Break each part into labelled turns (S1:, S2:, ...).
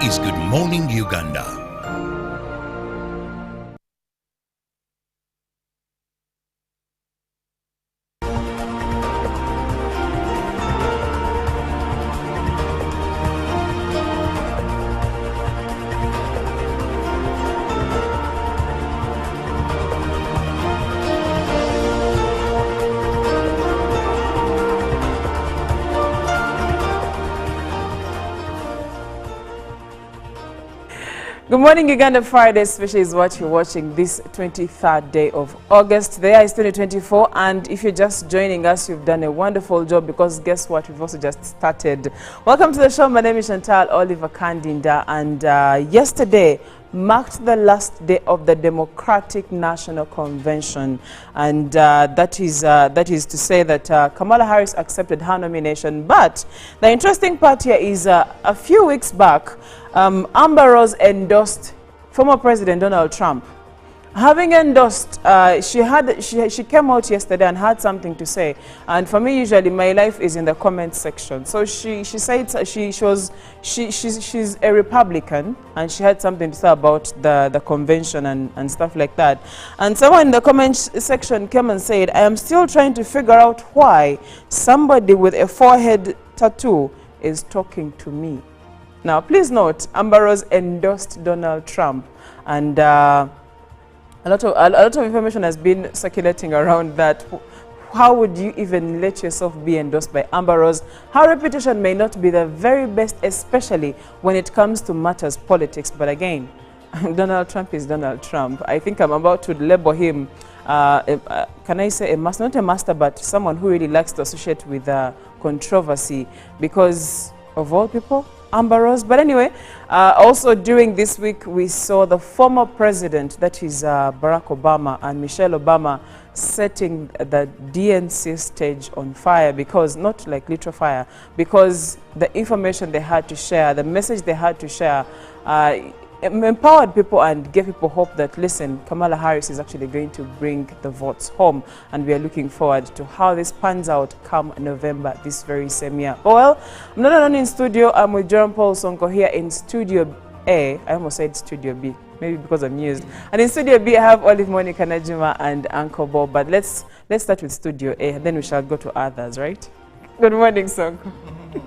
S1: is Good Morning Uganda.
S2: Good morning, Uganda. Friday special is what you're watching this 23rd day of August. The year is 2024, and if you're just joining us, you've done a wonderful job because guess what? We've also just started. Welcome to the show. My name is Chantal Oliver Kandinda, and yesterday marked the last day of the Democratic National Convention, and that is to say that Kamala Harris accepted her nomination. But the interesting part here is a few weeks back, Amber Rose endorsed former President Donald Trump. Having endorsed, she came out yesterday and had something to say. And for me, usually my life is in the comment section. So she said she's a Republican, and she had something to say about the convention and stuff like that. And someone in the comment section came and said, "I am still trying to figure out why somebody with a forehead tattoo is talking to me." Now, please note, Amber Rose endorsed Donald Trump, and a lot of information has been circulating around that. How would you even let yourself be endorsed by Amber Rose? Her reputation may not be the very best, especially when it comes to matters politics. But again, Donald Trump is Donald Trump. I think I'm about to label him, can I say, not a master, but someone who really likes to associate with controversy, because of all people, Amber Rose. But anyway, also during this week, we saw the former president, that is Barack Obama and Michelle Obama, setting the DNC stage on fire, because not like literal fire, because the information they had to share, the message they had to share, empowered people and gave people hope that, listen, Kamala Harris is actually going to bring the votes home, and we are looking forward to how this pans out come November this very same year. Well, I'm not alone in studio. I'm with John Paul Sonko here in Studio A. I almost said Studio B, maybe because I'm used. And in Studio B, I have Olive Monica Najima and Uncle Bob. But let's start with Studio A, and then we shall go to others, right? Good morning, Sonko.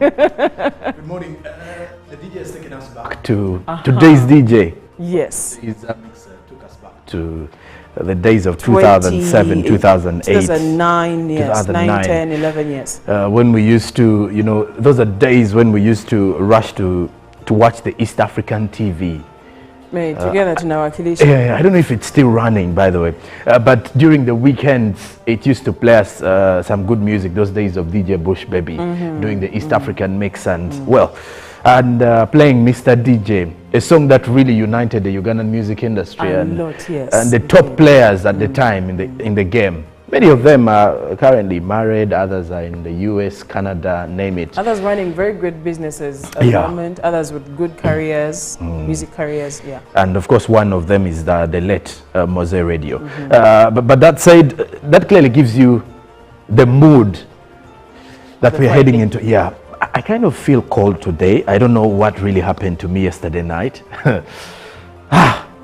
S3: Good morning. The DJ has taken us back
S4: to today's DJ.
S2: Yes.
S3: Took us back
S4: to the days of 2007, 2008,
S2: 2009, yes, 9, 10, 11 years.
S4: When we used to, you know, those are days when we used to rush to watch the East African TV.
S2: Together to Nawakilisha.
S4: Yeah, I don't know if it's still running, by the way. But during the weekends, it used to play us some good music. Those days of DJ Bush Baby, doing the East African mix, and playing Mr. DJ, a song that really united the Ugandan music industry and the top players at the time in the game. Many of them are currently married, others are in the US, Canada, name it. Others
S2: running very good businesses at the moment, others with good careers, music careers,
S4: And of course, one of them is the late Mose Radio. But that said, that clearly gives you the mood that we're heading into. Yeah, I kind of feel cold today. I don't know what really happened to me yesterday night.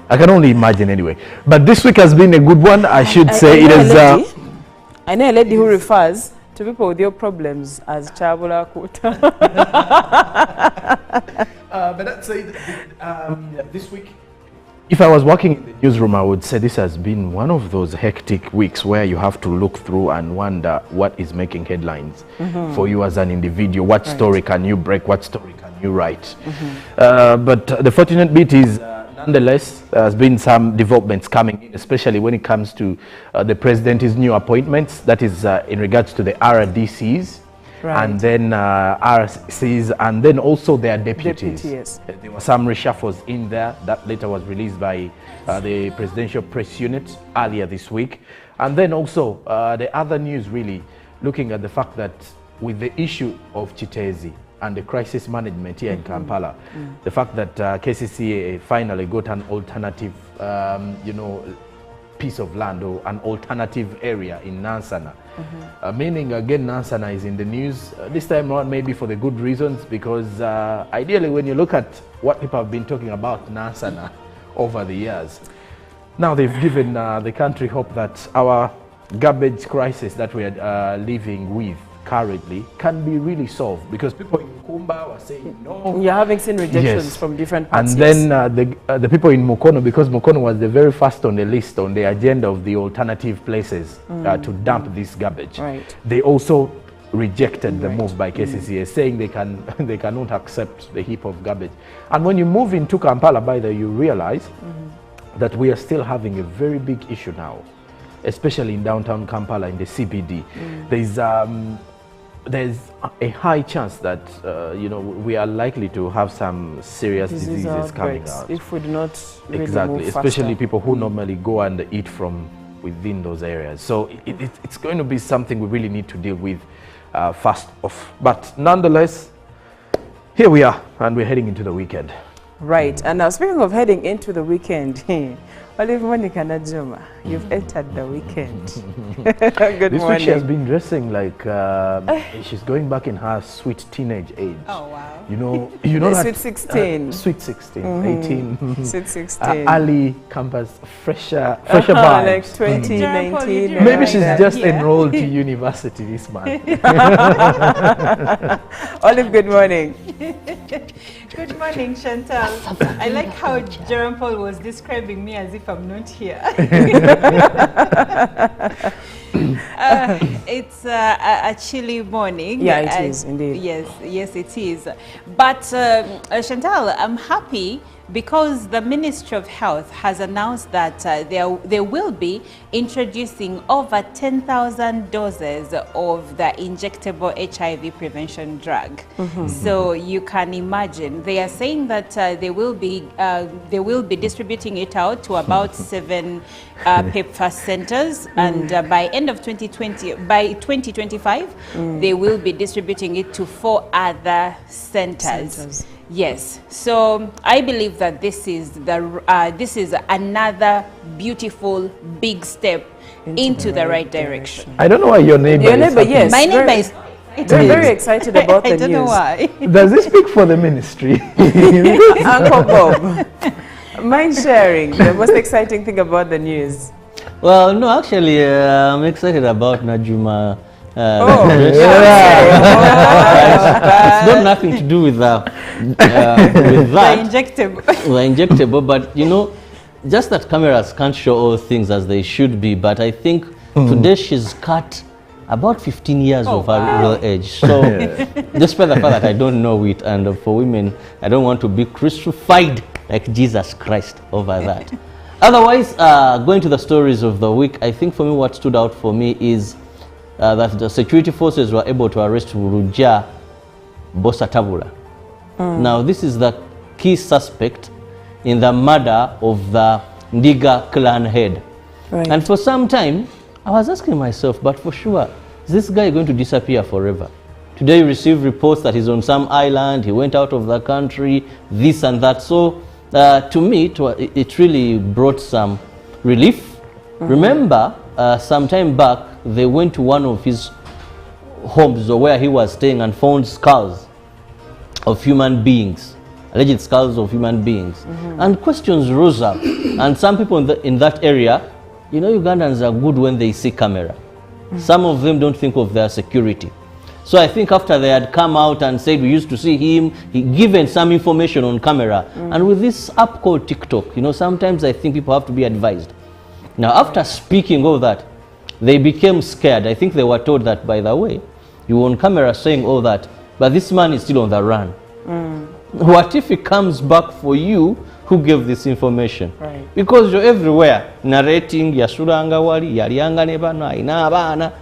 S4: I can only imagine anyway. But this week has been a good one, I should say. It is.
S2: I know a lady who refers to people with your problems as Chabula Kuta.
S3: But that said, this week,
S4: if I was working in the newsroom, I would say this has been one of those hectic weeks where you have to look through and wonder what is making headlines for you as an individual. What story can you break? What story can you write? But the fortunate bit is, nonetheless, there has been some developments coming in, especially when it comes to the president's new appointments. That is in regards to the RDCs, and then RCs, and then also their deputies. There were some reshuffles in there that later was released by the Presidential Press Unit earlier this week. And then also the other news, really looking at the fact that with the issue of Chitezi and the crisis management here in Kampala, the fact that KCCA finally got an alternative, piece of land or an alternative area in Nansana Meaning again Nansana is in the news this time around, maybe for the good reasons, because ideally when you look at what people have been talking about Nansana over the years, now they've given the country hope that our garbage crisis that we are living with currently can be really solved, because people in Kumba were saying no.
S2: You're having seen rejections
S4: Yes.
S2: from different parts.
S4: And then the people in Mukono, because Mukono was the very first on the list, on the agenda of the alternative places to dump this garbage.
S2: Right.
S4: They also rejected the move by KCCA, saying they cannot accept the heap of garbage. And when you move into Kampala, by the way, you realize that we are still having a very big issue now, especially in downtown Kampala, in the CBD. There's a high chance that we are likely to have some serious diseases coming out.
S2: If we do not really
S4: Exactly,
S2: move
S4: especially
S2: faster.
S4: people who normally go and eat from within those areas. So it's going to be something we really need to deal with fast off. But nonetheless, here we are, and we're heading into the weekend.
S2: Right, and now speaking of heading into the weekend, Olive Monica Najuma, you've entered the weekend. Good
S4: This
S2: morning.
S4: week she has been dressing like she's going back in her sweet teenage age.
S5: Oh, wow.
S4: You know
S2: The
S4: that
S2: sweet 16.
S4: sweet 16, 18.
S2: Sweet 16.
S4: Early campus, fresher vibes.
S2: Like 2019.
S5: Jerome,
S4: Maybe
S5: like
S4: she's
S5: that,
S4: just
S5: yeah.
S4: enrolled to university this month.
S2: Olive, good morning.
S5: Good morning, Chantal. I like how Jerome Paul was describing me as if I'm not here. It's a chilly morning.
S2: Yeah, it is, indeed.
S5: Yes, it is. But Chantal, I'm happy because the Ministry of Health has announced that they will be introducing over 10,000 doses of the injectable HIV prevention drug. So you can imagine, they are saying that they will be distributing it out to about 7 PEPFAR centers, and by end of 2025, they will be distributing it to 4 other centers. Yes, so I believe that this is another beautiful big step into the right direction.
S4: I don't know why your neighbor
S2: Your
S4: is
S2: neighbor,
S4: happy.
S2: yes.
S5: My neighbor
S2: very-
S5: is
S2: They're very excited about the
S5: I
S2: news.
S5: don't know why.
S4: Does this speak for the ministry?
S2: Uncle Bob, mind sharing the most exciting thing about the news.
S6: Well, no, actually, I'm excited about Najuma.
S5: Oh,
S6: It's got nothing to do with that.
S5: injectable.
S6: Well, injectable, but you know, just that cameras can't show all things as they should be. But I think today she's cut about 15 years of her real age. So, despite the fact that I don't know it, and for women, I don't want to be crucified like Jesus Christ over that. Otherwise, going to the stories of the week, I think for me what stood out for me is that the security forces were able to arrest Ruja Bosatabula. Now, this is the key suspect in the murder of the Ndiga clan head.
S2: Right.
S6: And for some time, I was asking myself, but for sure, is this guy going to disappear forever? Today, you receive reports that he's on some island, he went out of the country, this and that. So, to me, it really brought some relief. Remember, some time back, they went to one of his homes or where he was staying and found skulls of human beings, alleged skulls of human beings. And questions rose up. And some people in that area, you know, Ugandans are good when they see camera. Some of them don't think of their security. So I think after they had come out and said we used to see him, he given some information on camera. And with this app called TikTok, you know, sometimes I think people have to be advised. Now, after speaking all that, they became scared. I think they were told that, by the way, you were on camera saying all that, but this man is still on the run. What if he comes back for you who gave this information?
S2: Right.
S6: Because you're everywhere narrating, yasuranga wali, yalianga ne bana, ina abana,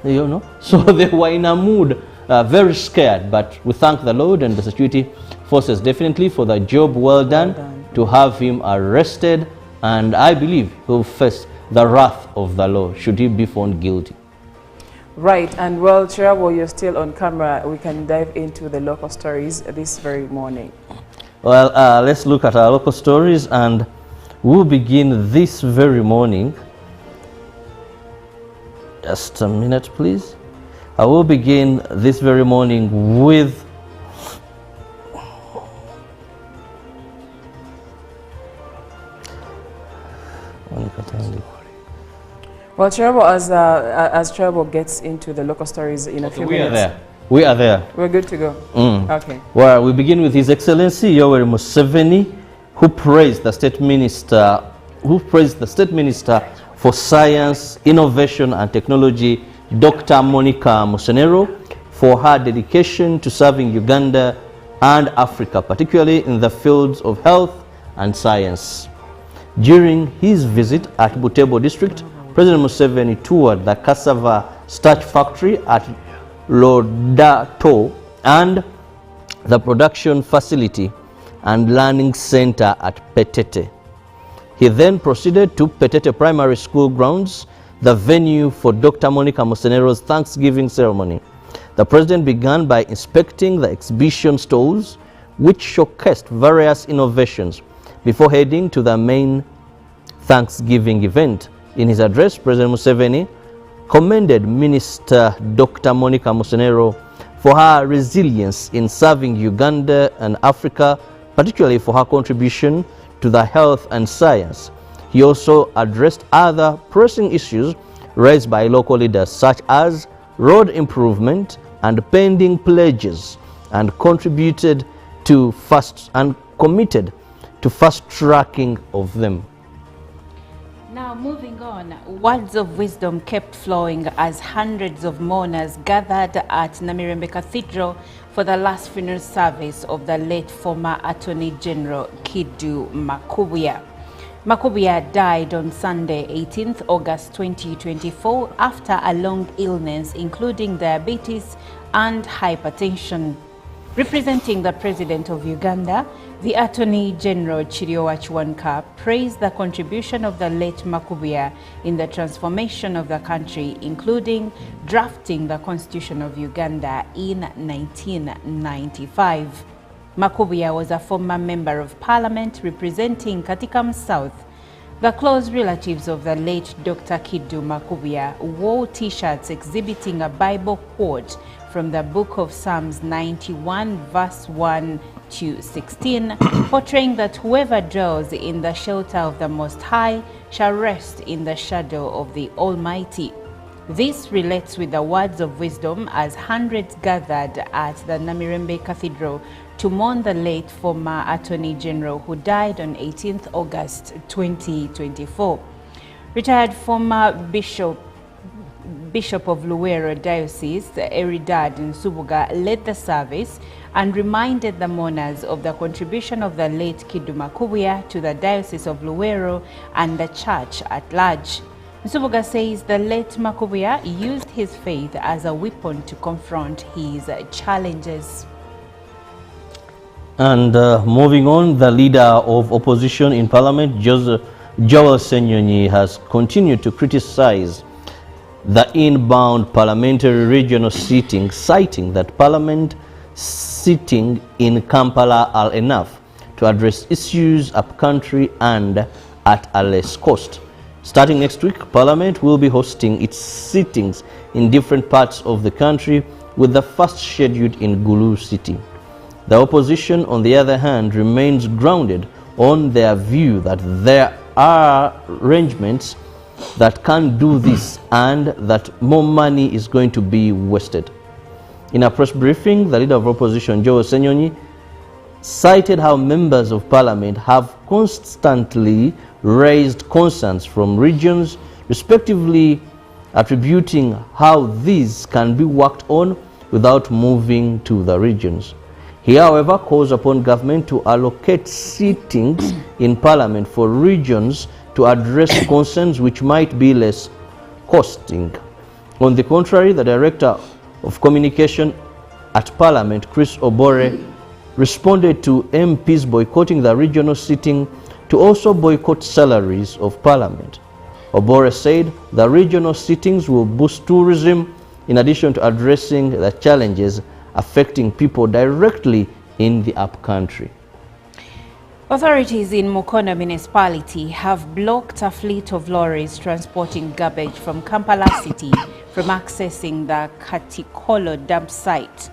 S6: you know. So they were in a mood, very scared, but we thank the Lord and the security forces definitely for the job well done to have him arrested, and I believe he'll face the wrath of the law should he be found guilty.
S2: Right, and well, Chira, while you're still on camera, we can dive into the local stories this very morning.
S6: Well, let's look at our local stories, and we'll begin this very morning Just a minute, please. I will begin this very morning with
S2: Well, Cherebo, as Cherebo gets into the local stories in a few minutes.
S6: We are there.
S2: We're good to go. Okay.
S6: Well, we begin with His Excellency Yoweri Museveni, who praised the State Minister, for Science, Innovation and Technology, Dr. Monica Musenero, for her dedication to serving Uganda and Africa, particularly in the fields of health and science. During his visit at Butebo district, President Museveni toured the cassava starch factory at Lodato and the production facility and learning center at Petete. He then proceeded to Petete Primary School grounds, the venue for Dr. Monica Musenero's Thanksgiving ceremony. The president began by inspecting the exhibition stalls, which showcased various innovations, before heading to the main Thanksgiving event. In his address, President Museveni commended Minister Dr. Monica Musenero for her resilience in serving Uganda and Africa, particularly for her contribution to the health and science. He also addressed other pressing issues raised by local leaders, such as road improvement and pending pledges, and committed to fast tracking of them.
S5: Now, moving on, words of wisdom kept flowing as hundreds of mourners gathered at Namirembe Cathedral for the last funeral service of the late former Attorney General Kiddu Makubuya. Makubuya died on Sunday, 18th August 2024, after a long illness including diabetes and hypertension. Representing the President of Uganda, the Attorney General Chiriowa Chiwanuka praised the contribution of the late Makubuya in the transformation of the country, including drafting the Constitution of Uganda in 1995. Makubuya was a former Member of Parliament representing Katikam South. The close relatives of the late Dr. Kiddu Makubuya wore T-shirts exhibiting a Bible quote from the book of Psalms 91 verse 1 to 16, portraying that whoever dwells in the shelter of the Most High shall rest in the shadow of the Almighty. This relates with the words of wisdom as hundreds gathered at the Namirembe Cathedral to mourn the late former Attorney General who died on 18th August 2024. Retired former Bishop of Luwero Diocese, Eridad Nsubuga, led the service and reminded the mourners of the contribution of the late Kiddu Makubuya to the Diocese of Luwero and the church at large. Nsubuga says the late Makubuya used his faith as a weapon to confront his challenges.
S6: And moving on, the leader of opposition in Parliament, Joel Senyonyi, has continued to criticize the inbound parliamentary regional sitting, citing that Parliament sitting in Kampala are enough to address issues up-country and at a less cost. Starting next week, Parliament will be hosting its sittings in different parts of the country, with the first scheduled in Gulu City. The opposition, on the other hand, remains grounded on their view that there are arrangements that can do this and that more money is going to be wasted. In a press briefing, the leader of opposition, Joel Senyonyi, cited how members of Parliament have constantly raised concerns from regions, respectively attributing how these can be worked on without moving to the regions. He, however, calls upon government to allocate sittings in Parliament for regions to address concerns which might be less costing. On the contrary, the Director of Communication at Parliament, Chris Obore, responded to MPs boycotting the regional sitting to also boycott salaries of Parliament. Obore said the regional sittings will boost tourism in addition to addressing the challenges affecting people directly in the upcountry.
S5: Authorities in Mukono municipality have blocked a fleet of lorries transporting garbage from Kampala city from accessing the Katikolo dump site.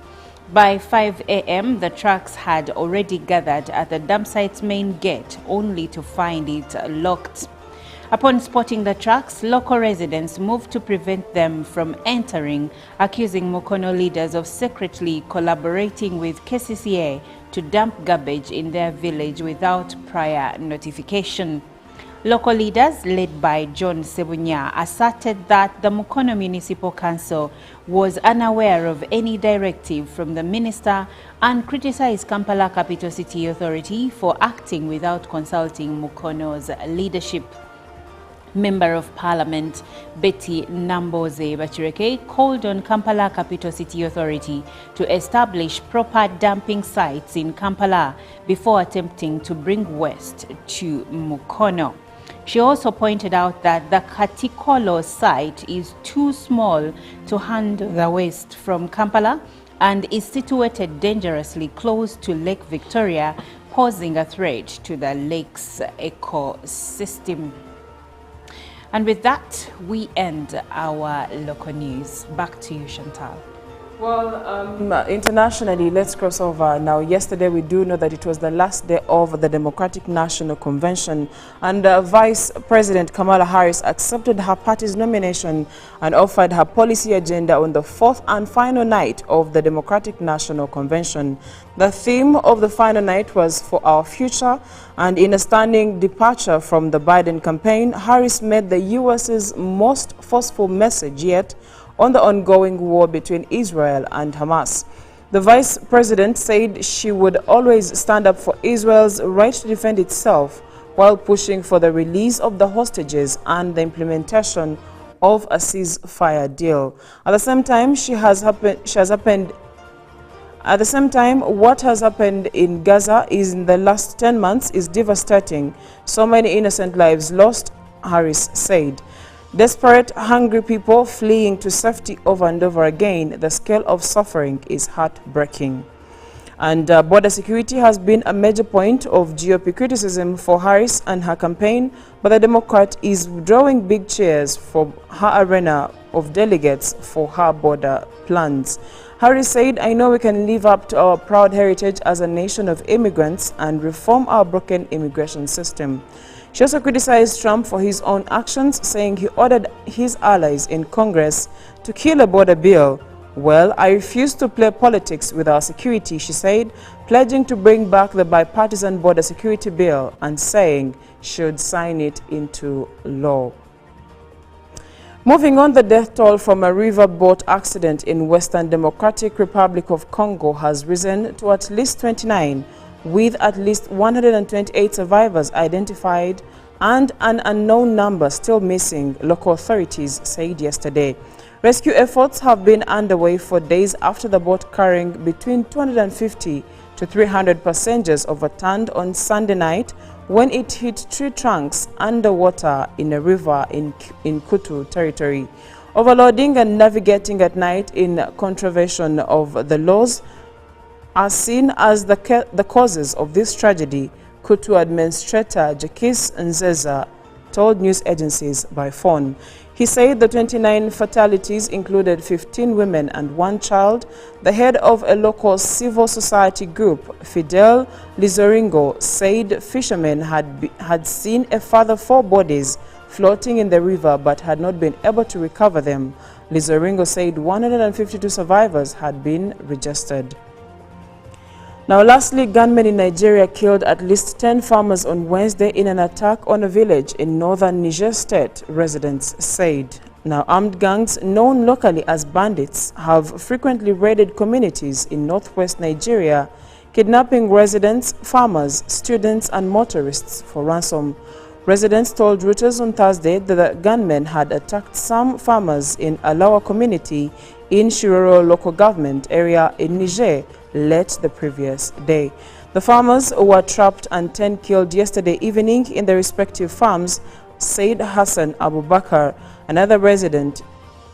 S5: By 5 a.m., the trucks had already gathered at the dump site's main gate, only to find it locked. Upon spotting the trucks, local residents moved to prevent them from entering, accusing Mukono leaders of secretly collaborating with KCCA to dump garbage in their village without prior notification. Local leaders, led by John Sebunya, asserted that the Mukono Municipal Council was unaware of any directive from the minister and criticized Kampala Capital City Authority for acting without consulting Mukono's leadership. Member of Parliament Betty Namboze Bachireke called on Kampala Capital City Authority to establish proper dumping sites in Kampala before attempting to bring waste to Mukono. She also pointed out that the Katikolo site is too small to handle the waste from Kampala and is situated dangerously close to Lake Victoria, posing a threat to the lake's ecosystem. And with that, we end our local news. Back to you, Chantal.
S2: Well, internationally, let's cross over. Now, yesterday we do know that it was the last day of the Democratic National Convention, and Vice President Kamala Harris accepted her party's nomination and offered her policy agenda on the fourth and final night of the Democratic National Convention. The theme of the final night was For Our Future, and in a stunning departure from the Biden campaign, Harris made the U.S.'s most forceful message yet on the ongoing war between Israel and Hamas. The vice president said she would always stand up for Israel's right to defend itself while pushing for the release of the hostages and the implementation of a ceasefire deal. At the same time, what has happened in Gaza in the last 10 months is devastating. So many innocent lives lost, Harris said. Desperate, hungry people fleeing to safety over and over again. The scale of suffering is heartbreaking. And border security has been a major point of GOP criticism for Harris and her campaign, but the Democrat is drawing big cheers from her arena of delegates for her border plans. Harris said, "I know we can live up to our proud heritage as a nation of immigrants and reform our broken immigration system." She also criticized Trump for his own actions, saying he ordered his allies in Congress to kill a border bill. "Well, I refuse to play politics with our security," she said, pledging to bring back the bipartisan border security bill and saying she would sign it into law. Moving on, the death toll from a riverboat accident in Western Democratic Republic of Congo has risen to at least 29, with at least 128 survivors identified and an unknown number still missing, local authorities said yesterday. Rescue efforts have been underway for days after the boat carrying between 250 to 300 passengers overturned on Sunday night when it hit tree trunks underwater in a river in Kutu territory. Overloading and navigating at night in contravention of the laws are seen as the causes of this tragedy, Kutu Administrator Jakis Nzeza told news agencies by phone. He said the 29 fatalities included 15 women and 1 child. The head of a local civil society group, Fidel Lizoringo, said fishermen had seen a further 4 bodies floating in the river but had not been able to recover them. Lizoringo said 152 survivors had been registered. Now, lastly, gunmen in Nigeria killed at least 10 farmers on Wednesday in an attack on a village in northern Niger State, residents said. Now, armed gangs known locally as bandits have frequently raided communities in northwest Nigeria, kidnapping residents, farmers, students, and motorists for ransom. Residents told Reuters on Thursday that the gunmen had attacked some farmers in Alawa community in Shiroro local government area in Niger late the previous day. The farmers were trapped and 10 killed yesterday evening in their respective farms, said Hassan Abubakar, another resident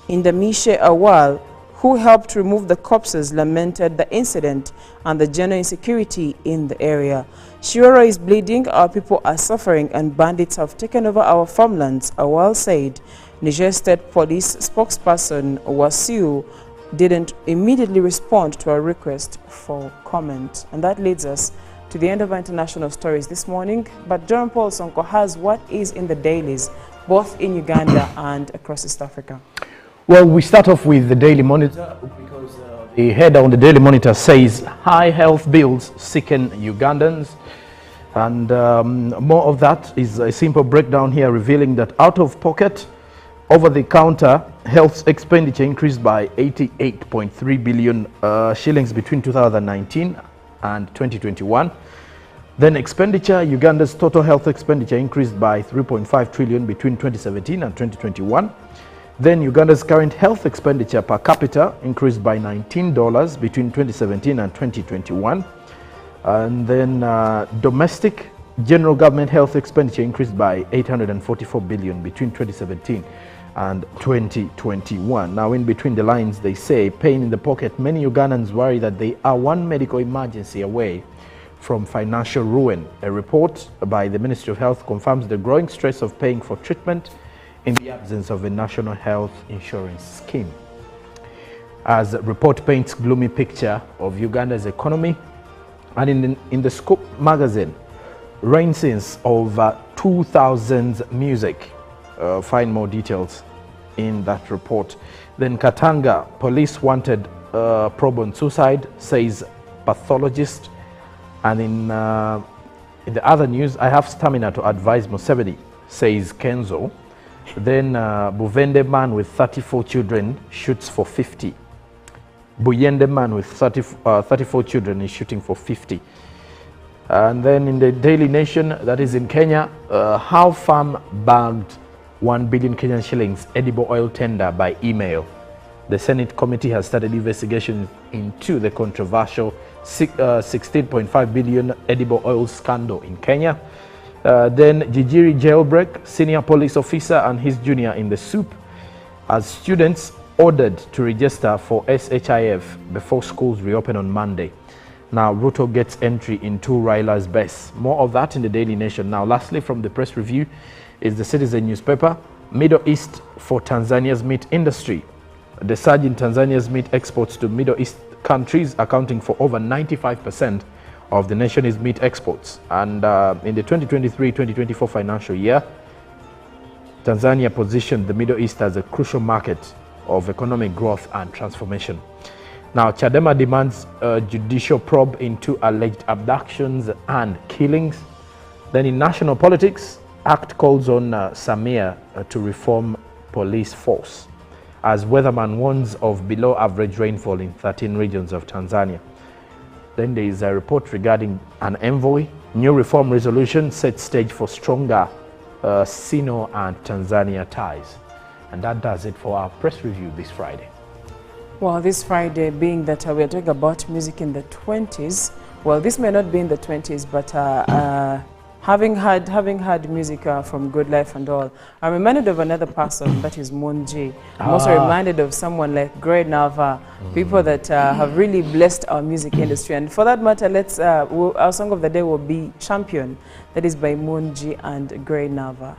S2: in the Mishe Awal who helped remove the corpses, lamented the incident and the general insecurity in the area. Shiora is bleeding, our people are suffering, and bandits have taken over our farmlands, Awal said. Niger State Police spokesperson Wasiu didn't immediately respond to our request for comment. And that leads us to the end of our international stories this morning. But John Paul Sonko has what is in the dailies, both in Uganda and across East Africa.
S4: Well, we start off with the Daily Monitor because the header on the Daily Monitor says high health bills sicken Ugandans. And more of that is a simple breakdown here revealing that out of pocket, over-the-counter health expenditure increased by 88.3 billion shillings between 2019 and 2021. Then expenditure, Uganda's total health expenditure increased by 3.5 trillion between 2017 and 2021. Then Uganda's current health expenditure per capita increased by $19 between 2017 and 2021. And then domestic general government health expenditure increased by 844 billion between 2017 and 2021. Now, in between the lines, they say pain in the pocket. Many Ugandans worry that they are one medical emergency away from financial ruin. A report by the Ministry of Health confirms the growing stress of paying for treatment in the absence of a national health insurance scheme. As the report paints gloomy picture of Uganda's economy, and in the Scoop magazine, rain scenes of 2000 music. Find more details in that report. Then Katanga, police wanted probe on suicide, says pathologist. And in the other news, I have stamina to advise Museveni, says Kenzo. Then Buvende man with 34 children shoots for 50. Buyende man with 34 children is shooting for 50. And then in the Daily Nation, that is in Kenya, how farm bagged 1 billion Kenyan shillings edible oil tender by email. The Senate committee has started investigation into the controversial 16.5 billion edible oil scandal in Kenya. Then Jijiri jailbreak, senior police officer and his junior in the soup, as students ordered to register for SHIF before schools reopen on Monday. Now, Ruto gets entry into Raila's base. More of that in the Daily Nation. Now, lastly, from the press review is the Citizen newspaper. Middle East for Tanzania's meat industry. The surge in Tanzania's meat exports to Middle East countries, accounting for over 95% of the nation's meat exports. And in the 2023-2024 financial year, Tanzania positioned the Middle East as a crucial market of economic growth and transformation. Now, Chadema demands a judicial probe into alleged abductions and killings. Then in national politics, ACT calls on Samia to reform police force, as weatherman warns of below average rainfall in 13 regions of Tanzania. Then there is a report regarding an envoy. New reform resolution sets stage for stronger Sino and Tanzania ties. And that does it for our press review this Friday.
S2: Well, this Friday, being that we are talking about music in the 20s, well, this may not be in the 20s, but having heard music from Good Life and all, I'm reminded of another person, that is Munji. I'm also reminded of someone like Grey Nava, people that have really blessed our music industry. And for that matter, let's our song of the day will be Champion, that is by Munji and Grey Nava.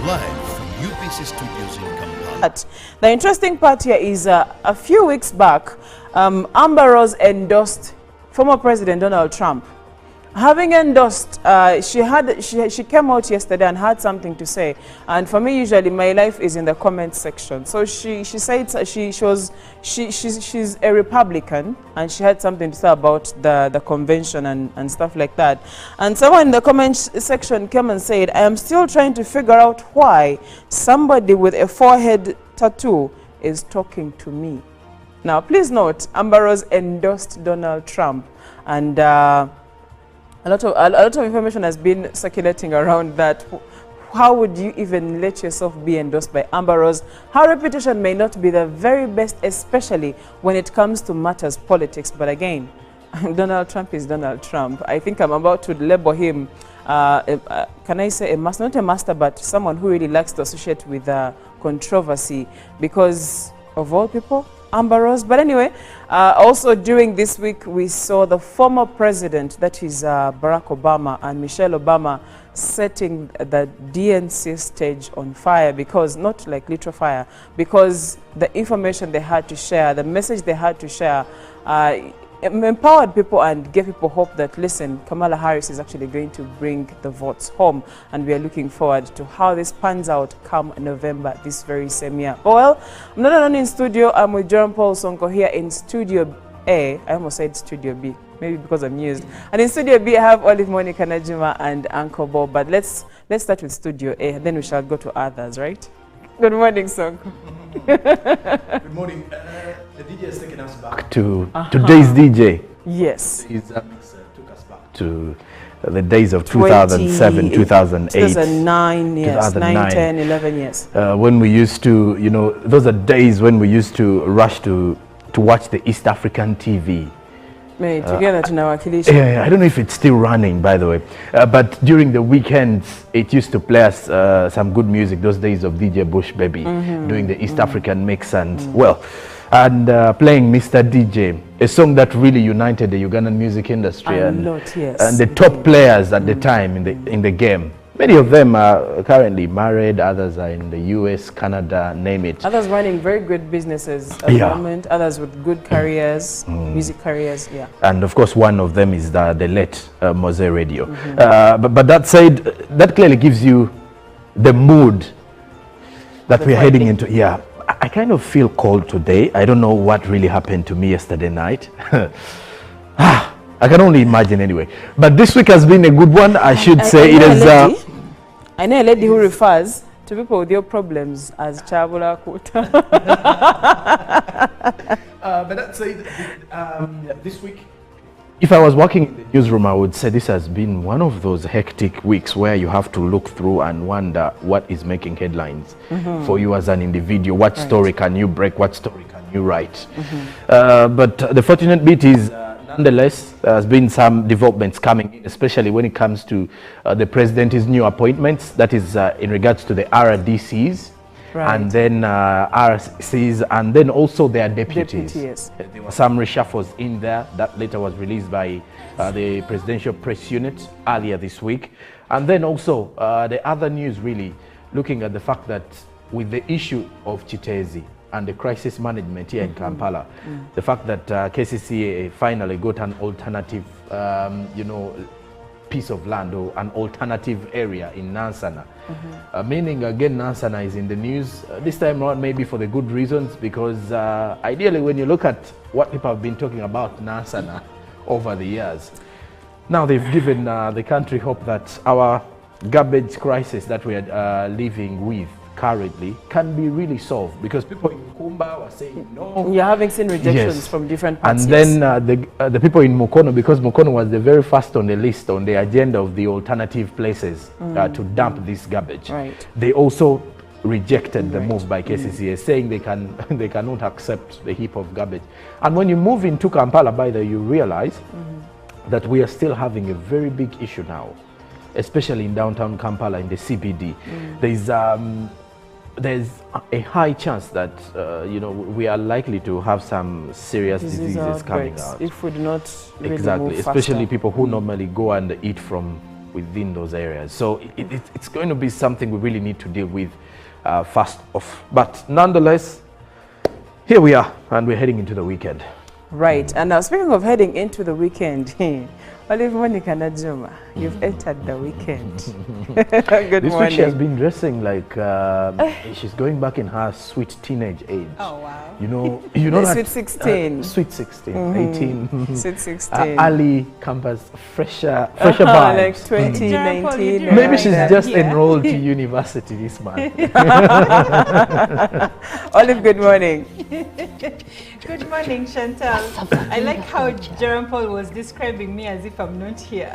S1: Live from UBC Studios in Kampala.
S2: The interesting part here is a few weeks back, Amber Rose endorsed former President Donald Trump. Having endorsed, she came out yesterday and had something to say. And for me, usually my life is in the comment section. So she said she's a Republican, and she had something to say about the convention and stuff like that. And someone in the comment section came and said, I am still trying to figure out why somebody with a forehead tattoo is talking to me. Now, please note, Amber Rose endorsed Donald Trump, and a lot of information has been circulating around that. How would you even let yourself be endorsed by Amber Rose? Her reputation may not be the very best, especially when it comes to matters politics. But again, Donald Trump is Donald Trump. I think I'm about to label him can I say a master, not a master, but someone who really likes to associate with controversy because of all people, Amber Rose. But anyway, also during this week, we saw the former president, that is Barack Obama and Michelle Obama, setting the DNC stage on fire, because not like literal fire, because the information they had to share, the message they had to share, empowered people and gave people hope that, listen, Kamala Harris is actually going to bring the votes home, and we are looking forward to how this pans out come November this very same year. Well, I'm not alone in studio. I'm with Jerome Paul Sonko here in Studio A. I almost said Studio B, maybe because I'm used. And in Studio B, I have Olive Monica Najima and Uncle Bob. But let's start with Studio A, then we shall go to others, right? Good morning, Sonko.
S3: Good morning. The DJ has taken us back.
S4: To today's DJ.
S2: Yes.
S3: His mix took us back.
S4: To the days of 2007, 2008.
S2: 2009, yes.
S4: 2009.
S2: 9, 10, 11 years.
S4: When we used to, you know, those are days when we used to rush to watch the East African TV.
S2: Mate, together to Nawakilisha.
S4: Yeah, I don't know if it's still running, by the way. But during the weekends, it used to play us some good music. Those days of DJ Bush Baby, doing the East African mix, and playing Mr. DJ, a song that really united the Ugandan music industry and the top players at the time in the game. Many of them are currently married, others are in the US, Canada, name it. Others
S2: running very good businesses at the moment, others with good careers, music careers,
S4: And of course, one of them is the late Mose Radio. But that said, that clearly gives you the mood that we're heading into. I kind of feel cold today. I don't know what really happened to me yesterday night. I can only imagine anyway. But this week has been a good one, I should say. It is.
S2: I know a lady who refers to people with your problems as Chabula Kuta.
S3: But that said, this week,
S4: if I was working in the newsroom, I would say this has been one of those hectic weeks where you have to look through and wonder what is making headlines for you as an individual. What story can you break? What story can you write? But the fortunate bit is, nonetheless, there has been some developments coming in, especially when it comes to the president's new appointments. That is in regards to the RDCs, and then RCs, and then also their deputies. There were some reshuffles in there. That later was released by the Presidential Press Unit earlier this week. And then also the other news, really looking at the fact that with the issue of Chitezi and the crisis management here in Kampala, the fact that KCCA finally got an alternative, piece of land or an alternative area in Nansana. Meaning, again, Nansana is in the news this time around, maybe for the good reasons, because ideally, when you look at what people have been talking about Nansana over the years, now they've given the country hope that our garbage crisis that we are living with currently can be really solved, because people in Kumba were saying no.
S2: You're having seen rejections from different parts.
S4: And then the people in Mukono, because Mukono was the very first on the list, on the agenda of the alternative places to dump this garbage. They also rejected the move by KCCA, saying they cannot accept the heap of garbage. And when you move into Kampala, by the way, you realize that we are still having a very big issue now, especially in downtown Kampala, in the CBD. There's a high chance that we are likely to have some serious diseases coming out
S2: if we do not really move
S4: especially people who normally go and eat from within those areas. So it's going to be something we really need to deal with fast off. But nonetheless, here we are, and we're heading into the weekend.
S2: Right, and now speaking of heading into the weekend, Olive Monica Najima, you've entered the weekend. Good
S4: this
S2: morning.
S4: Week she has been dressing like she's going back in her sweet teenage age.
S5: Oh wow!
S4: You know that
S2: sweet 16,
S4: sweet 16, 18,
S2: sweet 16,
S4: early campus, fresher vibes.
S2: Like 2019.
S4: Maybe she's just enrolled to university this month.
S2: Olive, good morning.
S5: Good morning, Chantal. I like how Jerome Paul was describing me as if I'm not here.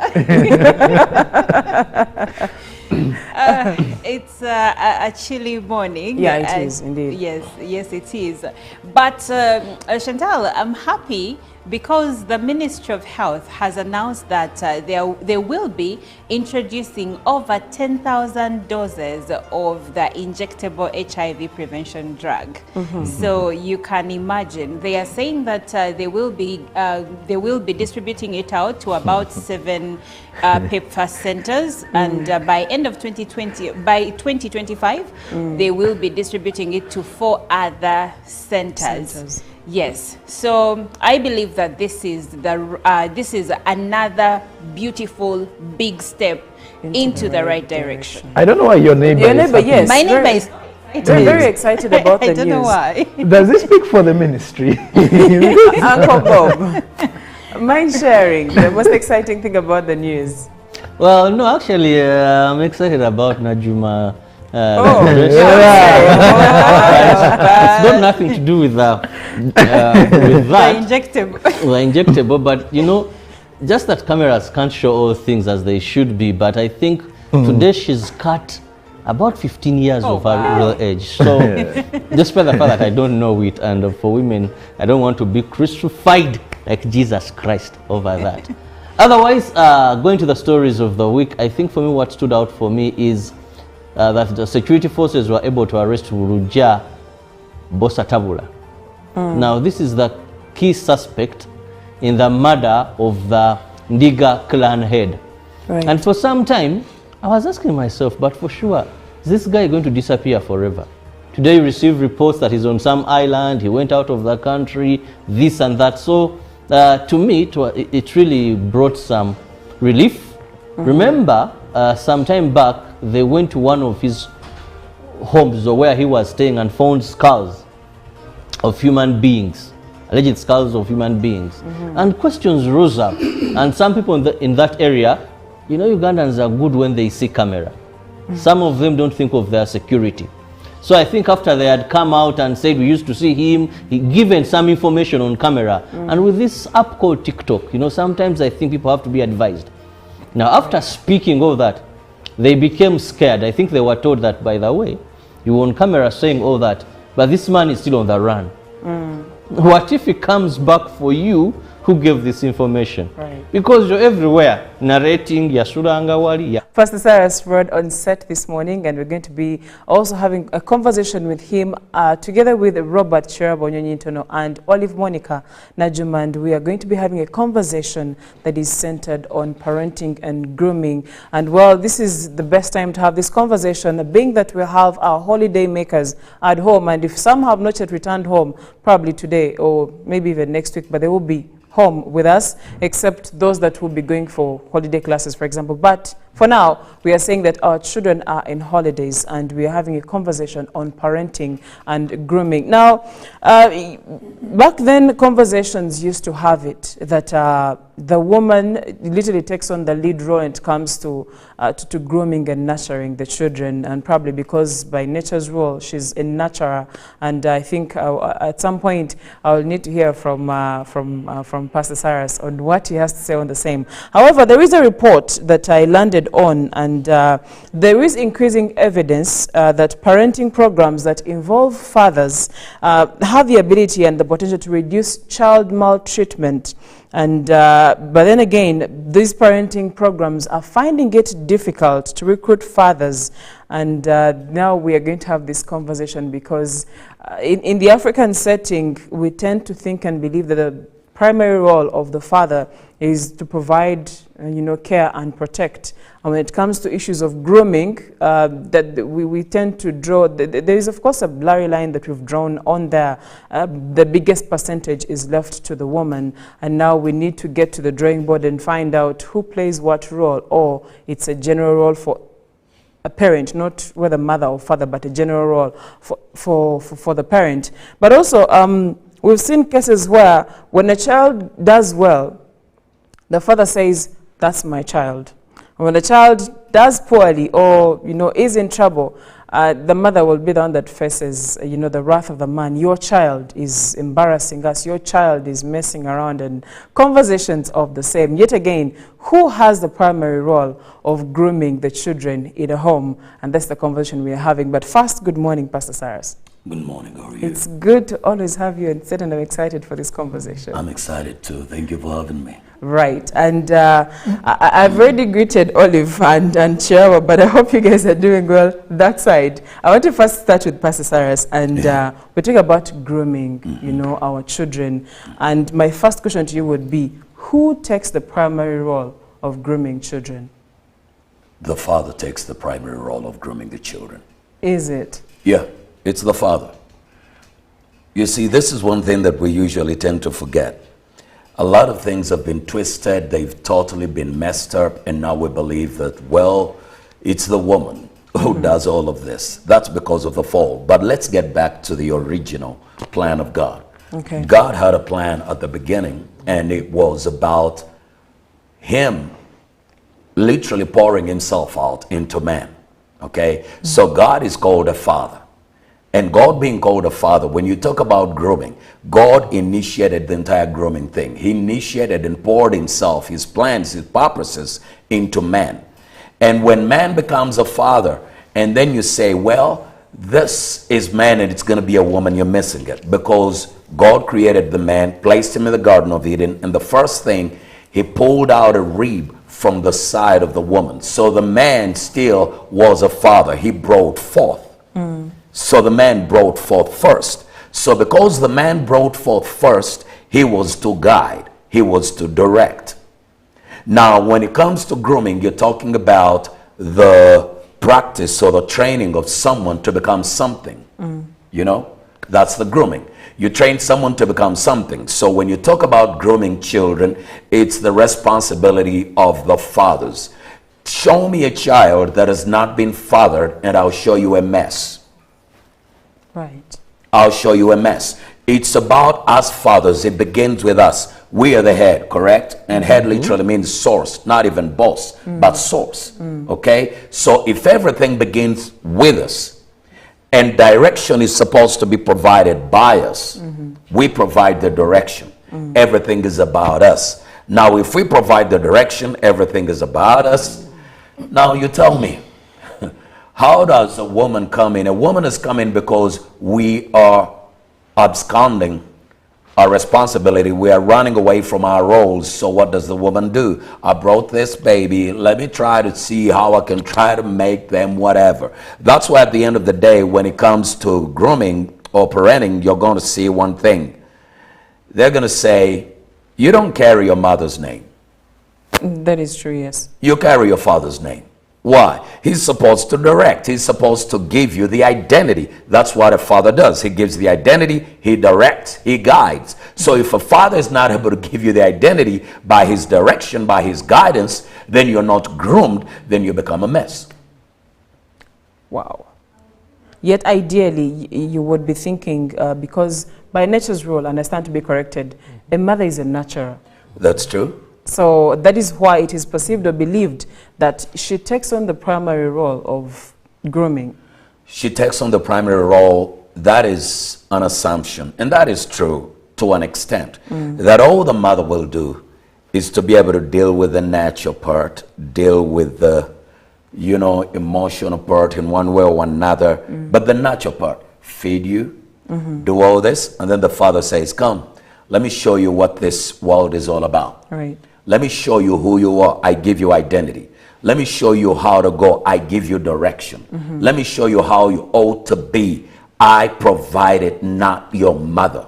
S5: It's a chilly morning.
S2: Yeah, it is indeed.
S5: Yes, it is. But Chantal, I'm happy because the Ministry of Health has announced that they will be introducing over 10,000 doses of the injectable HIV prevention drug. So you can imagine, they are saying that they will be distributing it out to about 7 PEPFAR centers, and by end of 2025, they will be distributing it to 4 other centers. Yes, so I believe that this is another beautiful big step into the right direction.
S4: I don't know why your neighbor
S2: Your
S4: is
S2: neighbor,
S4: happy.
S2: yes.
S5: My neighbor is
S2: We're very excited about the
S5: I
S2: news.
S5: don't know why.
S4: Does this speak for the ministry?
S2: Uncle Bob, mind sharing the most exciting thing about the news?
S6: Well, no, actually, I'm excited about Najuma. It's got nothing to do with that.
S5: Injectable.
S6: Well, injectable, but you know, just that cameras can't show all things as they should be. But I think today she's cut about 15 years of her real age. So, despite the fact that I don't know it, and for women, I don't want to be crucified like Jesus Christ over that. Otherwise, going to the stories of the week, I think for me what stood out for me is that the security forces were able to arrest Ruja Bosatabula. Now, this is the key suspect in the murder of the Ndiga clan head.
S2: Right.
S6: And for some time, I was asking myself, but for sure, is this guy going to disappear forever? Today, you received reports that he's on some island, he went out of the country, this and that. So, to me, it really brought some relief. Remember, some time back, they went to one of his homes or where he was staying and found skulls of human beings, alleged skulls of human beings. And questions rose up. And some people in that area, you know, Ugandans are good when they see camera. Some of them don't think of their security. So I think after they had come out and said we used to see him, he given some information on camera. And with this app called TikTok, you know, sometimes I think people have to be advised. Now, after speaking all that, they became scared. I think they were told that, by the way, you were on camera saying all that, but this man is still on the run. What if he comes back for you who gave this information?
S2: Right.
S6: Because you're everywhere, narrating, Yasuranga Wali.
S2: Pastor Cyrus Rod on set this morning, and we're going to be also having a conversation with him together with Robert Cherabonyonyintono and Olive Monica Najuma, and we are going to be having a conversation that is centered on parenting and grooming. And well, this is the best time to have this conversation, being that we have our holiday makers at home, and if some have not yet returned home, probably today or maybe even next week, but they will be home with us, except those that will be going for holiday classes, for example. But for now, we are saying that our children are in holidays, and we are having a conversation on parenting and grooming. Now, back then, conversations used to have it that the woman literally takes on the lead role when it comes to grooming and nurturing the children, and probably because by nature's role, she's a nurturer. And I think at some point, I'll need to hear from Pastor Cyrus on what he has to say on the same. However, there is a report that I landed on, and there is increasing evidence that parenting programs that involve fathers have the ability and the potential to reduce child maltreatment. And but then again, these parenting programs are finding it difficult to recruit fathers. And now we are going to have this conversation because in the African setting, we tend to think and believe that the primary role of the father is to provide, care and protect. And when it comes to issues of grooming, that we tend to draw, there is of course a blurry line that we've drawn on there. The biggest percentage is left to the woman, and now we need to get to the drawing board and find out who plays what role, or it's a general role for a parent, not whether mother or father, but a general role for the parent. But also, we've seen cases where when a child does well, the father says, that's my child. And when a child does poorly or, is in trouble, the mother will be the one that faces, the wrath of the man. Your child is embarrassing us. Your child is messing around, and conversations of the same. Yet again, who has the primary role of grooming the children in a home? And that's the conversation we are having. But first, good morning, Pastor Cyrus.
S7: Good morning, how are you?
S2: It's good to always have you on set, and I'm excited for this conversation.
S7: I'm excited too. Thank you for having me.
S2: Right, and I've already greeted Olive and Chiawa, but I hope you guys are doing well that side. I want to first start with Pastor Cyrus, and we're talking about grooming, you know, our children. And my first question to you would be, who takes the primary role of grooming children?
S7: The father takes the primary role of grooming the children.
S2: Is it?
S7: Yeah, it's the father. You see, this is one thing that we usually tend to forget. A lot of things have been twisted, they've totally been messed up, and now we believe that, well, it's the woman who does all of this. That's because of the fall. But let's get back to the original plan of God.
S2: Okay.
S7: God had a plan at the beginning, and it was about him literally pouring himself out into man. Okay? So God is called a father. And God being called a father, when you talk about grooming, God initiated the entire grooming thing. He initiated and poured himself, his plans, his purposes into man. And when man becomes a father, and then you say, well, this is man and it's going to be a woman, you're missing it. Because God created the man, placed him in the Garden of Eden, and the first thing, he pulled out a rib from the side of the woman. So the man still was a father. He brought forth. So the man brought forth first. So because the man brought forth first, he was to guide. He was to direct. Now, when it comes to grooming, you're talking about the practice or the training of someone to become something. You know, that's the grooming. You train someone to become something. So when you talk about grooming children, it's the responsibility of the fathers. Show me a child that has not been fathered, and I'll show you a mess.
S2: Right.
S7: I'll show you a mess. It's about us fathers. It begins with us. We are the head, correct? And head literally means source, not even boss, but source. Okay? So if everything begins with us, and direction is supposed to be provided by us, we provide the direction. Everything is about us. Now, if we provide the direction, everything is about us. Now, you tell me, how does a woman come in? A woman is coming because we are absconding our responsibility. We are running away from our roles. So what does the woman do? I brought this baby. Let me try to see how I can try to make them whatever. That's why at the end of the day, when it comes to grooming or parenting, you're going to see one thing. They're going to say, you don't carry your mother's name.
S2: That is true, yes.
S7: You carry your father's name. Why? He's supposed to direct. He's supposed to give you the identity. That's what a father does. He gives the identity, he directs, he guides. So if a father is not able to give you the identity by his direction, by his guidance, then you're not groomed, then you become a mess.
S2: Wow. Yet ideally, you would be thinking, because by nature's rule, and I stand to be corrected, a mother is a nurturer.
S7: That's true.
S2: So that is why it is perceived or believed that she takes on the primary role of grooming.
S7: She takes on the primary role. That is an assumption, and that is true to an extent. That all the mother will do is to be able to deal with the natural part, deal with the, you know, emotional part in one way or another. But the natural part, feed you, do all this, and then the father says, come, let me show you what this world is all about.
S2: Right.
S7: Let me show you who you are. I give you identity. Let me show you how to go. I give you direction. Let me show you how you ought to be. I provided, not your mother.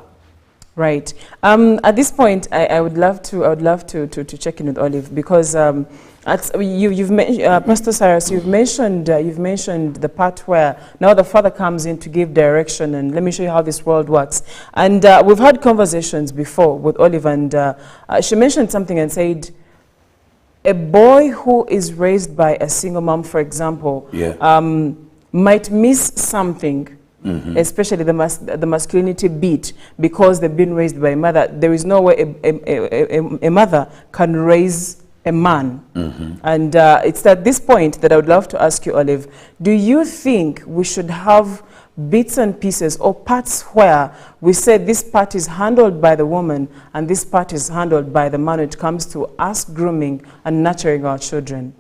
S2: Right. At this point, I would love to check in with Olive, because you've mentioned, Pastor Cyrus, you've mentioned the part where now the father comes in to give direction, and let me show you how this world works. And we've had conversations before with Olive, and she mentioned something and said, a boy who is raised by a single mom, for example, might miss something. Especially the masculinity beat, because they've been raised by a mother. There is no way a mother can raise a man. And it's at this point that I would love to ask you, Olive, do you think we should have bits and pieces or parts where we say this part is handled by the woman and this part is handled by the man when it comes to us grooming and nurturing our children?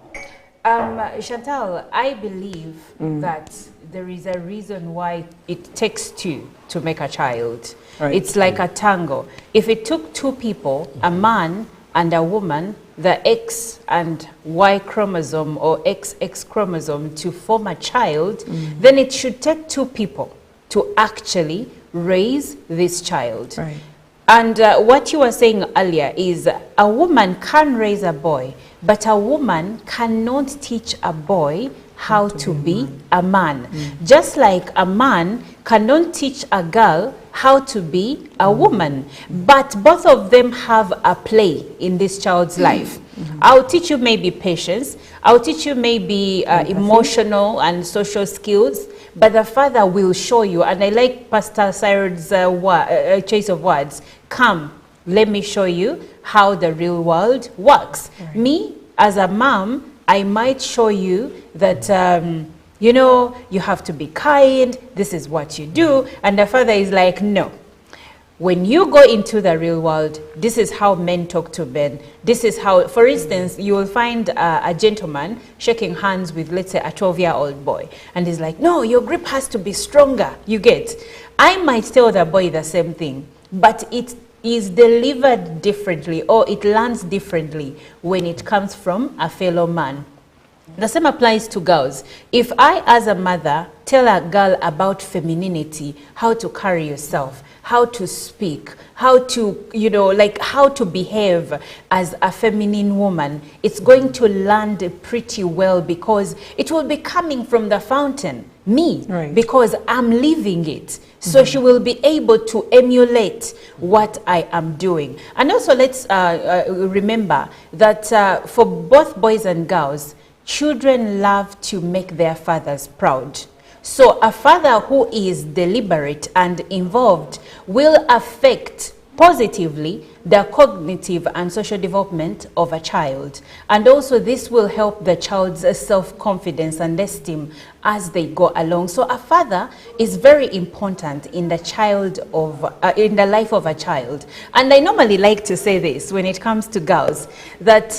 S5: Chantal, I believe that there is a reason why it takes two to make a child.
S2: Right.
S5: It's like a tango. If it took two people, a man and a woman, the X and Y chromosome or XX chromosome to form a child, then it should take two people to actually raise this child.
S2: Right.
S5: And what you were saying earlier is a woman can raise a boy, but a woman cannot teach a boy how to be a man. Just like a man cannot teach a girl how to be a woman. But both of them have a play in this child's life. I'll teach you maybe patience. I'll teach you maybe emotional and social skills. But the father will show you. And I like Pastor Cyrus' choice of words. Come, let me show you how the real world works. Right. Me, as a mom, I might show you that, you know, you have to be kind. This is what you do. And the father is like, no. When you go into the real world, this is how men talk to men. This is how, for instance, you will find a gentleman shaking hands with, let's say, a 12-year-old boy. And he's like, no, your grip has to be stronger. You get. I might tell the boy the same thing, but it is delivered differently, or it lands differently when it comes from a fellow man. The same applies to girls. If I, as a mother, tell a girl about femininity, how to carry yourself, how to speak, how to, you know, like how to behave as a feminine woman, it's going to land pretty well because it will be coming from the fountain, me,
S2: right,
S5: because I'm living it. So she will be able to emulate what I am doing. And also let's remember that for both boys and girls, children love to make their fathers proud. So a father who is deliberate and involved will affect positively the cognitive and social development of a child. And also this will help the child's self-confidence and esteem as they go along. So a father is very important in the in the life of a child. And I normally like to say this when it comes to girls, that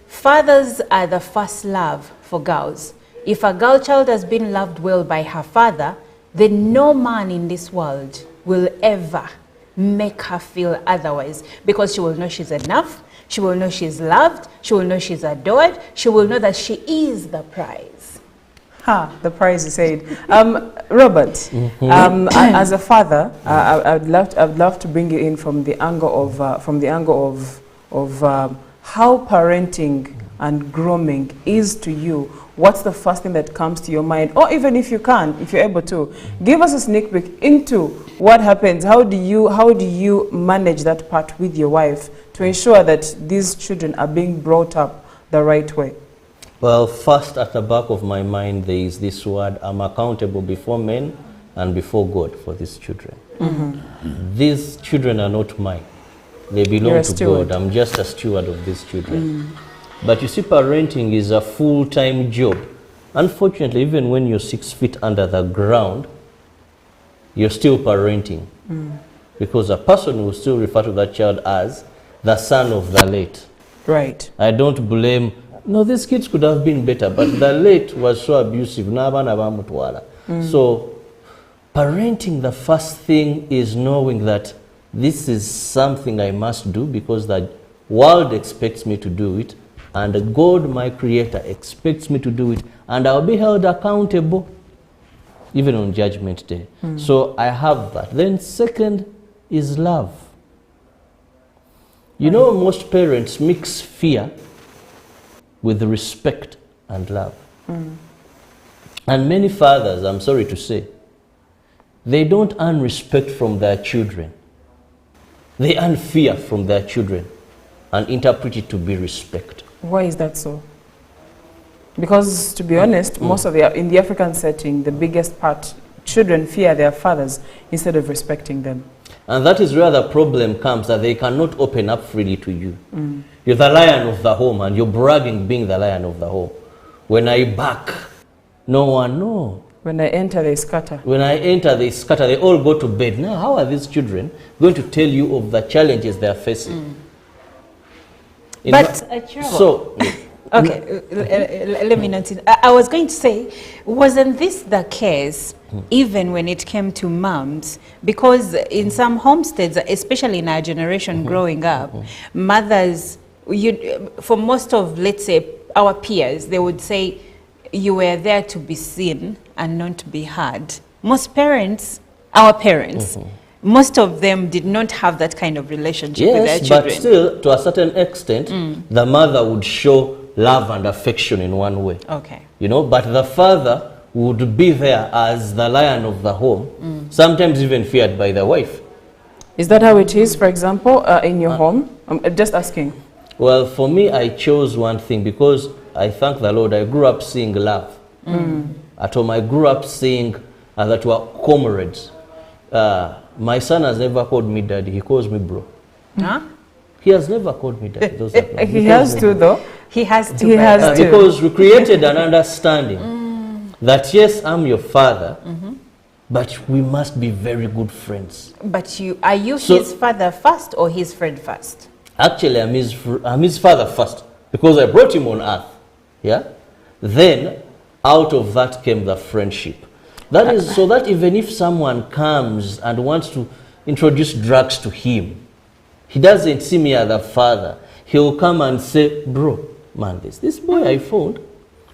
S5: fathers are the first love for girls. If a girl child has been loved well by her father, then no man in this world will ever make her feel otherwise, because she will know she's enough, she will know she's loved, she will know she's adored, she will know that she is the prize.
S2: The prize you said. Robert, as a father, I'd love to bring you in from the angle of how parenting and grooming is to you. What's the first thing that comes to your mind? Or even if you can, if you're able to, give us a sneak peek into what happens. How do you manage that part with your wife to ensure that these children are being brought up the right way?
S6: Well, first at the back of my mind, there is this word: I'm accountable before men and before God for these children. These children are not mine. They belong to God. I'm just a steward of these children. But you see, parenting is a full-time job. Unfortunately, even when you're 6 feet under the ground, you're still parenting. Because a person will still refer to that child as the son of the late.
S2: Right.
S6: I don't blame, no, these kids could have been better, but the late was so abusive. So parenting, the first thing is knowing that this is something I must do because the world expects me to do it, and God, my creator, expects me to do it, and I'll be held accountable even on Judgment Day. So I have that. Then second is love. You know, most parents mix fear with respect and love. And many fathers, I'm sorry to say, they don't earn respect from their children. They earn fear from their children and interpret it to be respect.
S2: Why is that so? Because, to be honest, most of in the African setting, the biggest part, children fear their fathers instead of respecting them.
S6: And that is where the problem comes, that they cannot open up freely to you. You're the lion of the home, and you're bragging being the lion of the home. When I bark, no one knows.
S2: When I enter, they scatter.
S6: When I enter, they scatter. They all go to bed. Now, how are these children going to tell you of the challenges they are facing?
S5: But, Okay, let me not. I was going to say, wasn't this the case even when it came to moms? Because in some homesteads, especially in our generation growing up, mothers, for most of, let's say, our peers, they would say, you were there to be seen and not to be heard. Most parents, our parents, most of them did not have that kind of relationship with their
S6: Yes,
S5: children.
S6: but still, to a certain extent, the mother would show love and affection in one way.
S5: Okay.
S6: You know, but the father would be there as the lion of the home, sometimes even feared by the wife.
S2: Is that how it is, for example, in your home? I'm just asking.
S6: Well, for me, I chose one thing because I thank the Lord. I grew up seeing love. At home, I grew up seeing that we are comrades. My son has never called me daddy. He calls me bro.
S5: Huh?
S6: He has never called me daddy. Those are no.
S2: He has to, though.
S5: He has to.
S2: He has to.
S6: Because we created an understanding that yes, I'm your father, but we must be very good friends.
S5: But are you
S6: So-
S5: his father first or his friend first?
S6: Actually, I'm his father first because I brought him on earth. Yeah. Then, out of that came the friendship. That is so that even if someone comes and wants to introduce drugs to him, he doesn't see me as a father. He'll come and say, "Bro, man, this boy I found."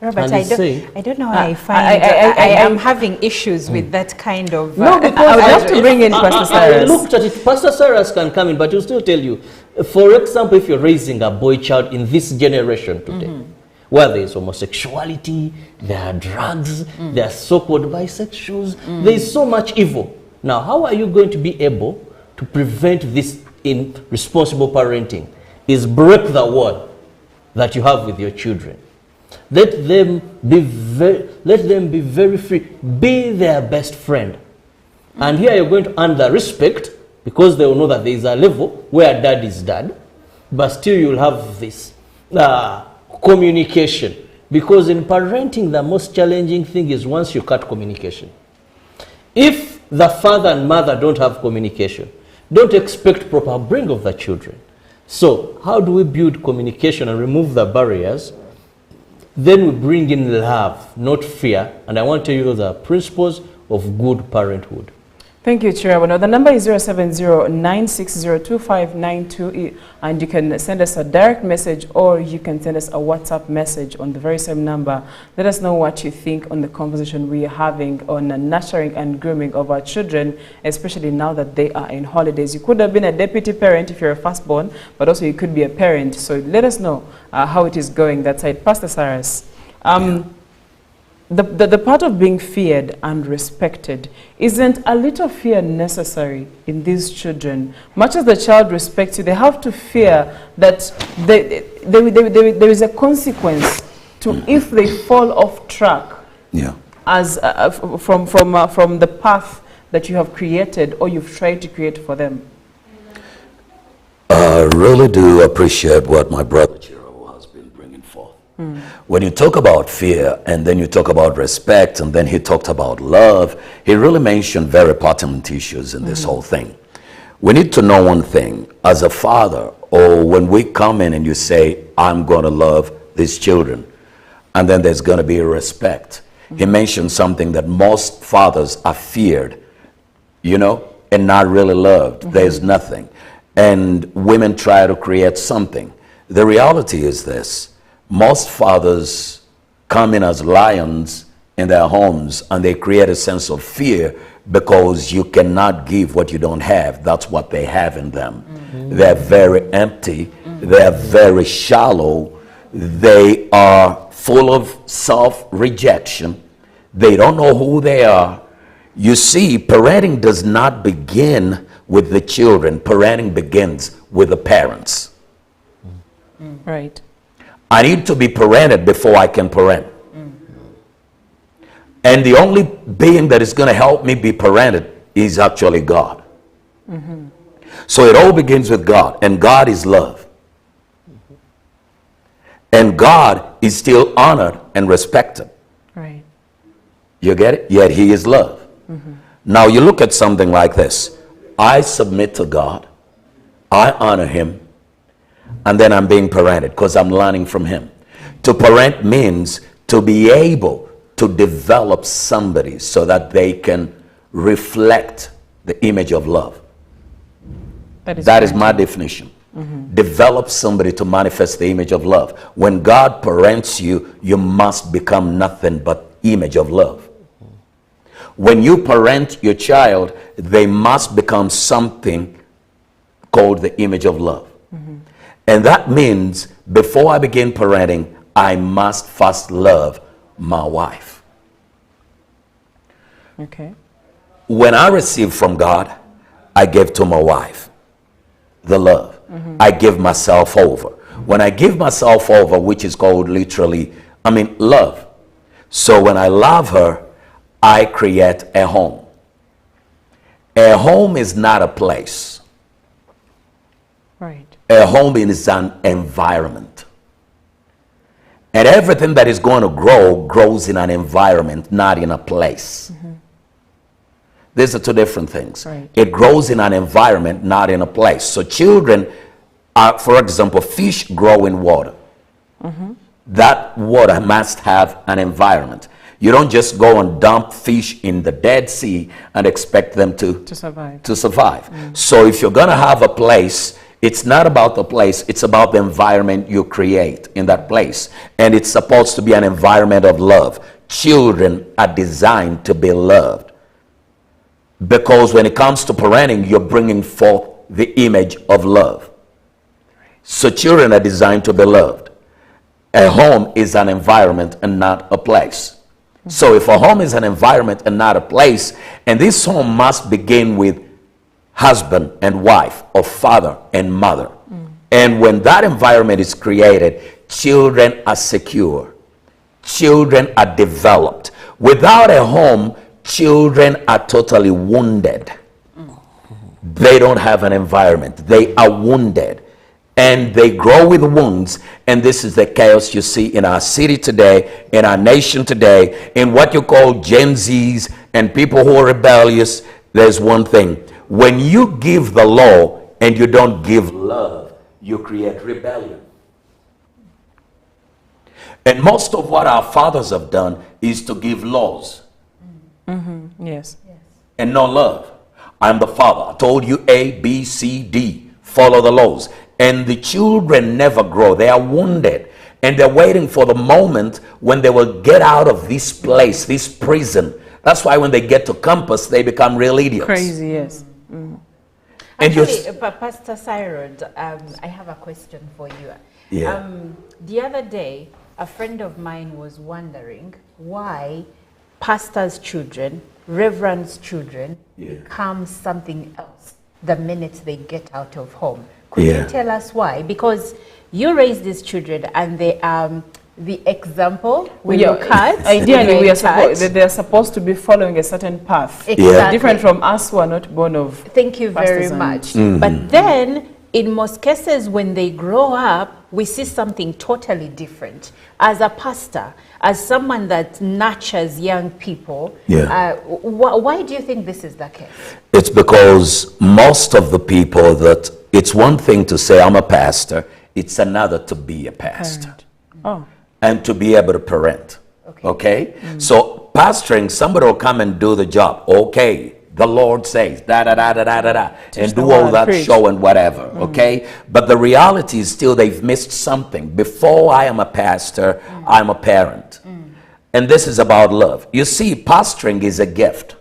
S5: Robert,
S6: And
S5: I
S6: he's
S5: don't,
S6: saying-
S5: I don't know why I
S2: I-
S5: find
S2: I
S5: am having issues with that kind of...
S2: No, because I would have to bring in Pastor
S6: I
S2: Cyrus.
S6: looked at it. Pastor Cyrus can come in, but he'll still tell you. For example, if you're raising a boy child in this generation today, where there is homosexuality, there are drugs, there are so-called bisexuals, there is so much evil. Now, how are you going to be able to prevent this in responsible parenting? Is break the wall that you have with your children. Let them be very free. Be their best friend. And here you're going to earn the respect because they will know that there is a level where dad is dad, but still you'll have this communication. Because in parenting, the most challenging thing is once you cut communication. If the father and mother don't have communication, don't expect proper bring of the children. So how do we build communication and remove the barriers? Then we bring in love, not fear. And I want to tell you those are principles of good parenthood.
S2: Thank you, Chairman. The number is 070-960-2592, and you can send us a direct message or you can send us a WhatsApp message on the very same number. Let us know what you think on the conversation we are having on nurturing and grooming of our children, especially now that they are in holidays. You could have been a deputy parent if you're a firstborn, but also you could be a parent. So let us know how it is going that side. Pastor Cyrus. The part of being feared and respected, isn't a little fear necessary in these children? Much as the child respects you, they have to fear that there is a consequence to if they fall off track as from the path that you have created or you've tried to create for them.
S7: I really do appreciate what my brother Chiro has been bringing forth. When you talk about fear and then you talk about respect and then he talked about love, he really mentioned very pertinent issues in this whole thing. We need to know one thing. As a father, or when we come in and you say, I'm going to love these children, and then there's going to be a respect. He mentioned something that most fathers are feared, you know, and not really loved. There's nothing. And women try to create something. The reality is this. Most fathers come in as lions in their homes and they create a sense of fear because you cannot give what you don't have. That's what they have in them. They're very empty. They're very shallow. They are full of self-rejection. They don't know who they are. You see, parenting does not begin with the children. Parenting begins with the parents.
S2: Right.
S7: I need to be parented before I can parent. And the only being that is going to help me be parented is actually God. So it all begins with God, and God is love. And God is still honored and respected.
S2: Right.
S7: You get it? Yet he is love. Now you look at something like this. I submit to God. I honor him. And then I'm being parented because I'm learning from him. To parent means to be able to develop somebody so that they can reflect the image of love. That is my definition. Develop somebody to manifest the image of love. When God parents you, you must become nothing but image of love. When you parent your child, they must become something called the image of love. And that means before I begin parenting, I must first love my wife.
S2: Okay.
S7: When I receive from God, I give to my wife the love. I give myself over. When I give myself over, which is called literally, love. So when I love her, I create a home. A home is not a place.
S2: Right.
S7: A home is an environment. And everything that is going to grow grows in an environment, not in a place. These are two different things.
S2: Right.
S7: It grows in an environment, not in a place. So children are, for example, fish grow in water. That water must have an environment. You don't just go and dump fish in the Dead Sea and expect them to survive. So if you're going to have a place, it's not about the place, it's about the environment you create in that place. And it's supposed to be an environment of love. Children are designed to be loved. Because when it comes to parenting, you're bringing forth the image of love. So children are designed to be loved. A home is an environment and not a place. So if a home is an environment and not a place, and this home must begin with husband and wife, or father and mother. And when that environment is created, children are secure. Children are developed. Without a home, children are totally wounded. They don't have an environment. They are wounded. And they grow with wounds. And this is the chaos you see in our city today, in our nation today, in what you call Gen Zs and people who are rebellious. There's one thing. When you give the law and you don't give love, you create rebellion. And most of what our fathers have done is to give laws.
S2: Yes.
S7: And no love. I'm the father. I told you A, B, C, D. Follow the laws. And the children never grow. They are wounded. And they're waiting for the moment when they will get out of this place, this prison. That's why when they get to campus, they become real idiots.
S2: Crazy, yes.
S7: And
S5: Actually, Pastor Cyrod, I have a question for you.
S7: Yeah.
S5: The other day, a friend of mine was wondering why pastors' children, reverends' children, become something else the minute they get out of home. Could you tell us why? Because you raise these children and they are the example we look at.
S2: Ideally, they're supposed to be following a certain path.
S5: Exactly.
S2: Different from us who are not born of.
S5: Thank you very much. But then, in most cases, when they grow up, we see something totally different. As a pastor, as someone that nurtures young people, why do you think this is the case?
S7: It's because most of the people that, it's one thing to say I'm a pastor, it's another to be a pastor. And to be able to parent. Okay? So pastoring, somebody will come and do the job. Okay, the Lord says, and do all that show and whatever. Okay? But the reality is still they've missed something. Before I am a pastor, I'm a parent. And this is about love. You see, pastoring is a gift.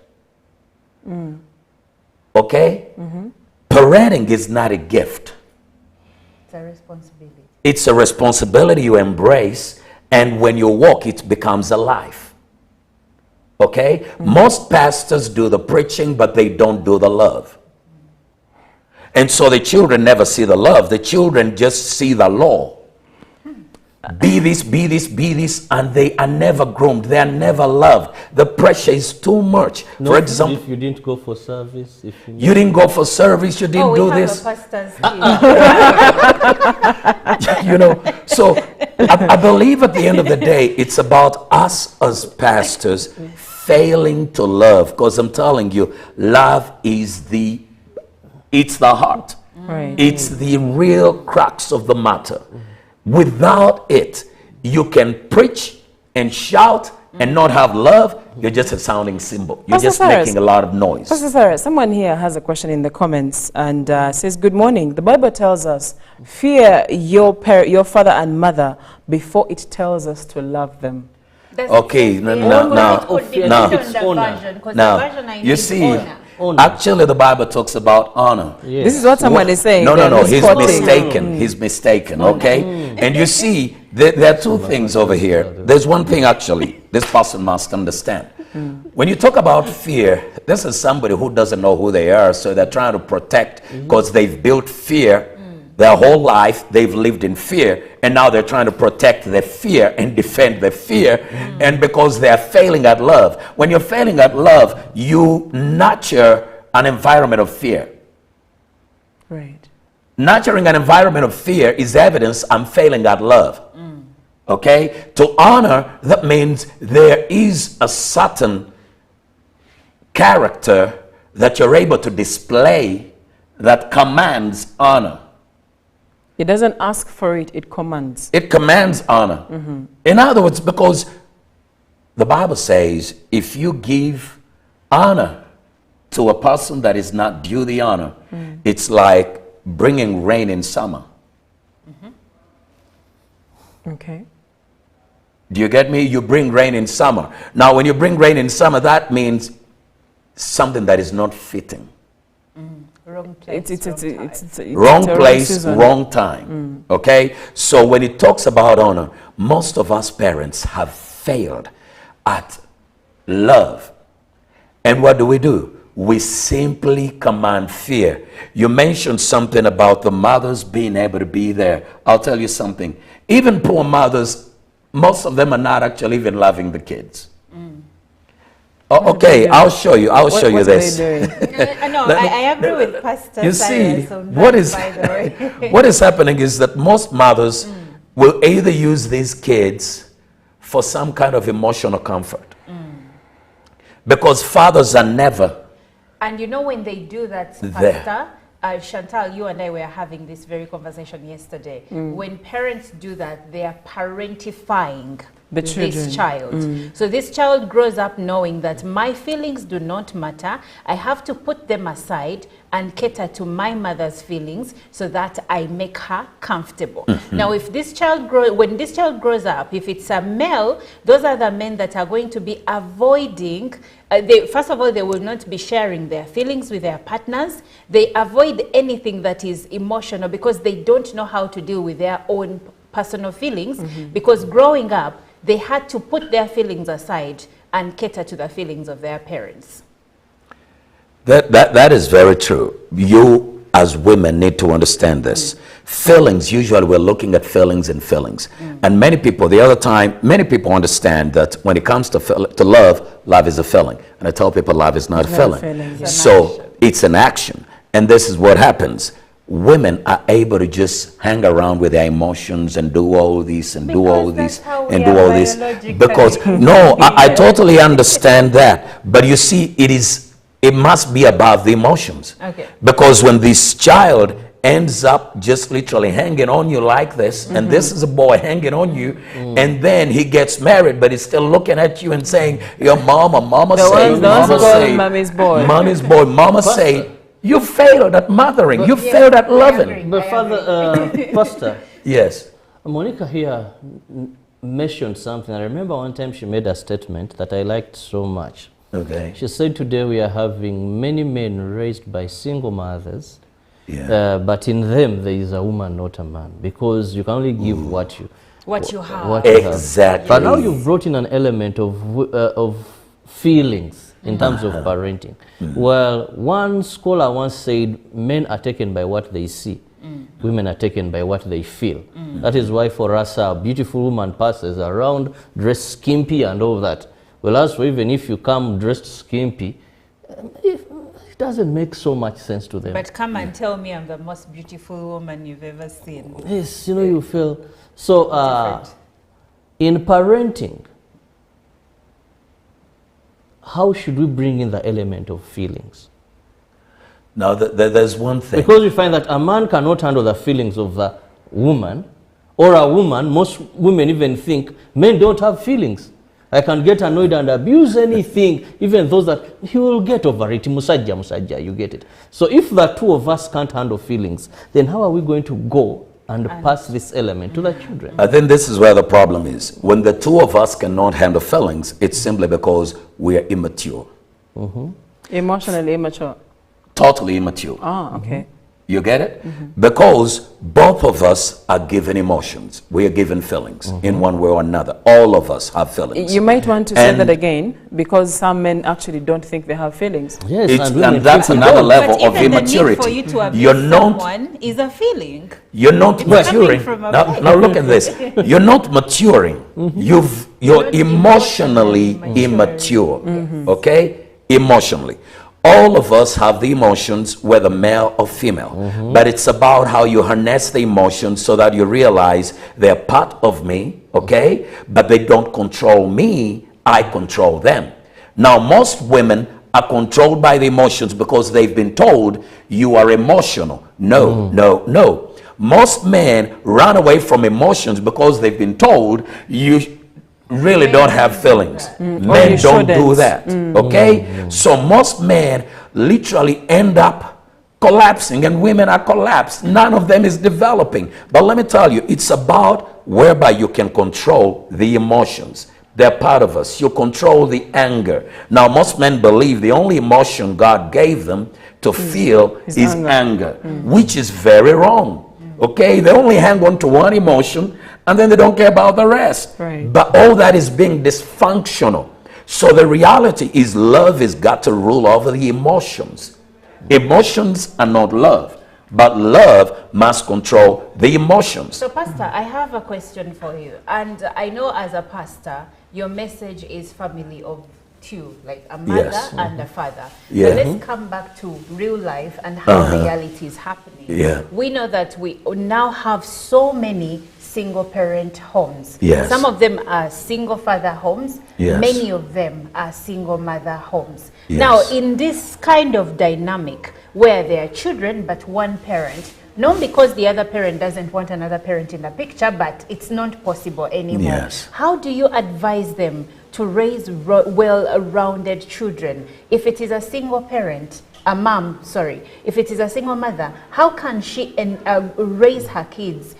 S7: Okay? Parenting is not a gift.
S5: It's a responsibility.
S7: It's a responsibility you embrace, and when you walk, it becomes a life. Okay? Most pastors do the preaching, but they don't do the love. And so the children never see the love. The children just see the law. Be this, be this, be this, and they are never groomed. They are never loved. The pressure is too much. For example,
S6: if you didn't go for service, if
S7: you didn't go for service, you didn't do this. You know, so I believe at the end of the day, it's about us as pastors failing to love. Because I'm telling you, love is it's the heart. It's the real crux of the matter. Without it, you can preach and shout and not have love, you're just a sounding cymbal. You're
S2: Pastor
S7: just
S2: Cyrus,
S7: making a lot of noise.
S2: Pastor Sarah, someone here has a question in the comments and says, good morning. The Bible tells us, fear your father and mother before it tells us to love them.
S7: Okay, now, you see, actually the Bible talks about honor.
S6: Yes.
S2: This is what someone is saying.
S7: No,
S2: They're
S7: he's
S2: misquoting.
S7: mistaken. He's mistaken, okay? And you see, there are two things over here. There's one thing actually, this person must understand. When you talk about fear, this is somebody who doesn't know who they are, so they're trying to protect because they've built fear. Their whole life, they've lived in fear, and now they're trying to protect their fear and defend their fear, and because they're failing at love. When you're failing at love, you nurture an environment of fear.
S2: Right.
S7: Nurturing an environment of fear is evidence I'm failing at love. Okay? To honor, that means there is a certain character that you're able to display that commands honor.
S2: It doesn't ask for it, it commands.
S7: It commands honor. In other words, because the Bible says if you give honor to a person that is not due the honor, it's like bringing rain in summer.
S2: Okay.
S7: Do you get me? You bring rain in summer. Now, when you bring rain in summer, that means something that is not fitting.
S5: Wrong place,
S2: It's
S7: Wrong
S2: a
S7: place,
S2: season.
S7: wrong time. Okay? So when it talks about honor, most of us parents have failed at love. And what do? We simply command fear. You mentioned something about the mothers being able to be there. I'll tell you something. Even poor mothers, most of them are not actually even loving the kids. Oh, okay, I'll show you. I'll show you
S2: What
S7: this.
S2: are they doing?
S5: No, I agree with Pastor
S7: You see,
S5: Cyrus on
S7: what
S5: that,
S7: is
S5: by the way.
S7: what is happening is that most mothers will either use these kids for some kind of emotional comfort, because fathers are never
S5: And you know when they do that,
S7: There.
S5: Pastor, Chantal, you and I were having this very conversation yesterday. When parents do that, they are parentifying
S2: The children.
S5: this child. So this child grows up knowing that my feelings do not matter. I have to put them aside and cater to my mother's feelings so that I make her comfortable. Now, if this child when this child grows up, if it's a male, those are the men that are going to be avoiding. First of all, they will not be sharing their feelings with their partners. They avoid anything that is emotional because they don't know how to deal with their own personal feelings. Because growing up, they had to put their feelings aside and cater to the feelings of their parents.
S7: That is very true. You as women need to understand this. Feelings, usually we're looking at feelings and feelings. And many people, many people understand that when it comes to love is a feeling. And I tell people love is not a
S2: not a
S7: feeling.
S2: feeling, yeah.
S7: So it's an action. And this is what happens. Women are able to just hang around with their emotions and do all this and do all
S5: Because
S7: this
S5: that's how we
S7: and do
S5: are
S7: all this.
S5: biologically.
S7: Because, no, I totally understand that. But you see, it must be above the emotions.
S5: Okay.
S7: Because when this child ends up just literally hanging on you like this, and this is a boy hanging on you, and then he gets married, but he's still looking at you and saying, your mama
S2: The
S7: say,
S2: ones
S7: mama
S2: called
S7: say,
S2: mommy's boy.
S7: mommy's boy, mama say, you failed at mothering, you failed at loving.
S6: But Father, Pastor,
S7: Yes.
S6: Monica here mentioned something. I remember one time she made a statement that I liked so much.
S7: Okay.
S6: She said, today we are having many men raised by single mothers,
S7: Yeah.
S6: but in them there is a woman, not a man, because you can only give what you
S5: have.
S6: what you have.
S7: Exactly.
S6: But now you've brought in an element of feelings in terms of parenting. Well, one scholar once said, men are taken by what they see. Women are taken by what they feel. That is why for us, a beautiful woman passes around dressed skimpy and all that. Well, as for even if you come dressed skimpy, it doesn't make so much sense to them.
S5: But come and tell me I'm the most beautiful woman you've ever seen.
S6: Yes, you know, you feel. So,
S5: Different.
S6: in parenting, how should we bring in the element of feelings?
S7: Now, there's one thing.
S6: Because we find that a man cannot handle the feelings of the woman, Or a woman, most women even think men don't have feelings. I can get annoyed and abuse anything, even those that he will get over it. Musajja, musajja, you get it. So if the two of us can't handle feelings, then how are we going to go and pass this element to the children?
S7: I think this is where the problem is. When the two of us cannot handle feelings, it's simply because we are immature.
S2: Emotionally immature.
S7: Totally immature.
S2: Ah, okay.
S7: You get it? Because both of us are given emotions. We are given feelings in one way or another. All of us have feelings.
S2: You might want to say
S7: And-
S2: that again, because some men actually don't think they have feelings.
S6: Yes,
S7: And
S6: women
S7: that's
S6: think we
S7: another
S6: don't.
S7: level
S5: But
S7: of
S5: even the need
S7: immaturity.
S5: for you to abuse
S7: You're not
S5: someone is a feeling.
S7: You're not
S5: It's coming
S7: maturing.
S5: from a
S7: Now,
S5: place.
S7: now look at this. You're not maturing. You're emotionally immature. Okay? Emotionally. All of us have the emotions, whether male or female. But it's about how you harness the emotions so that you realize they're part of me, okay? But they don't control me. I control them. Now, most women are controlled by the emotions because they've been told you are emotional. No, no, no. Most men run away from emotions because they've been told you really don't have feelings.
S2: Or
S7: Men
S2: you
S7: don't do
S2: shouldn't.
S7: that. Okay? So most men literally end up collapsing, and women are collapsed. None of them is developing. But let me tell you, it's about whereby you can control the emotions. They're part of us. You control the anger. Now, most men believe the only emotion God gave them to feel is anger, which is very wrong. Okay? They only hang on to one emotion, and then they don't care about the rest.
S2: Right.
S7: But all that is being dysfunctional. So the reality is love has got to rule over the emotions. Emotions are not love, but love must control the emotions.
S5: So, Pastor, I have a question for you. And I know as a pastor, your message is family of two, like a mother
S7: Yes.
S5: and a father.
S7: Yeah.
S5: But let's come back to real life and how reality is happening.
S7: Yeah.
S5: We know that we now have so many single parent homes.
S7: Yes.
S5: Some of them are single father homes.
S7: Yes.
S5: Many of them are single mother homes.
S7: Yes.
S5: Now, in this kind of dynamic where there are children but one parent, not because the other parent doesn't want another parent in the picture, but it's not possible anymore.
S7: Yes.
S5: How do you advise them to raise well-rounded children? If it is a single parent, if it is a single mother, how can she raise her kids?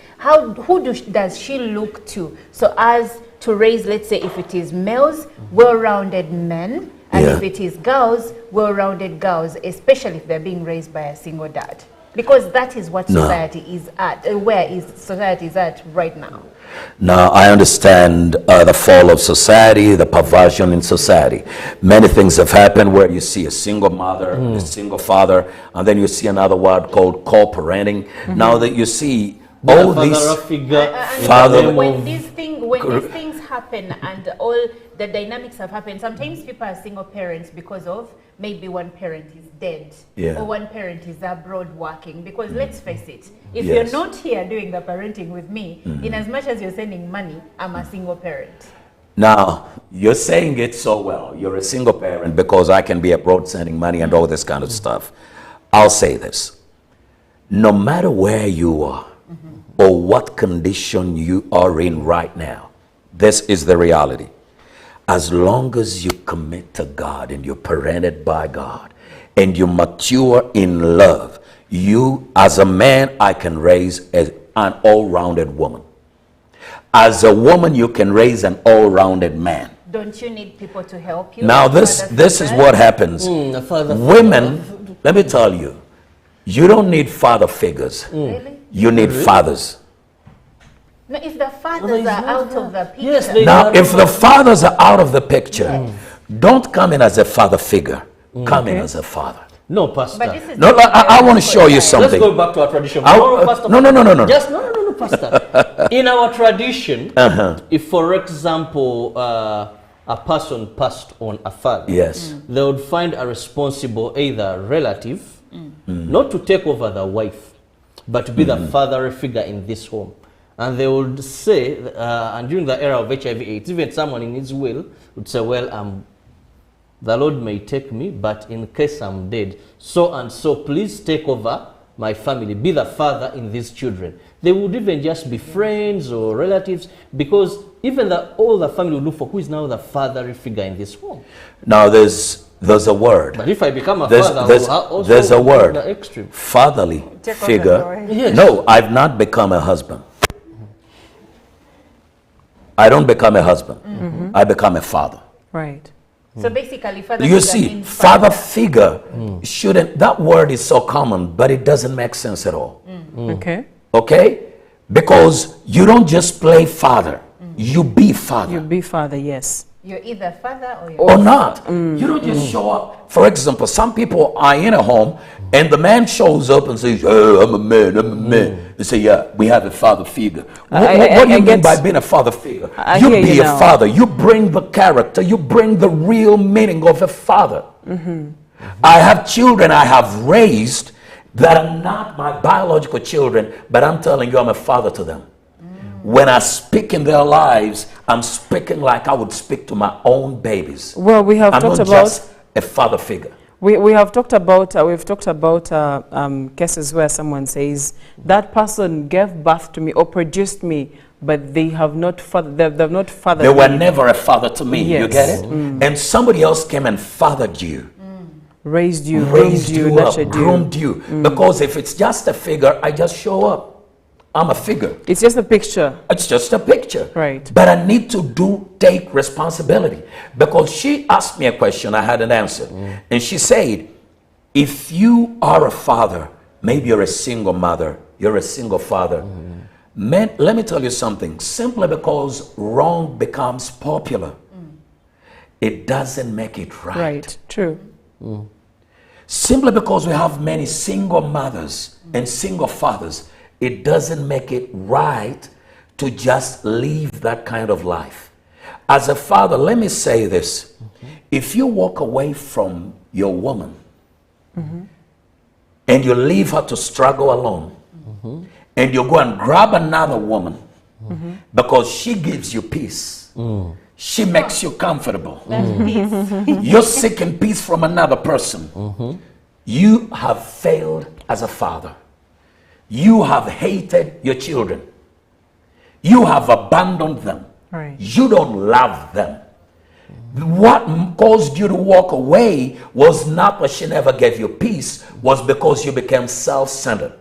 S5: Does she look to so as to raise, let's say, if it is males, well-rounded men, and
S7: Yeah.
S5: if it is girls, well-rounded girls, especially if they're being raised by a single dad? Because that is what
S7: No.
S5: society is at, society is at right now.
S7: Now, I understand the fall of society, the perversion in society. Many things have happened where you see a single mother, a single father, and then you see another word called co-parenting. Now that you see all
S6: The
S7: these...
S6: father figure,
S5: And
S7: Father-
S5: when these things happen and all the dynamics have happened, sometimes people are single parents because of maybe one parent is dead
S7: Yeah.
S5: or one parent is abroad working. Because let's face it, if
S7: Yes.
S5: you're not here doing the parenting with me, in as much as you're sending money, I'm a single parent.
S7: Now, you're saying it so well. You're a single parent because I can be abroad sending money and all this kind of stuff. I'll say this. No matter where you are or what condition you are in right now, this is the reality. As long as you commit to God and you're parented by God and you mature in love, you, as a man, I can raise an all-rounded woman. As a woman, you can raise an all-rounded man.
S5: Don't you need people to help you?
S7: Now,
S5: Like
S7: this
S5: fathers
S7: is
S5: and
S7: what
S5: mothers?
S7: happens.
S6: a father
S7: Women, let me tell you, you don't need father figures.
S5: Really?
S7: You need fathers.
S5: No, if the fathers are out of the picture.
S6: Yes, they
S7: Now,
S6: are.
S7: if the fathers are out of the picture, don't come in as a father figure. Come in as a father.
S6: No, Pastor.
S5: But this is
S7: No, I want to show you
S6: Let's
S7: something.
S6: go back to our tradition.
S7: I-
S6: Pastor,
S7: no.
S6: Just no, Pastor. In our tradition, if, for example, a person passed on a father,
S7: Yes.
S6: they would find a responsible either relative, not to take over the wife, but to be the father figure in this home. And they would say, and during the era of HIV/AIDS, even someone in his will would say, well, the Lord may take me, but in case I'm dead, so and so, please take over my family, be the father in these children. They would even just be friends or relatives, because even all the family would look for who is now the father figure in this home.
S7: Now there's a word.
S6: But if I become a
S7: There's-
S6: father,
S7: there's-
S6: I will also
S7: there's a
S6: go to
S7: word.
S6: the extreme.
S7: Fatherly
S2: Take out
S7: figure.
S2: the door.
S6: Yes.
S7: No, I've not become a husband. I don't become a husband. I become a father.
S2: Right.
S5: So basically, father
S7: You
S5: figure
S7: see,
S5: means
S7: father figure shouldn't, that word is so common, but it doesn't make sense at all.
S2: Okay.
S7: Okay? Because you don't just play father, you be father.
S2: You be father, yes.
S5: You're either father or you're
S7: Or not. You don't just show up. For example, some people are in a home and the man shows up and says, "Oh, I'm a man. They say, yeah, we have a father figure. What do you mean
S2: get-
S7: by being a father figure?
S2: I
S7: You
S2: hear
S7: be
S2: you
S7: a
S2: now.
S7: father. You bring the character. You bring the real meaning of a father. I have children I have raised that are not my biological children, but I'm telling you, I'm a father to them. When I speak in their lives, I'm speaking like I would speak to my own babies.
S2: Well, we have
S7: I'm
S2: talked
S7: not
S2: about
S7: just a father figure.
S2: we have talked about we've talked about cases where someone says that person gave birth to me or produced me, but they have not they've not fathered
S7: They were
S2: me,
S7: never a father to me. You
S2: Yes.
S7: get it? And somebody else came and fathered you,
S2: raised you,
S7: raised you up,
S2: nurtured you.
S7: groomed you. Because if it's just a figure, I just show up. I'm a figure.
S2: It's just a picture.
S7: It's just a picture.
S2: Right.
S7: But I need to take responsibility. Because she asked me a question, I hadn't answered. And she said, if you are a father, maybe you're a single mother, you're a single father. Man, let me tell you something. Simply because wrong becomes popular, it doesn't make it right.
S2: Right. True.
S7: Simply because we have many single mothers and single fathers, it doesn't make it right to just live that kind of life. As a father, let me say this. If you walk away from your woman and you leave her to struggle alone, and you go and grab another woman because she gives you peace, she makes you comfortable, you're seeking peace from another person, you have failed as a father. You have hated your children. You have abandoned them.
S2: Right.
S7: You don't love them. What caused you to walk away was not that she never gave you peace, was because you became self-centered.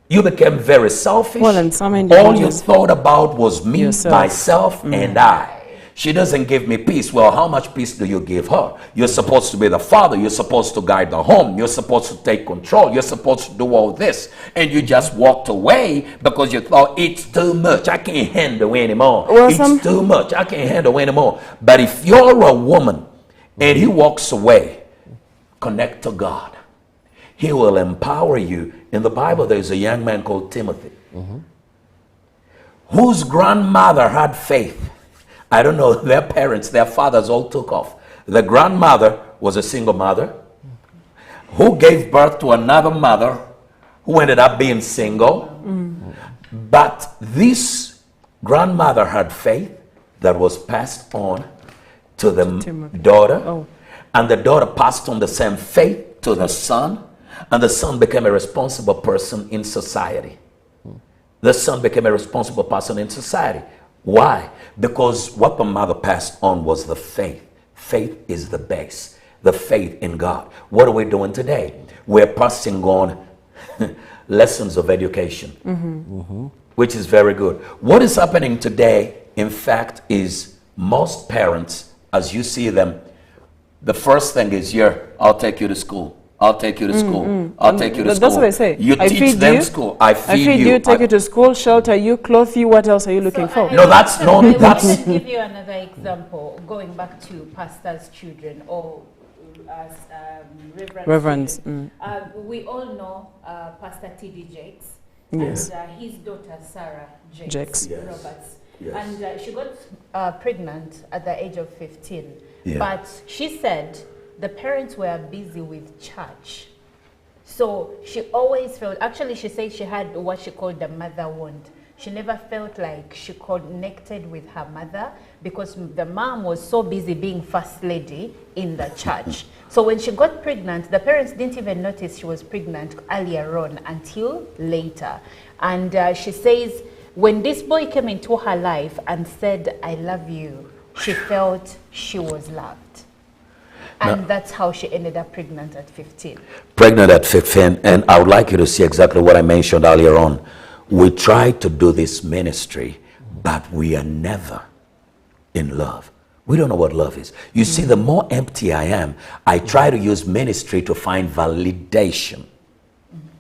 S7: You became very selfish.
S2: Well, and some
S7: All you
S2: individuals-
S7: thought about was me,
S2: Yourself.
S7: myself, and I. She doesn't give me peace. Well, how much peace do you give her? You're supposed to be the father. You're supposed to guide the home. You're supposed to take control. You're supposed to do all this. And you just walked away because you thought it's too much. I can't handle anymore.
S2: Well,
S7: It's too much. I can't handle anymore. But if you're a woman and he walks away, connect to God. He will empower you. In the Bible, there's a young man called Timothy, whose grandmother had faith. I don't know, their parents, their fathers all took off. The grandmother was a single mother who gave birth to another mother who ended up being single. But this grandmother had faith that was passed on to the
S2: Timothy.
S7: daughter.
S2: Oh.
S7: And the daughter passed on the same faith to the son. And the son became a responsible person in society. The son became a responsible person in society. Why? Because what the mother passed on was the faith. Faith is the base. The faith in God. What are we doing today? We're passing on lessons of education, which is very good. What is happening today, in fact, is most parents, as you see them, the first thing is, here, I'll take you to school. I'll take you to school. I'll take you to school.
S2: That's what I say.
S7: You
S2: I
S7: teach
S2: feed
S7: them
S2: you,
S7: school. I feed
S2: you, take
S7: I-
S2: you to school, shelter you, clothe you. What else are you looking for?
S7: No, that's no,
S5: I
S7: that's
S5: will even give you another example, going back to pastors' children or
S2: Reverends,
S5: children. We all know Pastor T.D. Jakes
S2: Yes.
S5: and his daughter Sarah Jakes,
S2: Jakes.
S7: Yes.
S5: Roberts.
S7: Yes.
S5: And she got pregnant at the age of 15.
S7: Yeah.
S5: But she said the parents were busy with church. So she always felt, actually she said she had what she called the mother wound. she never felt like she connected with her mother because the mom was so busy being first lady in the church. So when she got pregnant, the parents didn't even notice she was pregnant earlier on until later. And she says, when this boy came into her life and said, I love you, she felt she was loved. And that's how she ended up pregnant at 15.
S7: Pregnant at 15, and I would like you to see exactly what I mentioned earlier on. We try to do this ministry, but we are never in love. We don't know what love is. You see, the more empty I am, I try to use ministry to find validation.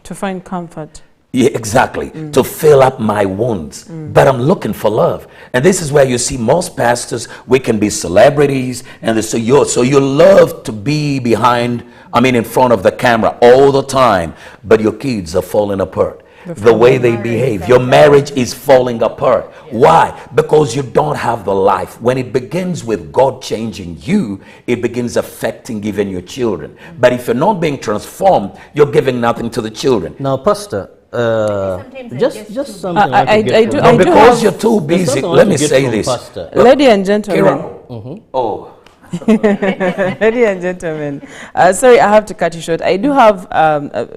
S2: To find comfort.
S7: Yeah, exactly. To fill up my wounds. But I'm looking for love. And this is where you see most pastors, we can be celebrities, and so you love to be in front of the camera all the time, but your kids are falling apart. The way they behave, your marriage is falling apart. Why? Because you don't have the life. When it begins with God changing you, it begins affecting even your children. But if you're not being transformed, you're giving nothing to the children.
S6: Now, Pastor, just something
S2: I do
S7: because
S2: have-
S7: you're too busy.
S6: something I
S7: Let
S6: want
S7: me
S6: to get
S7: say
S6: from
S7: this.
S6: Pastor.
S2: Lady and gentlemen.
S7: Kira. Oh.
S2: Ladies and gentlemen, sorry, I have to cut you short. I do have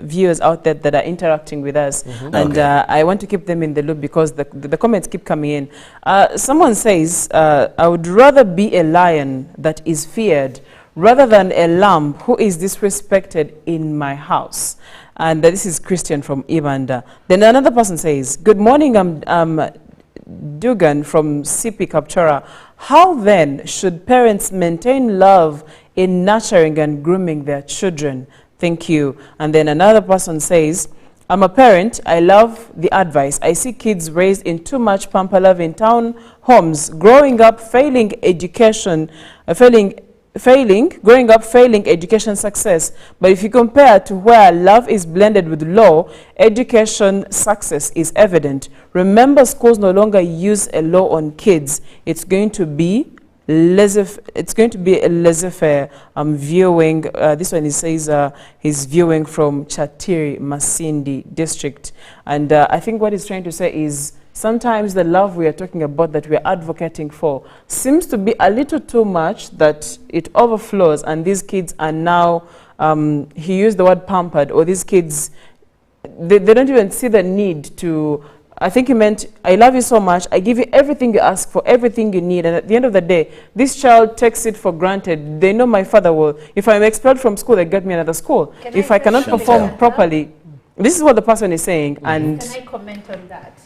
S2: viewers out there that are interacting with us, and I want to keep them in the loop because the comments keep coming in. Someone says, I would rather be a lion that is feared rather than a lamb who is disrespected in my house. And this is Christian from Ibanda. Then another person says, good morning, I'm Dugan from CP Kapchora. How then should parents maintain love in nurturing and grooming their children? Thank you. And then another person says, I'm a parent. I love the advice. I see kids raised in too much pamper love in town homes, growing up failing education, growing up failing education success. But if you compare to where love is blended with law, education success is evident. Remember, schools no longer use a law on kids. It's going to be a laissez-faire viewing. This one, he says he's viewing from Chatiri, Masindi district. And I think what he's trying to say is sometimes the love we are talking about, that we are advocating for, seems to be a little too much, that it overflows, and these kids are now, he used the word pampered, or these kids, they don't even see the need to, I think he meant, I love you so much, I give you everything you ask for, everything you need, and at the end of the day, this child takes it for granted. They know my father will, if I'm expelled from school, they get me another school. If I cannot perform properly, this is what the person is saying. And
S5: can I comment on that?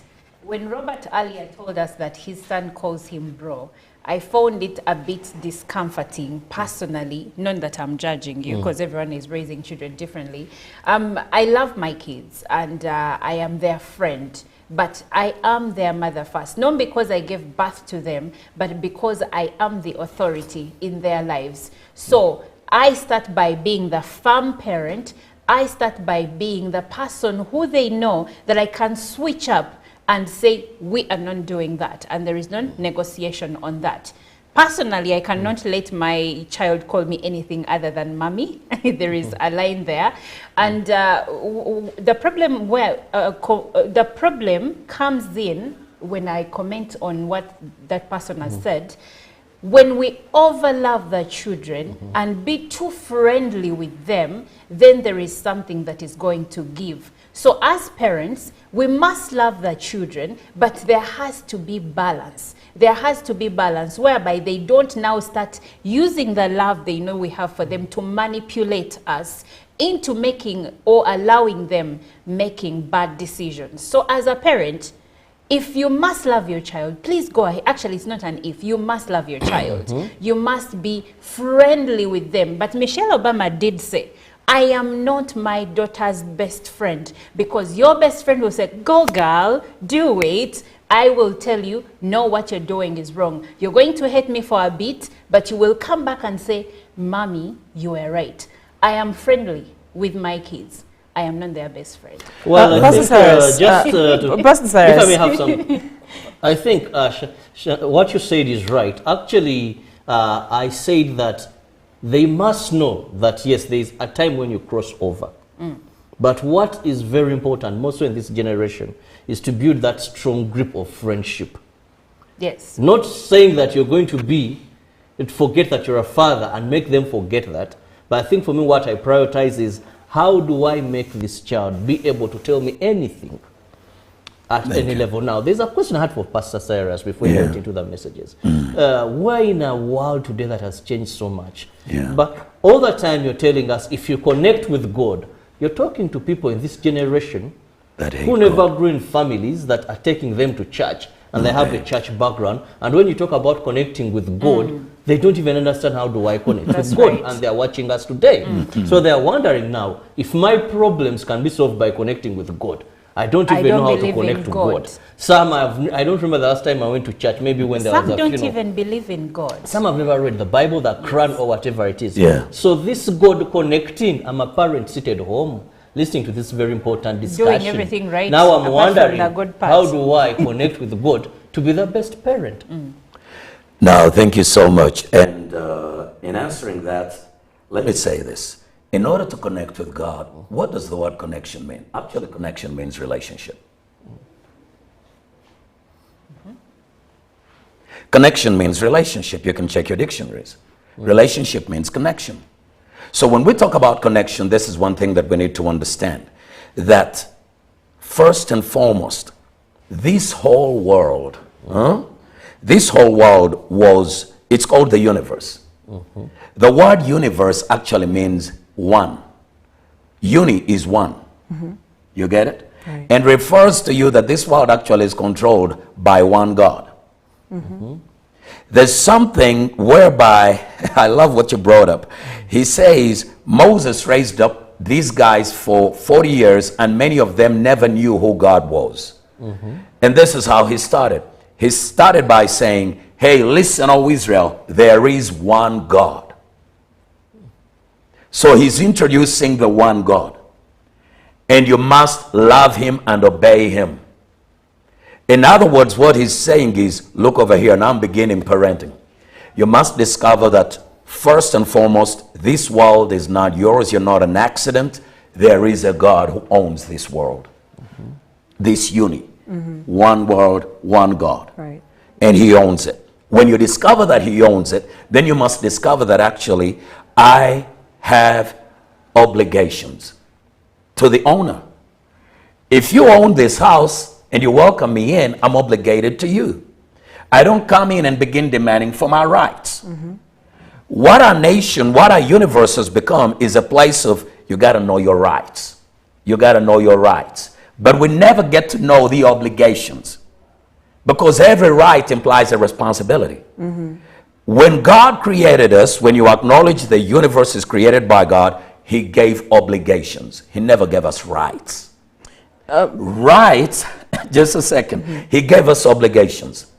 S5: When Robert earlier told us that his son calls him bro, I found it a bit discomforting personally, not that I'm judging you, because everyone is raising children differently. I love my kids, and I am their friend, but I am their mother first. Not because I gave birth to them, but because I am the authority in their lives. So I start by being the firm parent. I start by being the person who they know that I can switch up and say, we are not doing that, and there is no negotiation on that. Personally, I cannot let my child call me anything other than mommy. There is a line there. And the problem comes in when I comment on what that person has said. When we overlove the children and be too friendly with them, then there is something that is going to give. So as parents, we must love the children, but there has to be balance. There has to be balance whereby they don't now start using the love they know we have for them to manipulate us into making or allowing them making bad decisions. So as a parent, if you must love your child, please go ahead. Actually, it's not an if. You must love your child. You must be friendly with them. But Michelle Obama did say, I am not my daughter's best friend, because your best friend will say, go girl, do it. I will tell you, no, what you're doing is wrong. You're going to hate me for a bit, but you will come back and say, mommy, you were right. I am friendly with my kids. I am not their best friend.
S6: Well, I think,
S2: Pastor Cyrus,
S6: if I may have some, I think what you said is right. Actually, I said that they must know that, yes, there is a time when you cross over. But what is very important, most so in this generation, is to build that strong grip of friendship.
S5: Yes.
S6: Not saying that you're going to forget that you're a father and make them forget that. But I think for me, what I prioritize is, how do I make this child be able to tell me anything at any level? Now, there's a question I had for Pastor Cyrus before he went into the messages. We're in a world today that has changed so much. But all the time you're telling us, if you connect with God, you're talking to people in this generation who never grew in families that are taking them to church, and they have a church background. And when you talk about connecting with God, they don't even understand, how do I connect with God? And they're watching us today. So they're wondering now, if my problems can be solved by connecting with God, I don't even know how to connect to God. Some I don't remember the last time I went to church, maybe when there was a funeral.
S5: Some don't even believe in God.
S6: Some have never read the Bible, the Quran, or whatever it is. So this God connecting, I'm a parent seated home, listening to this very important discussion.
S5: Doing everything right.
S6: Now I'm wondering, how do I connect with God to be the best parent?
S7: Now, thank you so much. And in answering that, let me say this. In order to connect with God, what does the word connection mean? Actually, connection means relationship. Connection means relationship. You can check your dictionaries. Relationship means connection. So when we talk about connection, this is one thing that we need to understand. That first and foremost, this whole world was, it's called the universe. The word universe actually means one. Uni is one. You get it? Right. And refers to you that this world actually is controlled by one God. There's something whereby, I love what you brought up. He says Moses raised up these guys for 40 years, and many of them never knew who God was. And this is how he started. He started by saying, hey, listen, O Israel, there is one God. So he's introducing the one God. And you must love him and obey him. In other words, what he's saying is, look over here, and I'm beginning parenting. You must discover that first and foremost, this world is not yours. You're not an accident. There is a God who owns this world. This uni. One world, one God.
S2: Right.
S7: And he owns it. When you discover that he owns it, then you must discover that actually I have obligations to the owner. If you own this house and you welcome me in, I'm obligated to you. I don't come in and begin demanding for my rights. What our nation, what our universe has become is a place of, you got to know your rights. You got to know your rights. But we never get to know the obligations, because every right implies a responsibility. When God created us, when you acknowledge the universe is created by God, he gave obligations. He never gave us rights. Rights, just a second. He gave us obligations.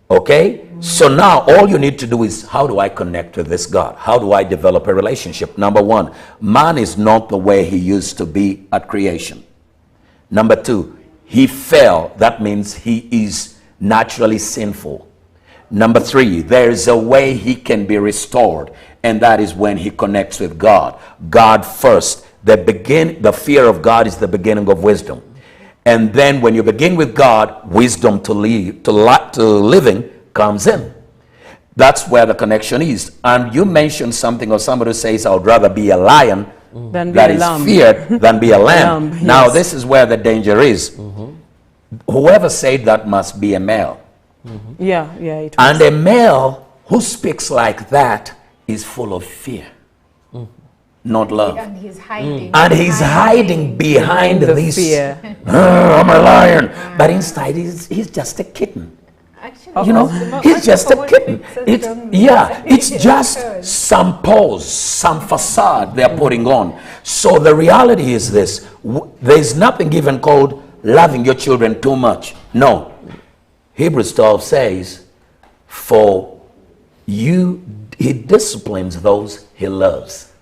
S7: Okay? So now all you need to do is, how do I connect with this God? How do I develop a relationship? Number one, man is not the way he used to be at creation. Number two, he fell. That means he is naturally sinful. Number three, there is a way he can be restored, and that is when he connects with God. God first. The fear of God is the beginning of wisdom. And then when you begin with God, wisdom to living comes in. That's where the connection is. And you mentioned something, or somebody says, I would rather be a lion that is feared than be a lamb. Yes. Now this is where the danger is. Whoever said that must be a male.
S2: Yeah, it was.
S7: And a male who speaks like that is full of fear, not love.
S5: And he's hiding.
S7: And he's hiding behind this
S2: fear.
S7: I'm a lion. But inside he's just a kitten.
S5: Actually,
S7: You know, he's just a kitten. It's just some pose, some facade they're putting on. So the reality is this: there's nothing even called loving your children too much. No. Hebrews 12 says, for you, he disciplines those he loves.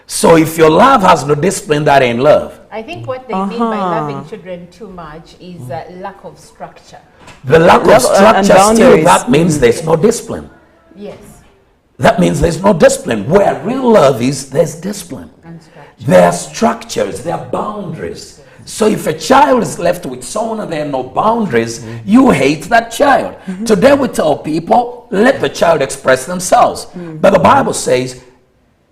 S7: So if your love has no discipline, that ain't love.
S5: I think what they mean by loving children too much is lack of structure.
S7: The lack of structure still, that means there's no discipline.
S5: Yes.
S7: That means there's no discipline. Where real love is, there's discipline. There are structures, there are boundaries. So if a child is left with someone and there are no boundaries, you hate that child. Today we tell people, let the child express themselves. But the Bible says,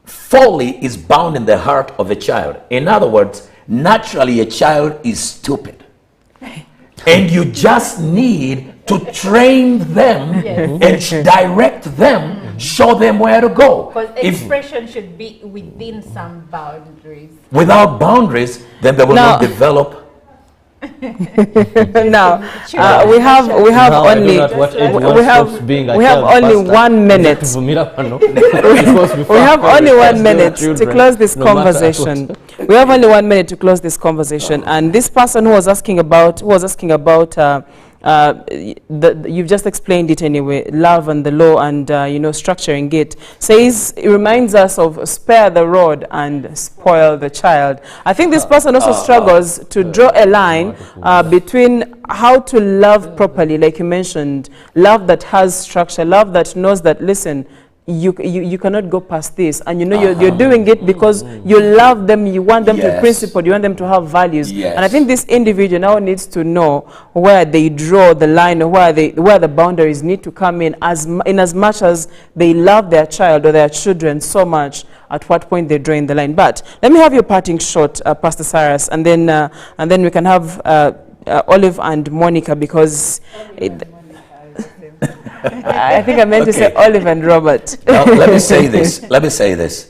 S7: folly is bound in the heart of a child. In other words, naturally a child is stupid. And you just need to train them and direct them, show them where to go.
S5: Because expression should be within some boundaries.
S7: Without boundaries, then they will not develop.
S2: Now, we have
S6: Now, I
S2: only
S6: don't know at what age
S2: we
S6: one
S2: have
S6: stops being a
S2: we have
S6: child
S2: only
S6: pastor.
S2: 1 minute. We have only 1 minute to close this conversation. We have only 1 minute to close this conversation. And this person who was asking about you've just explained it anyway, love and the law and structuring it, says it reminds us of spare the rod and spoil the child. I think this person also struggles to draw a line between how to love properly, like you mentioned, love that has structure, love that knows that, listen, you cannot go past this, and you're doing it because you love them, you want them to be principled, you want them to have values. And I think this individual now needs to know where they draw the line, or where the boundaries need to come in as much as they love their child or their children so much. At what point they're drawing the line. But let me have your parting shot, Pastor Cyrus, and then we can have Olive and Monica, because I think I meant to say Olive and Robert.
S7: Now, let me say this.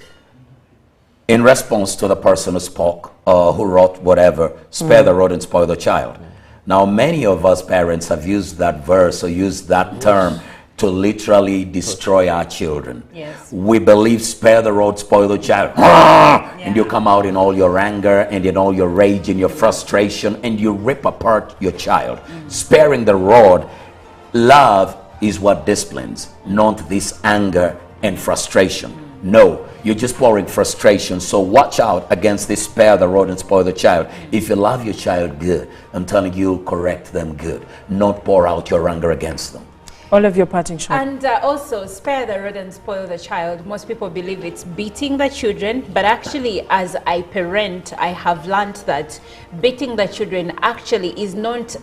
S7: In response to the person who spoke, who wrote whatever, spare the rod and spoil the child. Now, many of us parents have used that verse or used that term to literally destroy our children.
S5: Yes.
S7: We believe spare the rod, spoil the child. And you come out in all your anger and in all your rage and your frustration, and you rip apart your child. Sparing the rod, love is what disciplines, not this anger and frustration. No, you're just pouring frustration. So watch out against this spare the rod and spoil the child. If you love your child good, I'm telling you, correct them good, not pour out your anger against them.
S2: All of your parting shot.
S5: And also, spare the rod and spoil the child. Most people believe it's beating the children, but actually, as I parent, I have learned that beating the children actually is not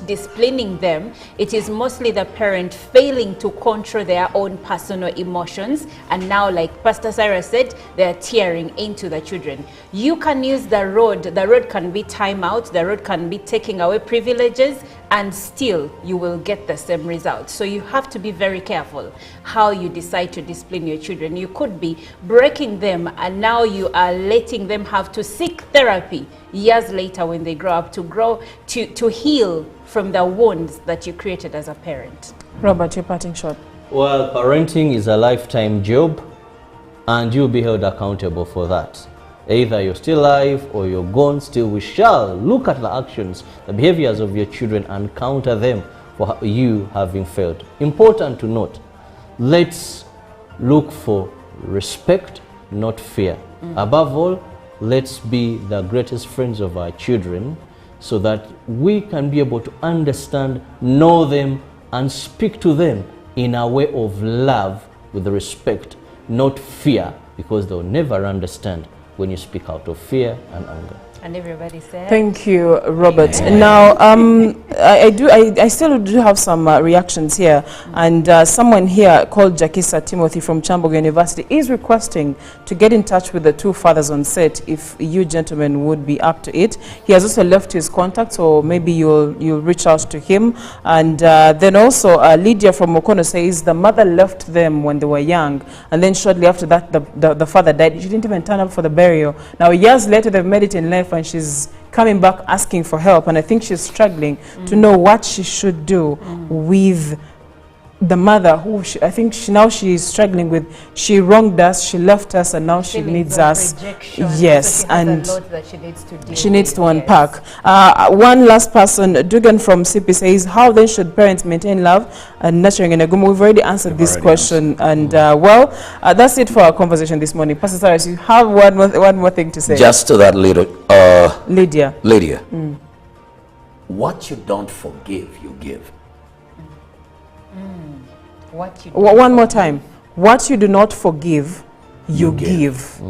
S5: disciplining them. It is mostly the parent failing to control their own personal emotions. And now, like Pastor Cyrus said, they're tearing into the children. You can use the rod. The rod can be time out. The rod can be taking away privileges, and still you will get the same result. So you have to be very careful how you decide to discipline your children. You could be breaking them, and now you are letting them have to seek therapy years later when they grow up to heal from the wounds that you created as a parent.
S2: Robert, your parting shot.
S6: Well, parenting is a lifetime job, and you'll be held accountable for that. Either you're still alive or you're gone, still we shall look at the actions, the behaviors of your children, and counter them for you having failed. Important to note, let's look for respect, not fear. Above all, let's be the greatest friends of our children, so that we can be able to understand, know them, and speak to them in a way of love with respect, not fear, because they'll never understand when you speak out of fear and anger.
S5: And everybody said,
S2: Thank you, Robert. Now, I still do have some reactions here, and someone here called Jakisa Timothy from Chambogo University is requesting to get in touch with the two fathers on set if you gentlemen would be up to it. He has also left his contact, so maybe you'll reach out to him. And then also Lydia from Mokono says the mother left them when they were young, and then shortly after that the father died. She didn't even turn up for the burial. Now years later they've made it in life, and she's coming back asking for help, and I think she's struggling to know what she should do with the mother who I think she's struggling with. She wronged us, she left us, and now she needs us. Yes,
S5: so
S2: and
S5: a lot that she needs to deal
S2: she needs to
S5: with,
S2: unpack. One last person, Dugan from CP, says, how then should parents maintain love and nurturing in a home? We've already answered this question, and that's it for our conversation this morning. Pastor Cyrus, you have one more thing to say.
S7: Just to that little
S2: Lydia.
S7: What you don't forgive, you give.
S5: What you
S2: One more time. What you do not forgive, you give.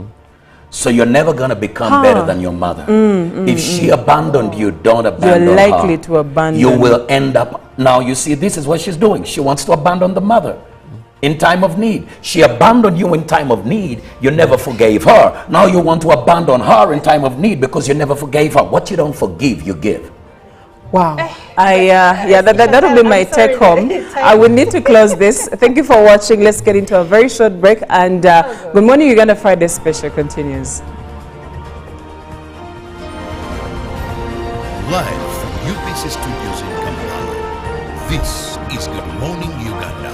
S7: So you're never going to become better than your mother. If she abandoned you, don't abandon
S2: You're likely
S7: her.
S2: to abandon.
S7: You will end up, now you see, this is what she's doing. She wants to abandon the mother in time of need. She abandoned you in time of need. You never forgave her. Now you want to abandon her in time of need because you never forgave her. What you don't forgive, you give.
S2: Wow. That'll be my take home. I will need to close this. Thank you for watching. Let's get into a very short break. And Good Morning Uganda Friday special continues.
S1: Live from UBC Studios in Kampala, this is Good Morning Uganda.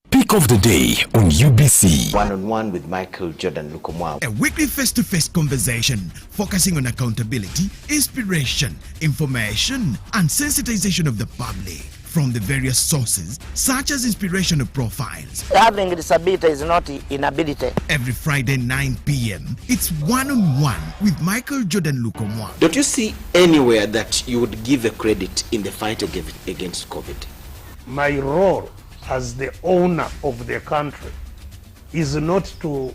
S8: Pick of the day on UBC.
S4: One-on-one with Michael Jordan Lukomwa.
S9: A weekly face-to-face conversation focusing on accountability, inspiration, information, and sensitization of the public from the various sources, such as inspirational profiles.
S10: Having a disability is not inability.
S9: Every Friday 9 p.m., it's one-on-one with Michael Jordan Lukomwa.
S11: Don't you see anywhere that you would give a credit in the fight against COVID?
S12: My role as the owner of the country is not to,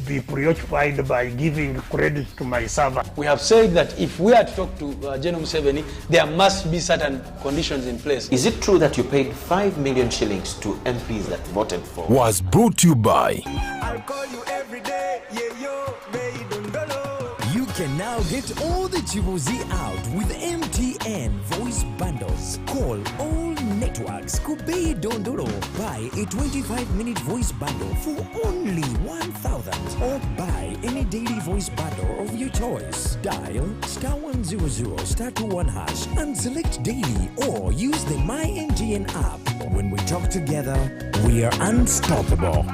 S12: be preoccupied by giving credit to my servant.
S3: We have said that if we are to talk to General Museveni, there must be certain conditions in place.
S11: Is it true that you paid 5 million shillings to MPs that voted for?
S8: Was brought to you by.
S13: I'll call you every day, yeah, yo, baby, don't know.
S14: You can now get all the Chibuzi out with MTN voice bundles. Call all networks. Kubei Dondoro. Buy a 25-minute voice bundle for only 1,000. Or buy any daily voice bundle of your choice. Dial *100 *21# and select daily, or use the My MTN app. When we talk together, we are unstoppable.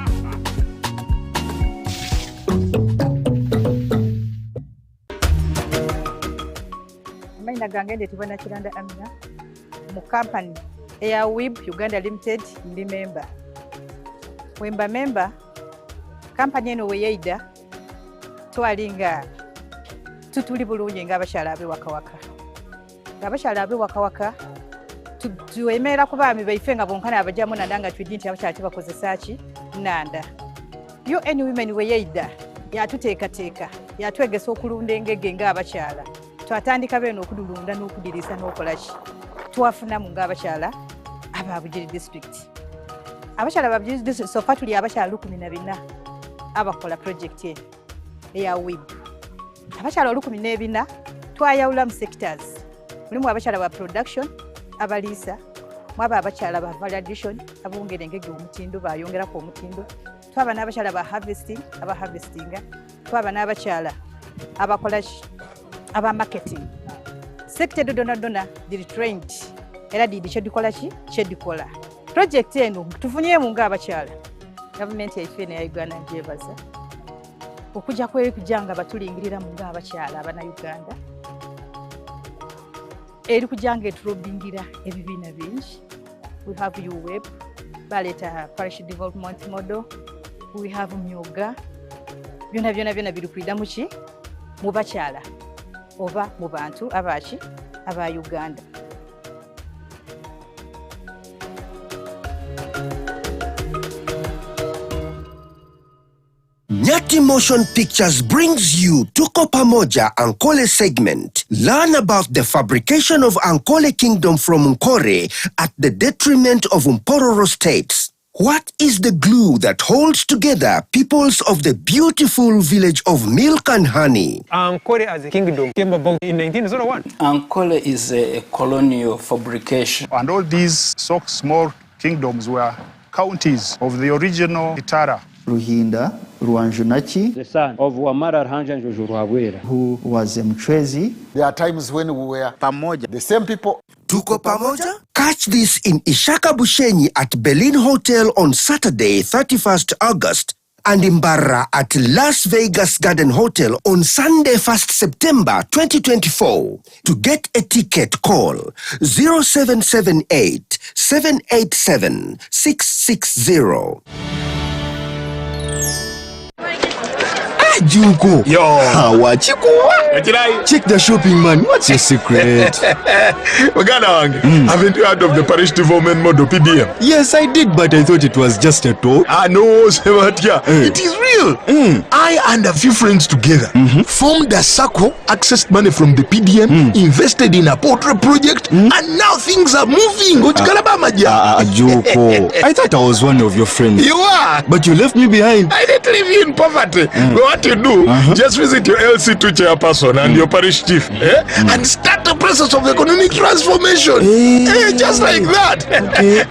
S15: Amina gange ndetubona Kiranda Amina mu company eya WIB Uganda Limited ndi member. Wemba member company eno weyeida twalinga tutuli bulungi nga abakyala abe wakawaka. Abakyala abe wakawaka tuemera kubaami baife nga bonkana abajamu nanda nga twidi nti abakyala tebakozesa ki nanda. UN Women weyeida yatuteekateeka yatwegesa okulunda engege nga abakyala. Twatandika beno okudulunda n'okudirisa n'okolaki. Twafunamu nga abakyala aba Bugiri district. Abakyala ba Bugiri district so far tuli abakyala 14 abakola project eno eya WIB. Abakyala 14 twayawula mu sectors. Mulimu abakyala ba production, abaliisa, mwaba abakyala ba validation, abongera engege omutindo bayongerako omutindo. Twaba n'abakyala ba harvesting, aba harvestinga. Twaba n'abakyala abakola aba marketing. Sector dona diri trained era didi kyedikola ki kyedikola. Project eno tufunyemu nga abakyala. Government yaife ne ya Uganda njebaza okujja kujanga batulingirira mu nga abakyala abana Uganda eri kujanga eturobingira ebibiina bingi. We have UWEB, baleta parish development model, we have Myoga, byona biri kwida muki mu bakyala oba mu bantu abaki aba Uganda.
S16: Nyati Motion Pictures brings you Tuko Pamoja Ankole segment. Learn about the fabrication of Ankole Kingdom from Nkore at the detriment of Mpororo states. What is the glue that holds together peoples of the beautiful village of milk and honey?
S17: Ankole as a kingdom came about in 1901.
S18: Ankole is a colonial fabrication.
S19: And all these small kingdoms were counties of the original Itara.
S20: Ruhinda Ruanjunachi,
S21: the son of Wamara Rhanja Njojo Rwabwera,
S20: who was a Mtrezi.
S22: There are times when we were Pamoja, the same people.
S16: Tuko Pamoja? Catch this in Ishaka Bushenyi at Berlin Hotel on Saturday, 31st August, and in Barra at Las Vegas Garden Hotel on Sunday, 1st September 2024. To get a ticket, call 0778 787 660.
S8: Juko.
S5: Yo.
S8: Wachikuwa. Check the shopping, man. What's your secret?
S5: Wagana wange, haven't you heard of the parish development model PDM?
S8: Yes, I did, but I thought it was just a talk.
S5: No, Sebatia. It is real. I and a few friends together formed a circle, accessed money from the PDM, invested in a poultry project, and now things are moving.
S8: Juko. I thought I was one of your friends.
S5: You are.
S8: But you left me behind.
S5: I didn't leave you in poverty. What you do, just visit your LC2 chairperson and your parish chief and start the process of economic transformation. Just like that.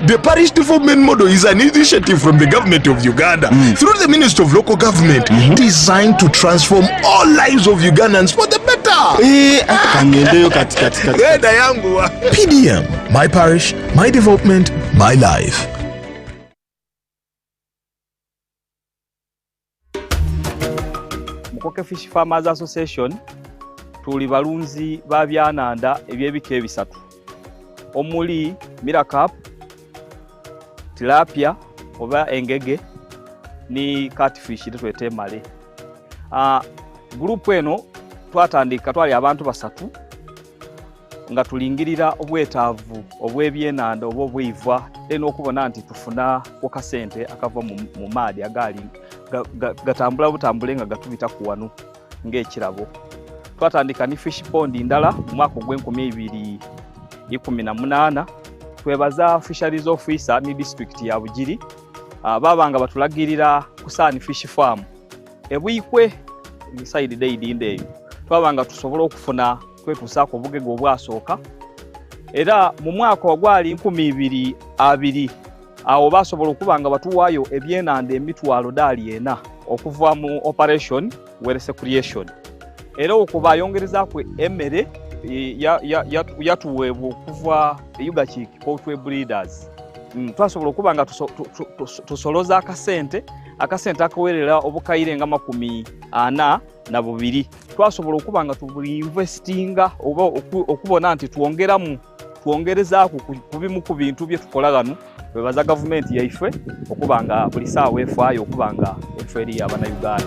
S5: The parish development model is an initiative from the government of Uganda through the Ministry of Local Government designed to transform all lives of Ugandans for the better. PDM, my parish, my development, my life.
S6: Mukoke Fish Farmers Association tuli balunzi ba byananda ebyebika ebisatu omuli Miracap, tilapia oba engege ni catfish twete male. Group eno twatandika twali abantu basatu nga tulingirira obwetaavu obwebyenanda obwivwa eno okubona nti tufuna okasente akava mu maadi agali gatambula butambule nga gatubita ku wano ng'ekirabo. Twatandika ni fish pond ndala mu mwaka gw'e2018. Twebaza fisheries officer ni district ya Bugiri babanga batulagirira ku Sani Fish Farm ebwikwe inside day ndeyo twabanga tusobola okufuna kwetusaako obugege obwasooka era mu mwaka ogwali 2020 awo basobola okubanga batuwaayo ebyenanda emitwalo $40 okuva mu operation Werese Creation era okuba yongerezaako emmere yatuweebwa okuva Ugachik Poultry Breeders. Twasobola okubanga tusoloza akasente akawerera obukayire nga 42. Twasobola okubanga tubuinvestinga oba okubona nti twongerezaako ku bimu ku bintu bye tukola gano. Twebaza gavumenti yaife okubanga buli saawa efaayo okubanga efe eri Abannayuganda.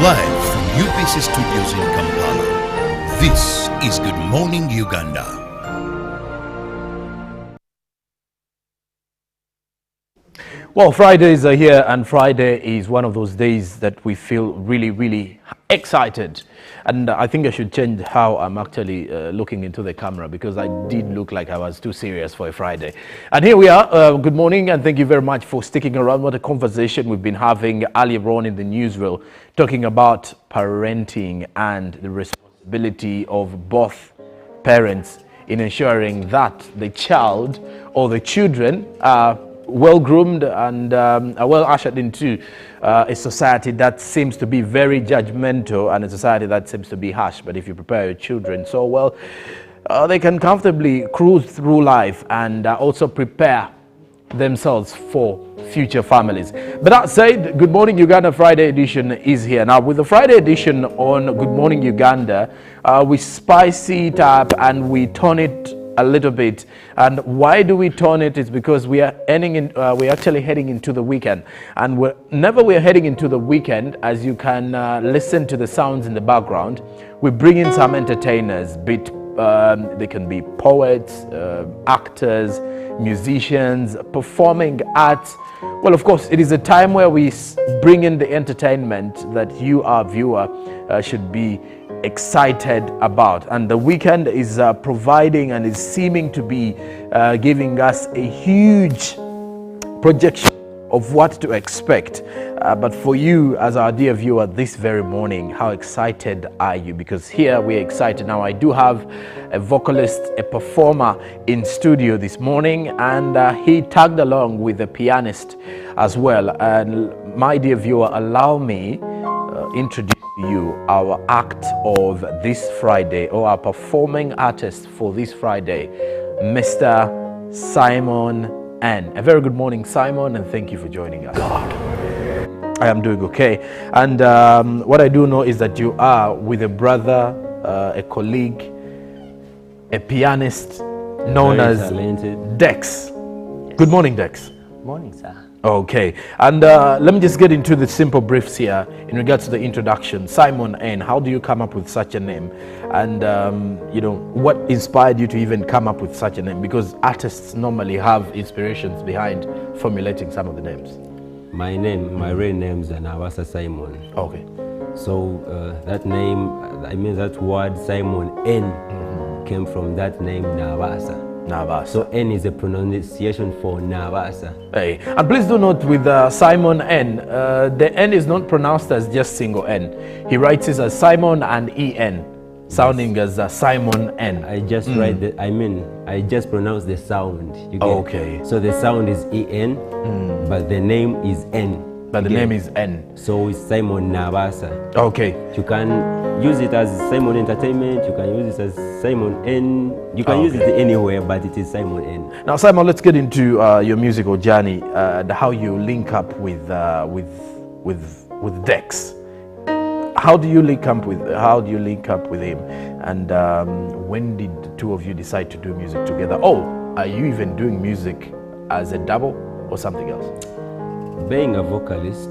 S1: Live from UBC Studios in Kampala, this is Good Morning Uganda.
S4: Well, Fridays are here, and Friday is one of those days that we feel really, really excited. And I think I should change how I'm actually looking into the camera, because I did look like I was too serious for a Friday. And here we are. Good morning, and thank you very much for sticking around. What a conversation we've been having earlier on in the newsreel, talking about parenting and the responsibility of both parents in ensuring that the child or the children are well-groomed and are well ushered into a society that seems to be very judgmental and a society that seems to be harsh. But if you prepare your children so well, they can comfortably cruise through life and also prepare themselves for future families. But that said, Good Morning Uganda Friday edition is here. Now, with the Friday edition on Good Morning Uganda, we spice it up and we turn it a little bit. And why do we turn it? It's because we are we're actually heading into the weekend. And whenever we're heading into the weekend, as you can listen to the sounds in the background, we bring in some entertainers, they can be poets, actors, musicians, performing arts. Well, of course, it is a time where we bring in the entertainment that you, our viewer, should be excited about. And the weekend is providing and is seeming to be giving us a huge projection of what to expect. But for you, as our dear viewer, this very morning, how excited are you? Because here we're excited. Now, I do have a vocalist, a performer in studio this morning, and he tagged along with a pianist as well. And my dear viewer, allow me introduce to you our act of this Friday, or our performing artist for this Friday, Mr. Simon N. A very good morning, Simon, and thank you for joining us. I am doing okay. And what I do know is that you are with a brother, a colleague, a pianist known as Dex. Good morning, Dex.
S2: Morning, sir.
S4: Okay, and let me just get into the simple briefs here in regards to the introduction. Simon N, how do you come up with such a name? And, you know, what inspired you to even come up with such a name? Because artists normally have inspirations behind formulating some of the names.
S2: My real name is Nabasa Simon.
S4: Okay.
S2: So that name, I mean that word Simon N came from that name Nabasa.
S4: Nabasa.
S2: So N is a pronunciation for Nabasa.
S4: Hey. And please do note with Simon N, the N is not pronounced as just single N. He writes it as Simon and EN, sounding as Simon N.
S2: I just write the, I just pronounce the sound. You get
S4: okay.
S2: So the sound is EN, but the name is N.
S4: But the name is N.
S2: So it's Simon Nabasa.
S4: Okay.
S2: You can use it as Simon Entertainment, you can use it as Simon N, you can use it anywhere, but it is Simon N.
S4: Now Simon, let's get into your musical journey, how you link up with Dex. How do you link up with him? And when did the two of you decide to do music together? Oh, are you even doing music as a double or something else?
S2: Being a vocalist,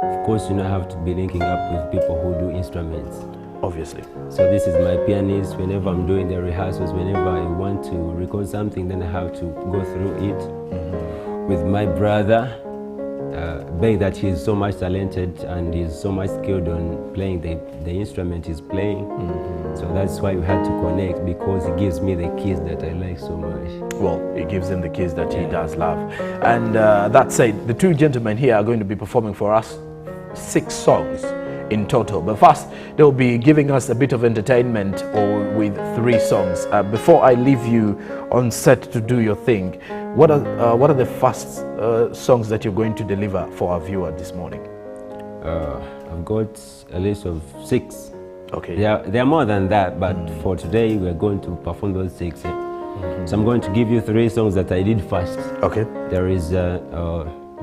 S2: of course, you know, I have to be linking up with people who do instruments.
S4: Obviously.
S2: So this is my pianist. Whenever I'm doing the rehearsals, whenever I want to record something, then I have to go through it. With my brother, being that he's so much talented and he's so much skilled on playing the instrument he's playing. So that's why we had to connect, because he gives me the keys that I like so much.
S4: Well, he gives him the keys that he does love. And that said, the two gentlemen here are going to be performing for us 6 songs in total. But first, they'll be giving us a bit of entertainment with 3 songs. Before I leave you on set to do your thing, what are the first songs that you're going to deliver for our viewer this morning?
S2: I've got a list of 6.
S4: Okay.
S2: There are more than that, but for today we're going to perform those 6. So I'm going to give you 3 songs that I did first.
S4: Okay.
S2: There is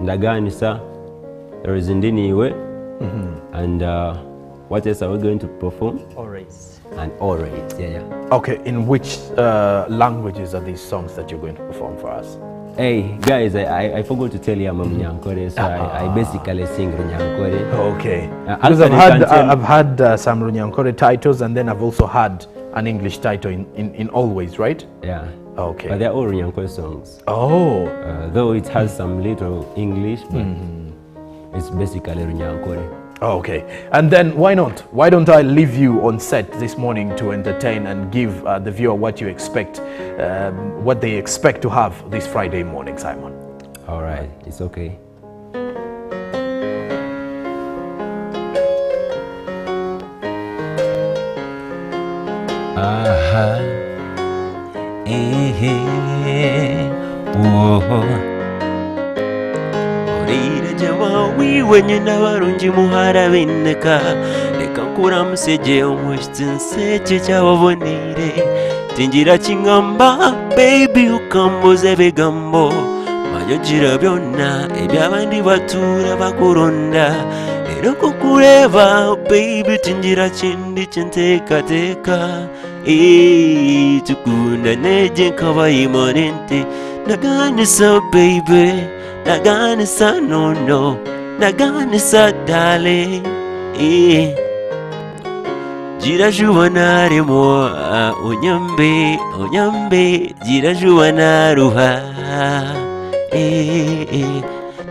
S2: Ndaganisa, there is Ndiniwe, and what else are we going to perform?
S18: Always.
S2: And Always, yeah.
S4: Okay, in which languages are these songs that you're going to perform for us?
S2: Hey guys, I forgot to tell you I'm a Runyankore, so I basically sing Runyankore.
S4: Okay. Because I've had some Runyankore titles, and then I've also had an English title in Always, right?
S2: Yeah.
S4: Okay.
S2: But they're all Runyankore songs.
S4: Oh.
S2: Though it has some little English, but it's basically Runyankore.
S4: Okay. And then why not? Why don't I leave you on set this morning to entertain and give the viewer what you expect, what they expect to have this Friday morning, Simon?
S2: All right. It's okay.
S7: Aha, whoa. Orire jawa wiwe nyina barungi muhara bineka reka nkuramusege omushitsi nseke cyababonire tingira kingamba baby ukambuza ebigambo manyogira byonna ebyabandi batura bakuronda rero kukureba baby tingira kindi kinteekateka tukunda neje nkabayimonente naganisa baby naganisa no naganisa darling gira juwana remo onyambe gira juwana ruha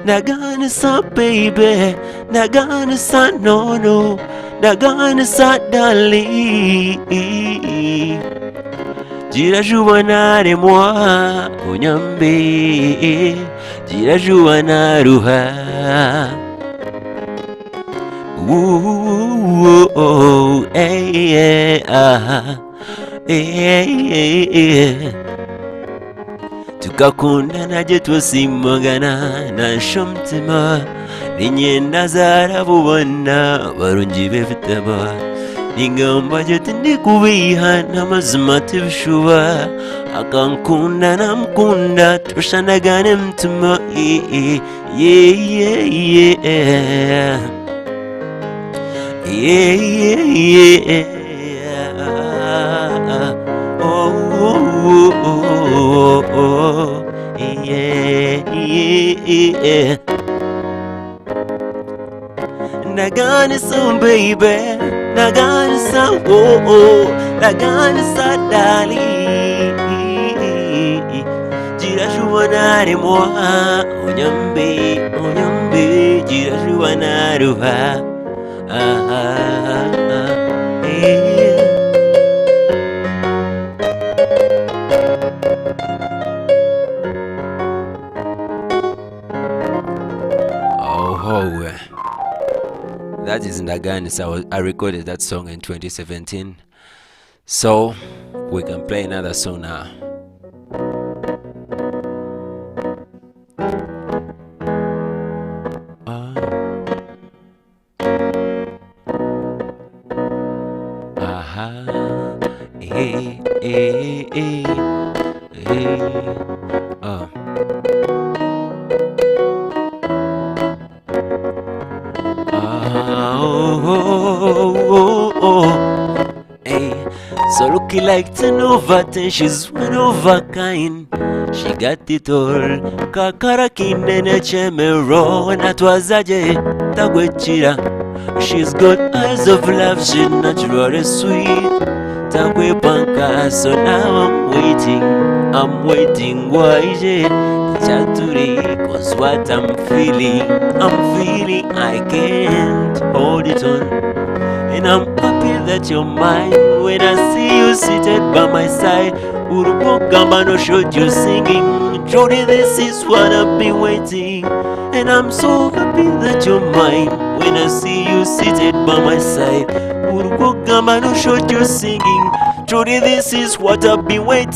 S7: naganisa baby naganisa no naganisa darling gira juwana remo onyambe gira juwana ruha tukakundana je twasimagana nanshomutima ninyenda zarabubona barungi befitaba ningamba je tindikubiha n'amazima tibishuba akankunda namukunda tushanagane mtima Naganisa, baby. Naganisa, oh, oh. Naganisa, darling. Jirashuwanare moa. Onyambe, onyambe. Jirashuwanaruha. That is Ndaganisa. I recorded that song in 2017. So we can play another song now. Hey, hey, hey, hey. Hey, so looking like 10 over 10, she's one of a kind. She got it all. Kakara kinene chemero natwazaje tagwechira. She's got eyes of love, she's naturally sweet. Tagwe panka, so now I'm waiting. Why is Chaturi, cause what I'm feeling, I can't hold it on. And I'm happy that you're mine. When I see you seated by my side, Urupo Gambano showed you singing. Jody, this is what I've been waiting. And I'm so happy that you're mine. When I see you seated by my side, Urupo Gambano showed you singing. Jody, this is what I've been waiting.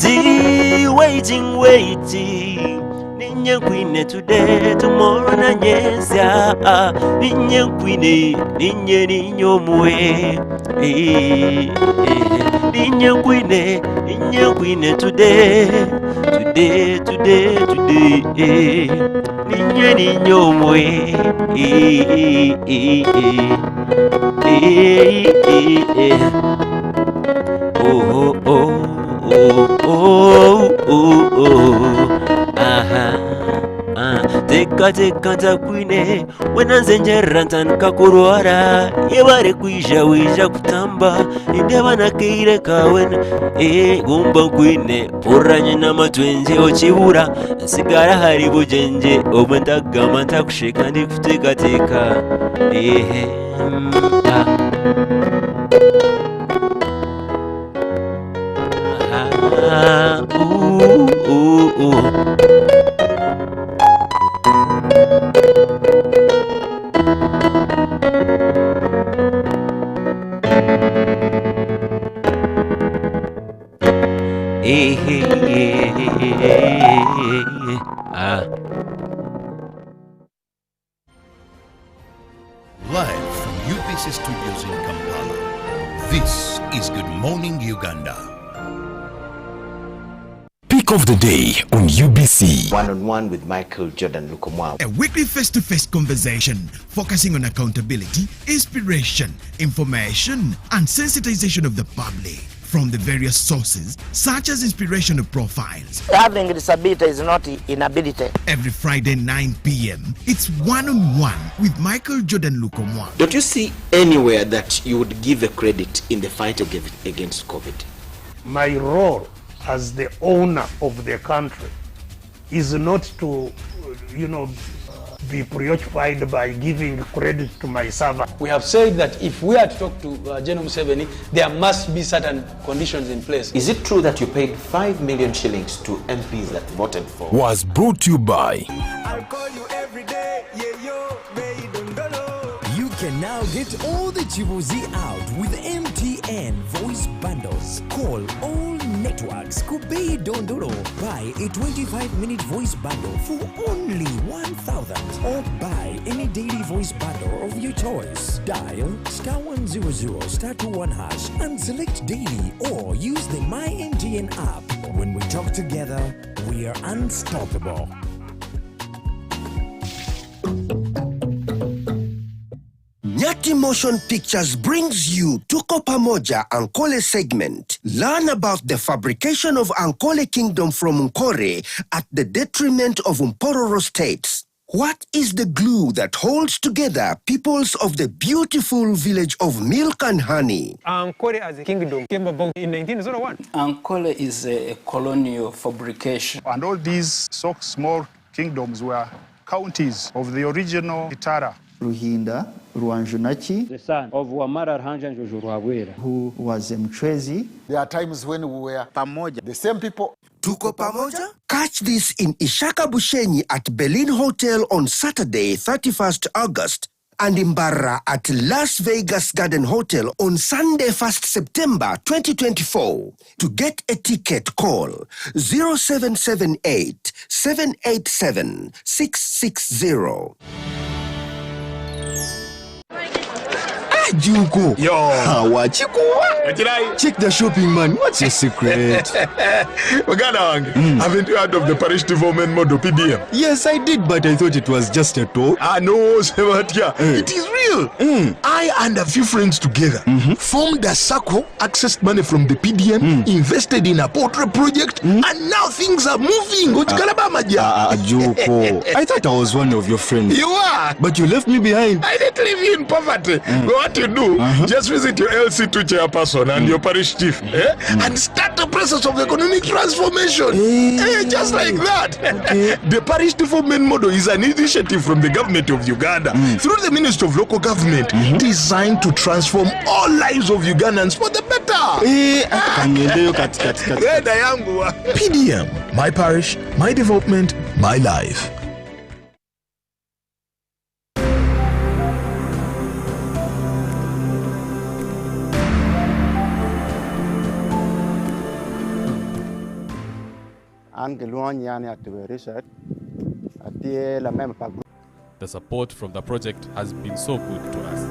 S7: Ninye kwine today, tomorrow na nyesa. Ninye kwine, ninye omwe. Ninye kwine today. Ninye omwe. Teka ntakwine wenanze njerantan kakurwara yebare kwisha kutamba indeba nakeire kawen gumba kwine poranye namatwenje ochibura nsigara hari bujenje obwentagama ntakusheka ndi kutekateka
S1: Live from UPC Studios in Kampala, this is Good Morning Uganda.
S9: Pick of the day on UBC.
S11: One-on-one with Michael Jordan Lukomwa.
S9: A weekly face-to-face conversation focusing on accountability, inspiration, information, and sensitization of the public from the various sources, such as inspirational profiles.
S10: Having a disability is not inability.
S9: Every Friday 9 p.m., it's one-on-one with Michael Jordan Lukomwa.
S11: Don't you see anywhere that you would give a credit in the fight against COVID?
S12: My role as the owner of the country is not to, be preoccupied by giving credit to my servant.
S3: We have said that if we are to talk to General Museveni, there must be certain conditions in place.
S11: Is it true that you paid 5 million shillings to MPs that voted for?
S9: Was brought to you by
S13: I'll call you every day, yeah, yo, baby, don't go.
S14: You can now get all the Chibuzi out with MTN voice bundles. Call all networks. Kubei Dondoro. Buy a 25-minute voice bundle for only 1,000. Or buy any daily voice bundle of your choice. Dial *100 *21# and select daily, or use the My MTN app. When we talk together, we are unstoppable.
S16: Nyati Motion Pictures brings you Tuko Pamoja Ankole segment. Learn about the fabrication of Ankole Kingdom from Nkore at the detriment of Mpororo states. What is the glue that holds together peoples of the beautiful village of Milk and Honey?
S15: Ankole as a kingdom came about in 1901.
S18: Ankole is a colonial fabrication.
S19: And all these so small kingdoms were counties of the original Itara.
S20: Ruhinda Rwanjunachi,
S21: The son of Wamara Rhanja Njojo Rwabwera,
S20: who was Mchwezi.
S22: There are times when we were pamoja. The same people.
S16: Tuko pamoja? Catch this in Ishaka Bushenyi at Berlin Hotel on Saturday, 31st August, and in Barra at Las Vegas Garden Hotel on Sunday, 1st September 2024. To get a ticket, call 0778 787 660.
S8: Juko.
S5: Yo.
S8: Check the shopping, man. What's your secret?
S5: Haven't you heard of the parish development model PDM?
S8: Yes, I did, but I thought it was just a talk.
S5: No, Sebatia. It is real. I and a few friends together formed a circle, accessed money from the PDM, invested in a portrait project, and now things are moving.
S8: Juko. I thought I was one of your friends.
S5: You are.
S8: But you left me behind.
S5: I didn't leave you in poverty. What you do, just visit your LC2 chairperson and your parish chief and start the process of economic transformation. Just like that. The parish development model is an initiative from the government of Uganda through the Ministry of Local Government designed to transform all lives of Ugandans for the better. PDM, my parish, my development, my life.
S17: The support from the project has been so good to us.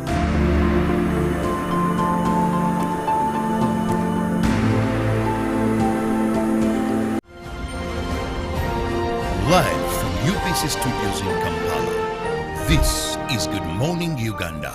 S1: Live from UPC Studios in Kampala, this is Good Morning Uganda.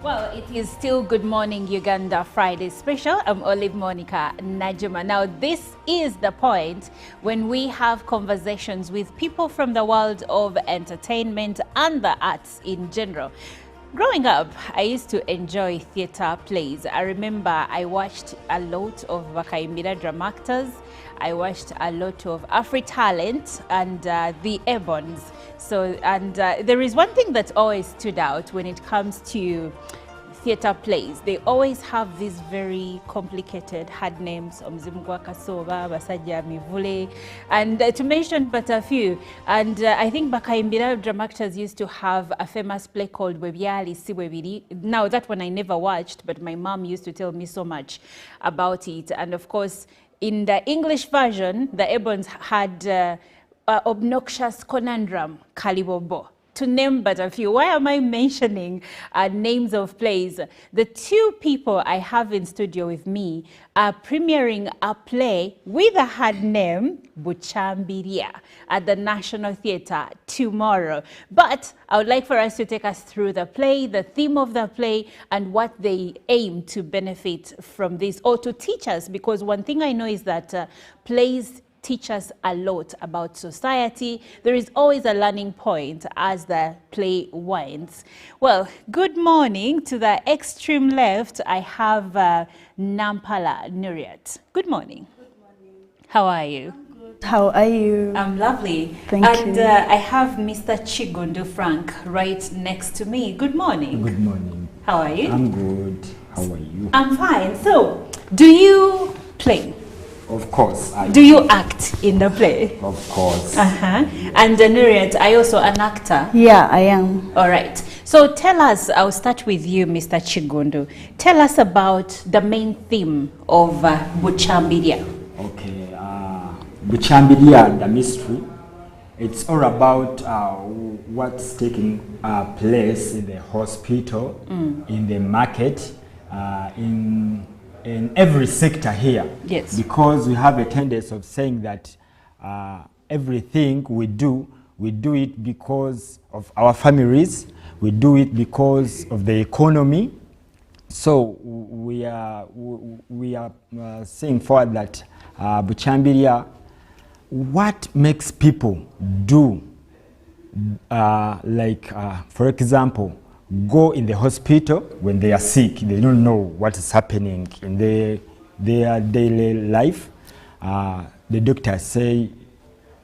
S23: Well, it is still Good Morning Uganda Friday special. I'm Olive Monica Najuma. Now, this is the point when we have conversations with people from the world of entertainment and the arts in general. Growing up, I used to enjoy theatre plays. I remember I watched a lot of Bakaimbira drama actors. I watched a lot of AfriTalent and the Ebons. So, and there is one thing that always stood out when it comes to theatre plays. They always have these very complicated hard names, Omzimgwa Kasoba, Basajja Mivule, and to mention but a few. And I think Bakaimbira drama actors used to have a famous play called Webyali Siwebiri. Now that one I never watched, but my mom used to tell me so much about it. And of course, in the English version, the Ebons had Obnoxious Conundrum, Kalibobo, to name but a few. Why am I mentioning names of plays? The two people I have in studio with me are premiering a play with a hard name, Buchambiria, at the National Theatre tomorrow. But I would like for us to take us through the play, the theme of the play, and what they aim to benefit from this, or to teach us, because one thing I know is that plays teach us a lot about society. There is always a learning point as the play winds. Well, good morning. To the extreme left, I have Nampala Nuriat. Good morning. Good morning. How are you?
S24: How are you?
S23: I'm lovely.
S24: Thank you.
S23: And I have Mr. Chigundu Frank right next to me. Good morning.
S25: Good morning.
S23: How are you?
S25: I'm good. How are you?
S23: I'm fine. So, do you play?
S25: Of course.
S23: Do you act in the play?
S25: Of course.
S23: And Nuriat, are you also an actor?
S24: Yeah, I am.
S23: All right. So tell us, I'll start with you, Mr. Chigundu. Tell us about the main theme of Buchambiria.
S25: Okay. Buchambiria, the mystery. It's all about what's taking place in the hospital, in the market, in every sector here.
S23: Yes.
S25: Because we have a tendency of saying that everything we do, We do it because of our families. We do it because of the economy. So we are saying forward that Buchambiria, what makes people do, for example, go in the hospital when they are sick, they don't know what is happening in their daily life. The doctors say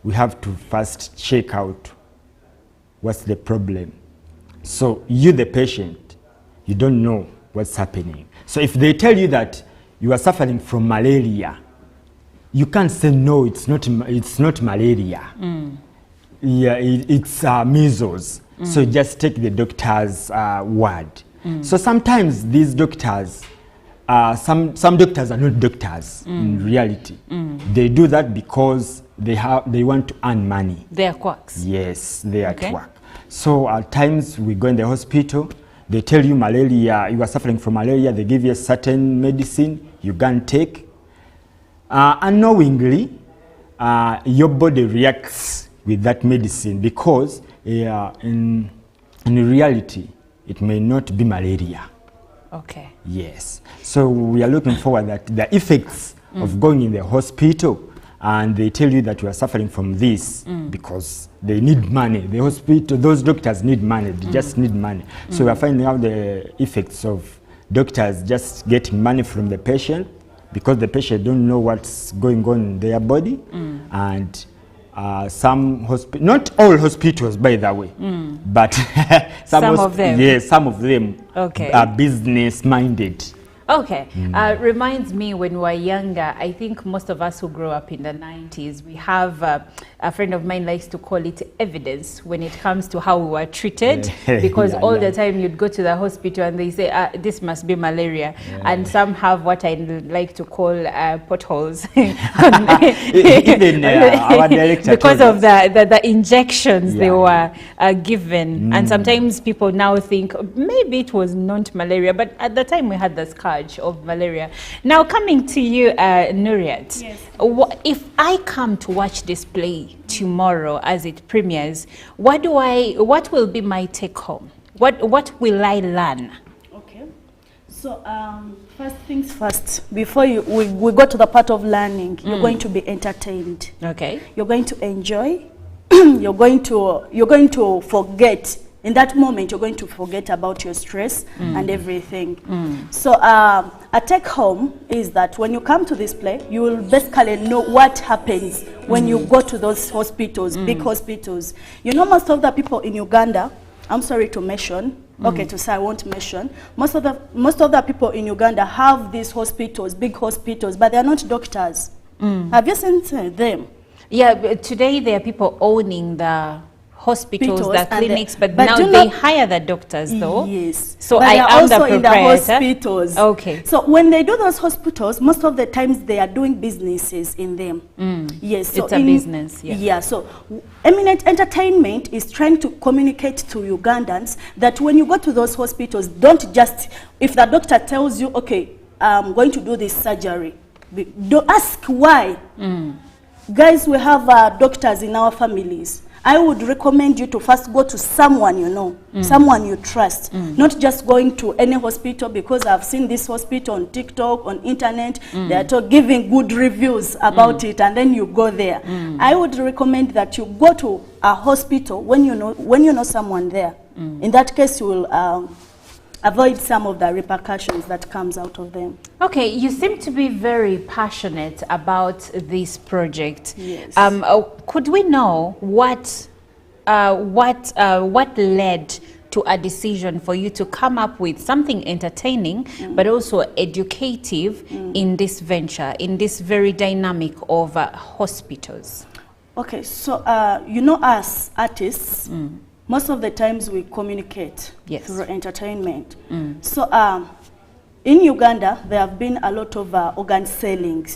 S25: we have to first check out what's the problem. So you, the patient, you don't know what's happening. So if they tell you that you are suffering from malaria, you can't say no, it's not malaria. Yeah, it's measles. So just take the doctor's word. So sometimes these doctors, some doctors are not doctors in reality. They do that because they want to earn money.
S23: They are quacks.
S25: Yes, they are at work. So at times we go in the hospital, they tell you malaria, you are suffering from malaria, they give you a certain medicine you can take. Unknowingly, your body reacts with that medicine because in reality, it may not be malaria.
S23: Okay.
S25: Yes. So we are looking forward that the effects of going in the hospital and they tell you that you are suffering from this because they need money. The hospital, those doctors need money. They just need money. So we are finding out the effects of doctors just getting money from the patient because the patient don't know what's going on in their body. And some hospitals, not all hospitals by the way, but some of them. Yes, some of them are business minded.
S23: Okay. Reminds me when we were younger, I think most of us who grew up in the 90s, we have a friend of mine likes to call it evidence when it comes to how we were treated, because all the time you'd go to the hospital and they say, this must be malaria. And some have what I like to call potholes. Even our director because of the injections they were given. And sometimes people now think maybe it was not malaria, but at the time we had the scourge of malaria. Now coming to you, Nuriat, yes. If I come to watch this play tomorrow as it premieres, what will be my take home? What will I learn?
S24: Okay. So first things first, before we go to the part of learning, you're going to be entertained. Okay. You're going to enjoy. you're going to forget. In that moment, you're going to forget about your stress and everything. So a take home is that when you come to this play, you will basically know what happens when you go to those hospitals, big hospitals. You know, most of the people in Uganda, I'm sorry to mention, okay, to say I won't mention, most of the people in Uganda have these hospitals, big hospitals, but they're not doctors. Have you seen them?
S23: Yeah, but today there are people owning the hospitals, the clinics, but now they hire the doctors though. Yes. So I am also in the hospitals. Okay.
S24: So when they do those hospitals, most of the times they are doing businesses in them. Yes. So
S23: it's a business. Yeah.
S24: Yeah. So Eminent Entertainment is trying to communicate to Ugandans that when you go to those hospitals, don't just, if the doctor tells you, okay, I'm going to do this surgery, don't ask why. Guys, we have doctors in our families. I would recommend you to first go to someone you know, someone you trust, not just going to any hospital because I've seen this hospital on TikTok, on internet, they are giving good reviews about it, and then you go there. I would recommend that you go to a hospital when you know someone there. In that case, you will avoid some of the repercussions that comes out of them.
S23: Okay, you seem to be very passionate about this project. Yes. Could we know what led to a decision for you to come up with something entertaining but also educative in this venture, in this very dynamic of hospitals? Okay, so
S24: you know, us artists, most of the times we communicate through entertainment. So in Uganda, there have been a lot of organ selling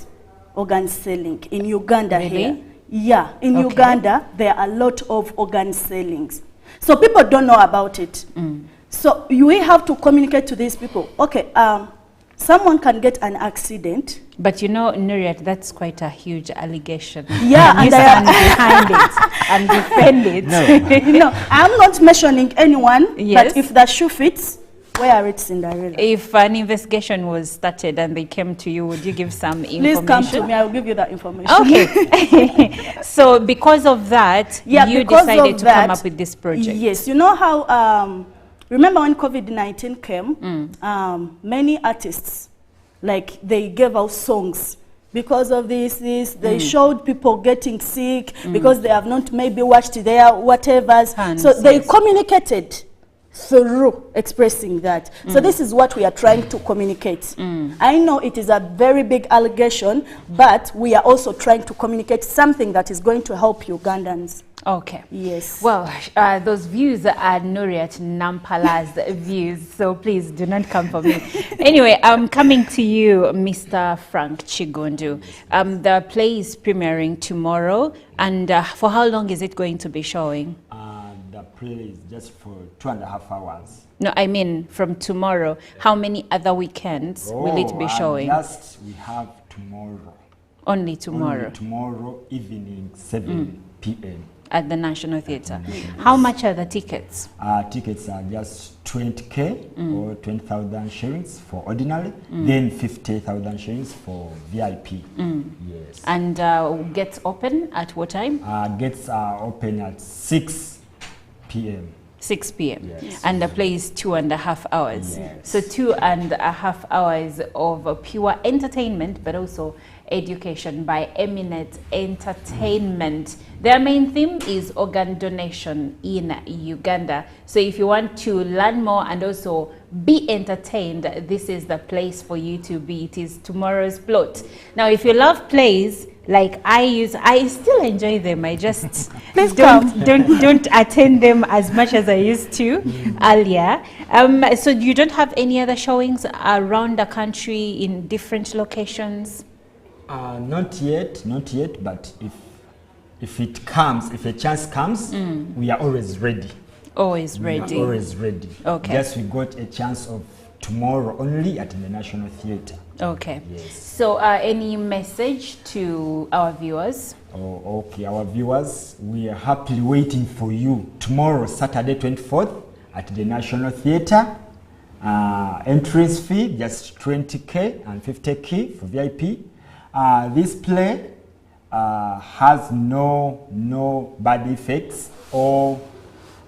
S24: in Uganda. Really? Here. Yeah, in Uganda, there are a lot of organ sellings. So people don't know about it. So we have to communicate to these people. Okay, Someone can get an accident.
S23: But you know, Nuriat, that's quite a huge allegation.
S24: Yeah,
S23: and you stand behind it and defend it.
S24: No, I'm not mentioning anyone,
S23: Yes.
S24: but if the shoe fits, wear it, Cinderella.
S23: If an investigation was started and they came to you, would you give some information?
S24: Please come to me, I will give you that information.
S23: Okay. So because of that,
S24: Yeah,
S23: you
S24: because
S23: decided
S24: of
S23: to
S24: that,
S23: come up with this project.
S24: Yes, you know how, remember when COVID-19 came, many artists, like they gave out songs because of this, they showed people getting sick because they have not maybe watched their whatevers. So they communicated through expressing that. So this is what we are trying to communicate. I know it is a very big allegation, but we are also trying to communicate something that is going to help Ugandans.
S23: Okay.
S24: Yes.
S23: Well, those views are Nuriat Nampala's views, so please do not come for me. Anyway, I'm coming to you, Mr. Frank Chigundu. The play is premiering tomorrow, and for how long is it going to be showing?
S25: The play is just for 2.5 hours.
S23: No, I mean from tomorrow. How many other weekends will it be showing?
S25: Last we have tomorrow.
S23: Only tomorrow?
S25: Only tomorrow evening, 7 p.m.
S23: At the National Theatre. How much are the tickets?
S25: Tickets are just 20k or 20,000 shillings for ordinary, then 50,000 shillings for VIP. Yes.
S23: And gets open at what time?
S25: Gets open at 6 p.m.
S23: 6 p.m.
S25: Yes.
S23: And the play is 2.5 hours.
S25: Yes.
S23: So 2.5 hours of pure entertainment, but also education by Eminent Entertainment. Their main theme is organ donation in Uganda. So if you want to learn more and also be entertained, this is the place for you to be. It is tomorrow's plot. Now, if you love plays, like I still enjoy them. I just don't attend them as much as I used to earlier. So you don't have any other showings around the country in different locations?
S25: Not yet, but if it comes, if a chance comes, we are always ready.
S23: Always ready.
S25: Always ready.
S23: Okay.
S25: Just we got a chance of tomorrow only at the National Theatre.
S23: Okay.
S25: Yes.
S23: So any message to our viewers?
S25: Oh, okay. Our viewers, we are happily waiting for you tomorrow, Saturday 24th at the National Theatre. Entrance fee, just 20k and 50k for VIP. This play has no bad effects or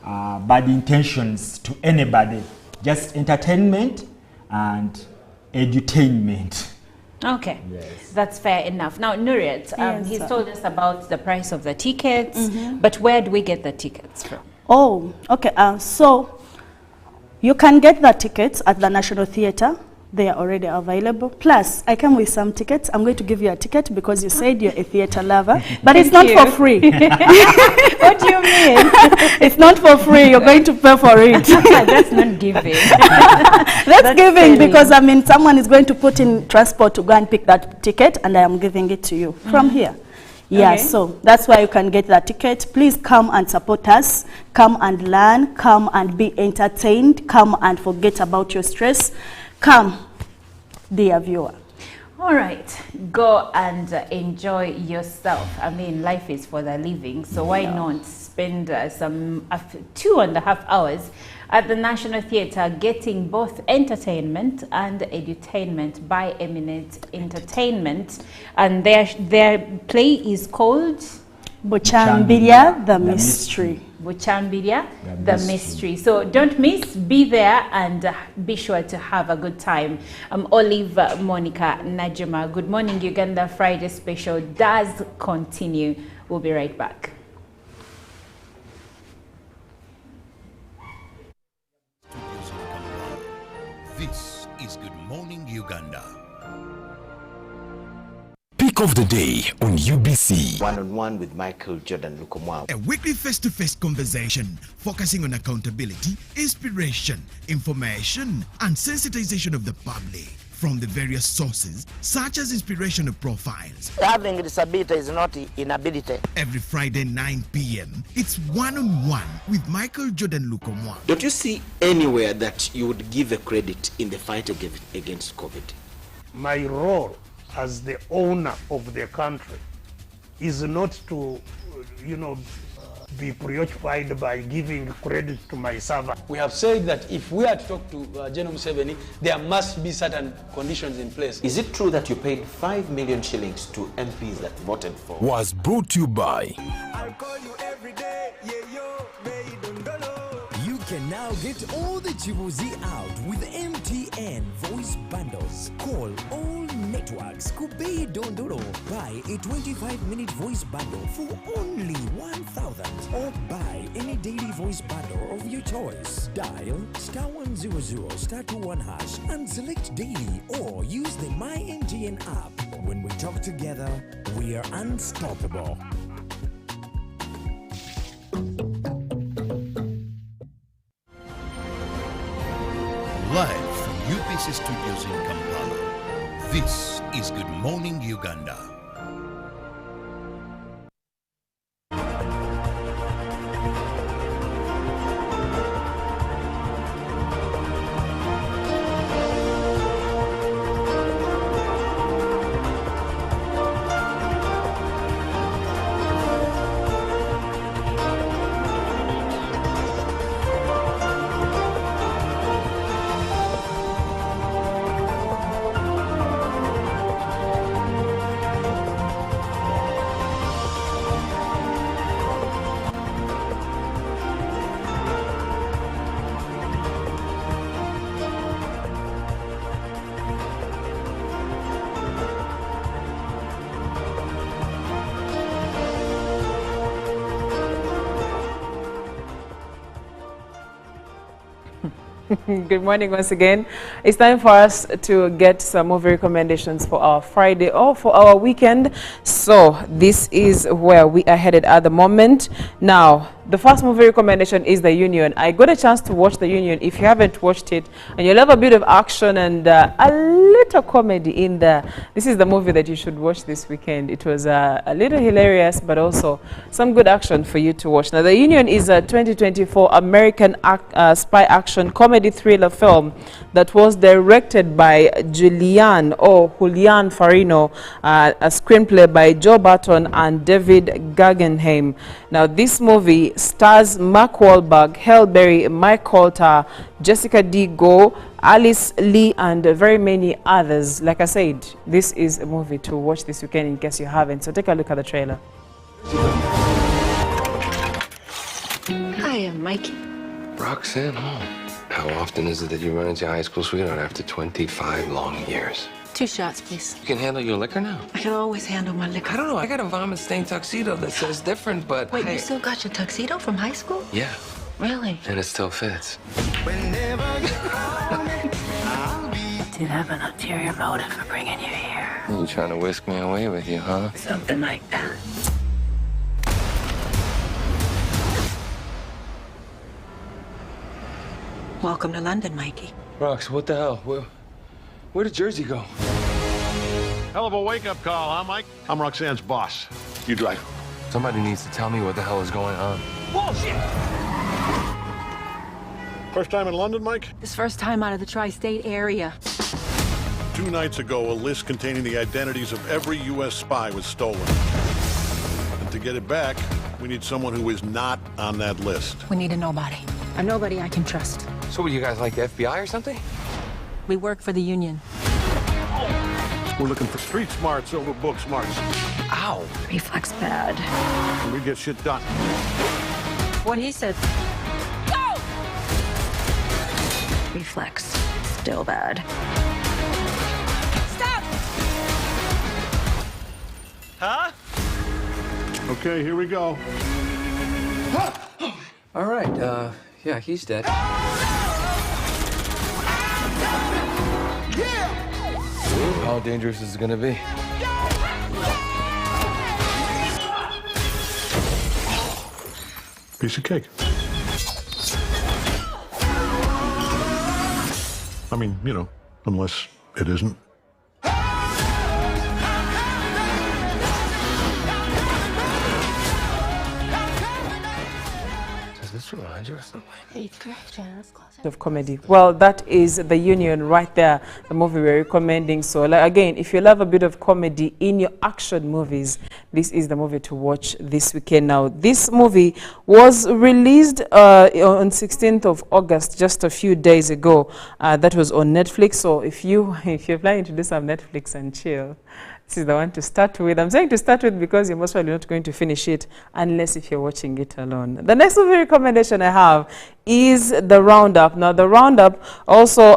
S25: bad intentions to anybody. Just entertainment and edutainment.
S23: Okay, yes. That's fair enough. Now, Nuriat, he's told us about the price of the tickets, but where do we get the tickets from?
S24: Oh, okay. So you can get the tickets at the National Theatre. They are already available. Plus, I came with some tickets. I'm going to give you a ticket because you said you're a theatre lover, but it's not for free.
S23: What do you mean?
S24: It's not for free. You're going to pay for it.
S23: That's not giving.
S24: That's giving because, I mean, someone is going to put in transport to go and pick that ticket, and I am giving it to you from here. Yeah, so that's why you can get that ticket. Please come and support us. Come and learn. Come and be entertained. Come and forget about your stress. Come, dear viewer.
S23: All right, go and enjoy yourself. I mean, life is for the living, so why not spend some 2.5 hours at the National Theatre getting both entertainment and edutainment by Eminent Entertainment. And their play is called
S24: Buchambiria, the Mystery.
S23: Buchambiria, the Mystery. So don't miss, be there and be sure to have a good time. Olive Monica Najima. Good Morning Uganda Friday special does continue. We'll be right back.
S1: This is Good Morning Uganda.
S2: Pick of the day on UBC.
S11: One-on-one with Michael Jordan Lukomwao.
S9: A weekly face-to-face conversation focusing on accountability, inspiration, information, and sensitization of the public from the various sources, such as inspirational profiles.
S4: Having disability is not inability.
S9: Every Friday 9 p.m., it's one-on-one with Michael Jordan Lukomwao.
S11: Don't you see anywhere that you would give a credit in the fight against COVID?
S3: My role as the owner of the country is not to, be preoccupied by giving credit to my servant.
S6: We have said that if we are to talk to General Museveni, there must be certain conditions in place.
S11: Is it true that you paid 5 million shillings to MPs that voted for?
S2: Was brought to you by
S14: You can now get all the Chibuzi out with MTN voice bundles. Call all networks Kubei Dondoro. Buy a 25-minute voice bundle for only 1,000 or buy any daily voice bundle of your choice. Dial *100 *21 hash and select daily or use the My MTN app. When we talk together, we are unstoppable.
S1: Live from UBC Studios in Kampala, this is Good Morning Uganda.
S7: Good morning once again. It's time for us to get some movie recommendations for our Friday or for our weekend. So this is where we are headed at the moment. Now, the first movie recommendation is The Union. I got a chance to watch The Union. If you haven't watched it and you love a bit of action and a little comedy in there, this is the movie that you should watch this weekend. It was a little hilarious, but also some good action for you to watch. Now, The Union is a 2024 American spy action comedy thriller film that was directed by Julian Farino, a screenplay by Joe Barton and David Guggenheim. Now, this movie stars Mark Wahlberg, Halle Berry, Mike Colter, Jessica D. Go, Alice Lee, and very many others. Like I said, this is a movie to watch this weekend in case you haven't. So take a look at the trailer.
S10: Hi, I'm Mikey.
S12: Roxanne Hall. How often is it that you run into your high school sweetheart after 25 long years?
S10: 2 shots, please.
S12: You can handle your liquor now?
S10: I can always handle my liquor.
S12: I don't know. I got a vomit-stained tuxedo that says different, but
S10: Wait, you still got your tuxedo from high school?
S12: Yeah.
S10: Really?
S12: And it still fits.
S10: Did have an ulterior motive for bringing you here.
S12: You trying to whisk me away with you, huh?
S10: Something like that. Welcome to London, Mikey.
S12: Rox, what the hell? Where did Jersey go?
S26: Hell of a wake-up call, huh, Mike? I'm Roxanne's boss. You drive.
S12: Somebody needs to tell me what the hell is going on.
S26: Bullshit! First time in London, Mike?
S10: This first time out of the tri-state area.
S26: 2 nights ago, a list containing the identities of every U.S. spy was stolen. And to get it back, we need someone who is not on that list.
S10: We need a nobody. A nobody I can trust.
S12: So what, you guys like the FBI or something?
S10: We work for the Union.
S26: We're looking for street smarts over book smarts.
S12: Ow!
S10: Reflex bad.
S26: And we get shit done.
S10: What he said. Go! Reflex. Still bad. Stop!
S26: Huh? Okay, here we go.
S12: All right, yeah, he's dead. How dangerous is it gonna be?
S26: Piece of cake. I mean, unless it isn't.
S12: Does this remind dangerous.
S10: Eighth grade. Janice class.
S7: Of comedy. Well, that is The Union right there, the movie we're recommending. So like, again, if you love a bit of comedy in your action movies, this is the movie to watch this weekend. Now, this movie was released on 16th of August, just a few days ago. That was on Netflix. So if you're planning to do some Netflix and chill, this is the one to start with. I'm saying to start with because you're most probably not going to finish it unless if you're watching it alone. The next movie recommendation I have is The Roundup. Now, The Roundup also,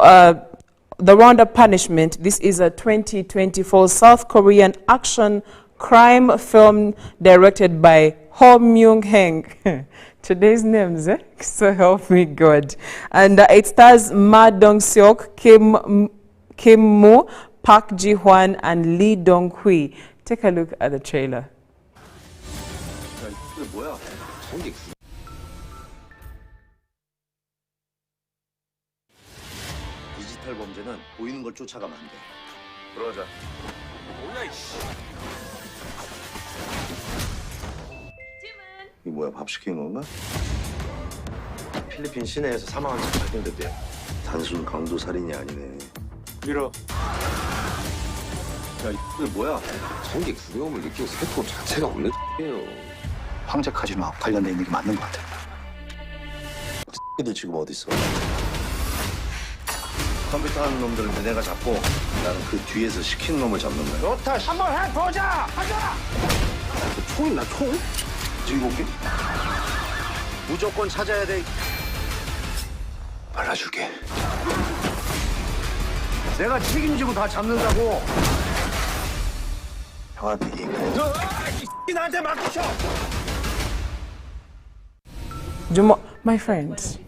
S7: The Roundup Punishment. This is a 2024 South Korean action crime film directed by Ho Myung-heng. Today's names, so help me God. And it stars Ma Dong-seok, Kim Moo, Park Ji-hwan and Lee Dong-hui. Take a look at the trailer.
S13: 디지털 범죄는 보이는 걸 쫓아가면 안 돼. 그러자. 뭐야 이씨. 이 뭐야 밥 시킨 건가? 필리핀 시내에서 사망한 차 발견됐대. 단순 강도 살인이 아니네. 밀어. 야, 이게 뭐야?
S12: 성기 두려움을 느끼고 세포 자체가 없는 X예요.
S22: 황제 카지노 관련돼 있는 게 맞는 것 같아.
S13: X들 지금 어디 있어? 컴퓨터 하는 놈들은 내가 잡고 나는 그 뒤에서 시킨 놈을 잡는 거야.
S22: 좋다, 한번 해보자. 하자.
S13: 총 있나 총? 지금 볼게. 무조건 찾아야 돼. 발라줄게. 내가 책임지고 다 잡는다고. 형한테 얘기해. 나한테 맡기셔.
S7: Jumo, my friend.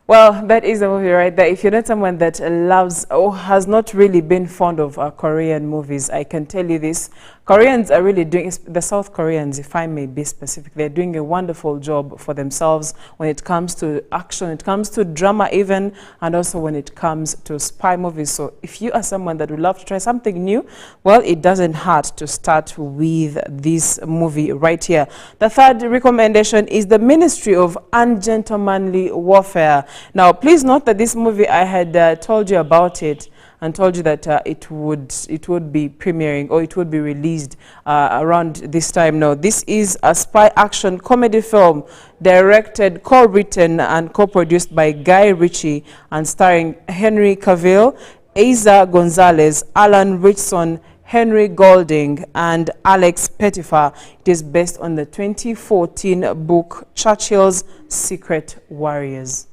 S7: Well, that is a movie right there. If you're not someone that loves or has not really been fond of Korean movies, I can tell you this. Koreans are really doing, the South Koreans, if I may be specific, they're doing a wonderful job for themselves when it comes to action, it comes to drama even, and also when it comes to spy movies. So if you are someone that would love to try something new, well, it doesn't hurt to start with this movie right here. The third recommendation is The Ministry of Ungentlemanly Warfare. Now, please note that this movie, I had told you about it and told you that it would be premiering or it would be released around this time. Now, this is a spy action comedy film directed, co-written and co-produced by Guy Ritchie and starring Henry Cavill, Eiza Gonzalez, Alan Ritchson, Henry Golding and Alex Pettyfer. It is based on the 2014 book Churchill's Secret Warriors.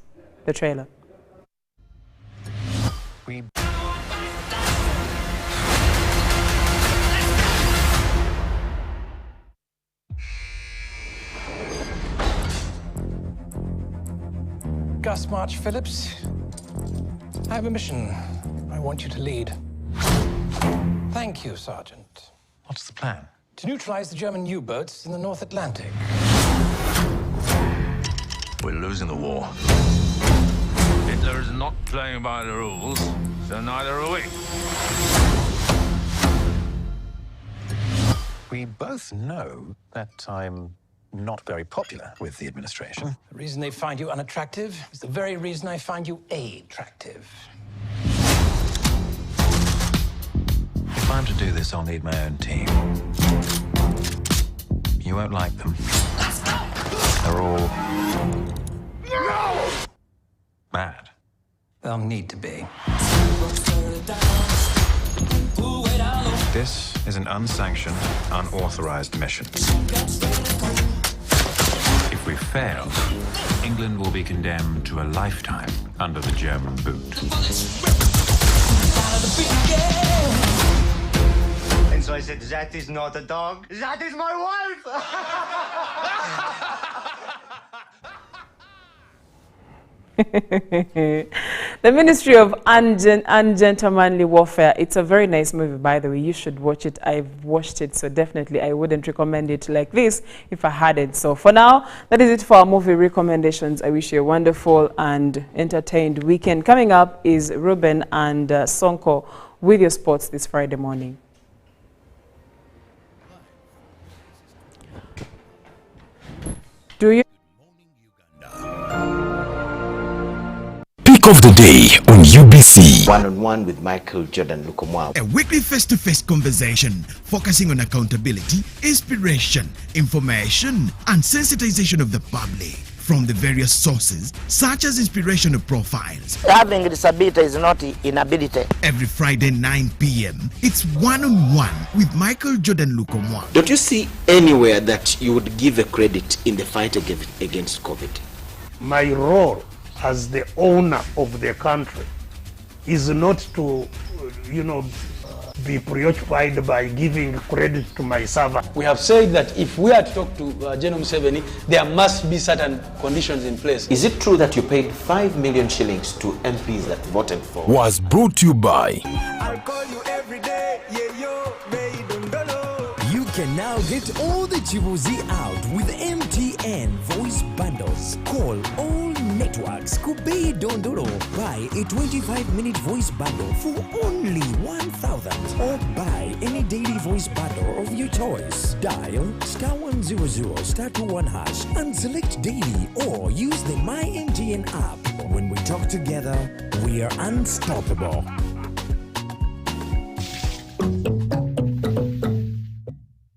S7: The trailer.
S15: Gus March Phillips, I have a mission I want you to lead. Thank you, Sergeant.
S18: What's the plan?
S15: To neutralize the German U-boats in the North Atlantic.
S18: We're losing the war. Hitler is not playing by the rules, so neither are we.
S15: We both know that I'm not very popular with the administration. The reason they find you unattractive is the very reason I find you attractive.
S18: If I'm to do this, I'll need my own team. You won't like them. They're all... mad.
S15: They'll need to be.
S18: This is an unsanctioned, unauthorized mission. If we fail, England will be condemned to a lifetime under the German boot.
S13: And so I said, that is not a dog. That is my wife.
S7: The Ministry of Ungentlemanly Warfare. It's a very nice movie, by the way. You should watch it. I've watched it, so definitely I wouldn't recommend it like this if I hadn't. So for now, that is it for our movie recommendations. I wish you a wonderful and entertained weekend. Coming up is Ruben and Sonko with your sports this Friday morning. Do you?
S2: Pick of the day on UBC.
S11: One-on-one with Michael Jordan Lukomwa.
S9: A weekly face-to-face conversation focusing on accountability, inspiration, information, and sensitization of the public from the various sources such as inspirational profiles.
S4: Having a disability is not inability.
S9: Every Friday 9 p.m. it's one-on-one with Michael Jordan Lukomwa.
S11: Don't you see anywhere that you would give a credit in the fight against COVID?
S3: My role as the owner of the country is not to, be preoccupied by giving credit to my servant.
S6: We have said that if we are to talk to General Museveni, there must be certain conditions in place.
S11: Is it true that you paid 5 million shillings to MPs that voted for?
S2: Was brought to you by.
S14: I'll call you every day, yeah, yo, you can now get all the Chibuzi out with MTN voice bundles. Call all networks. Kubei Dondoro. Buy a 25-minute voice bundle for only 1,000. Or buy any daily voice bundle of your choice. Dial *100 *21 hash and select daily or use the My MTN app. When we talk together, we are unstoppable.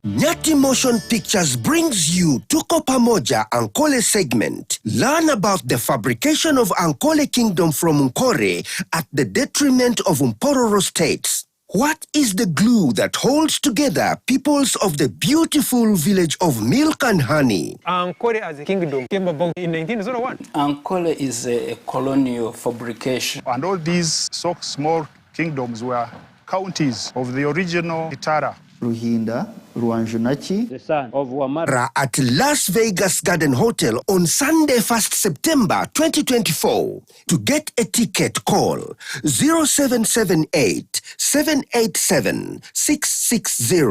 S5: Nyati Motion Pictures brings you Tuko Pamoja Ankole segment. Learn about the fabrication of Ankole Kingdom from Nkore at the detriment of Mpororo states. What is the glue that holds together peoples of the beautiful village of milk and honey?
S8: Ankole as a kingdom came about in 1901.
S16: Ankole is a colonial fabrication.
S22: And all these so small kingdoms were counties of the original Itara.
S19: Ruhinda, Ruanjunachi,
S8: the son of Wamara,
S5: at Las Vegas Garden Hotel on Sunday, 1st September 2024. To get a ticket, call 0778 787 660.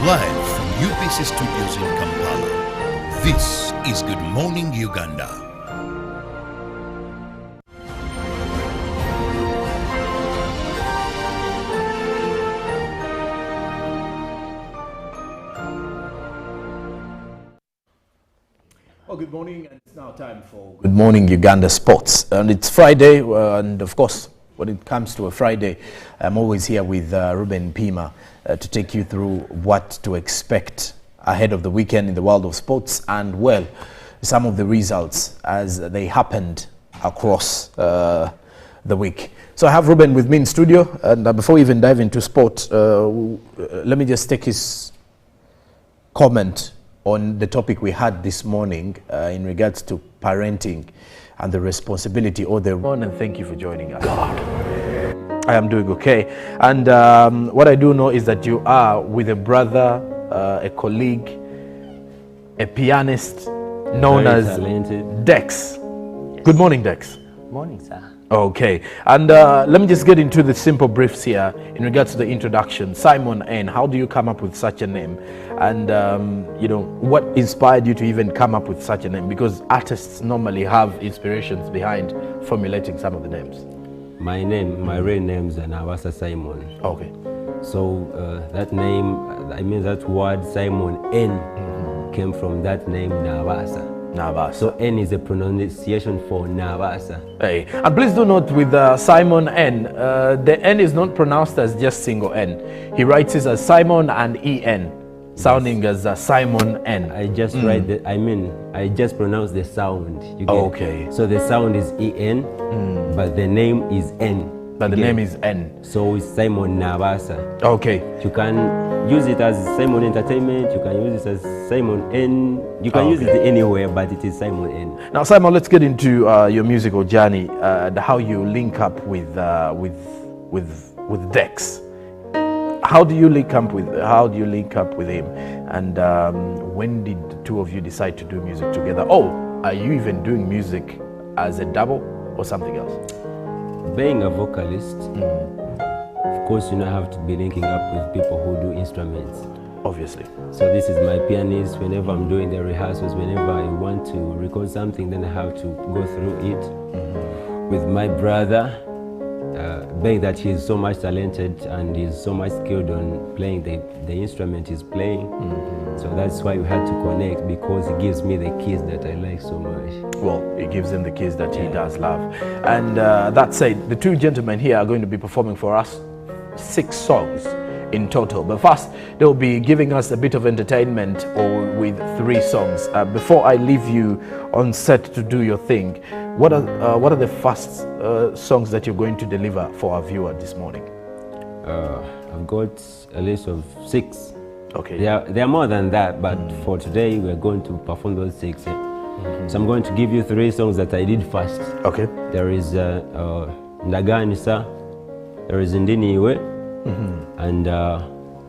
S1: Live from UBC Studios in Kampala, this is Good Morning Uganda.
S20: Well, good morning, and it's now time for Good Morning Uganda Sports. And it's Friday, and of course, when it comes to a Friday, I'm always here with Ruben Pima to take you through what to expect ahead of the weekend in the world of sports and, well, some of the results as they happened across the week. So I have Ruben with me in studio, and before we even dive into sport, let me just take his comment on the topic we had this morning in regards to parenting and the responsibility or the role. And thank you for joining us. God. I am doing okay. And what I do know is that you are with a brother, a colleague, a pianist known as talented Dex. Yes. Good morning, Dex.
S21: Morning, sir.
S20: Okay, and let me just get into the simple briefs here in regards to the introduction. Simon N, how do you come up with such a name? And, what inspired you to even come up with such a name? Because artists normally have inspirations behind formulating some of the names.
S21: My real name is Nawasa Simon.
S20: Okay.
S21: So that name, that word Simon N came from that name Nawasa.
S20: Navasa.
S21: So N is a pronunciation for Navasa.
S20: Hey, and please do note with Simon N, the N is not pronounced as just single N. He writes it as Simon and EN, sounding as Simon N.
S21: I just write I just pronounce the sound. You get
S20: okay.
S21: So the sound is EN, but the name is N.
S20: But the name is N.
S21: So it's Simon Navasa.
S20: Okay.
S21: You can use it as Simon Entertainment, you can use it as Simon N, you can use it anywhere, but it is Simon N.
S20: Now, Simon, let's get into your musical journey, how you link up with Dex. How do you link up with him? And when did the two of you decide to do music together? Oh, are you even doing music as a double or something else?
S21: Being a vocalist, of course, you have to be linking up with people who do instruments.
S20: Obviously.
S21: So this is my pianist. Whenever I'm doing the rehearsals, whenever I want to record something, then I have to go through it. With my brother, being that he's so much talented and he's so much skilled on playing the instrument he's playing. So that's why we had to connect, because he gives me the keys that I like so much.
S20: Well, he gives him the keys that he does love. And that said, the two gentlemen here are going to be performing for us 6 songs in total. But first, they'll be giving us a bit of entertainment with 3 songs. Before I leave you on set to do your thing, what are the first songs that you're going to deliver for our viewer this morning?
S21: I've got a list of 6.
S20: Okay.
S21: There are more than that, but for today we're going to perform those 6. So I'm going to give you 3 songs that I did first.
S20: Okay.
S21: There is Ndaganisa, there is Ndiniwe, and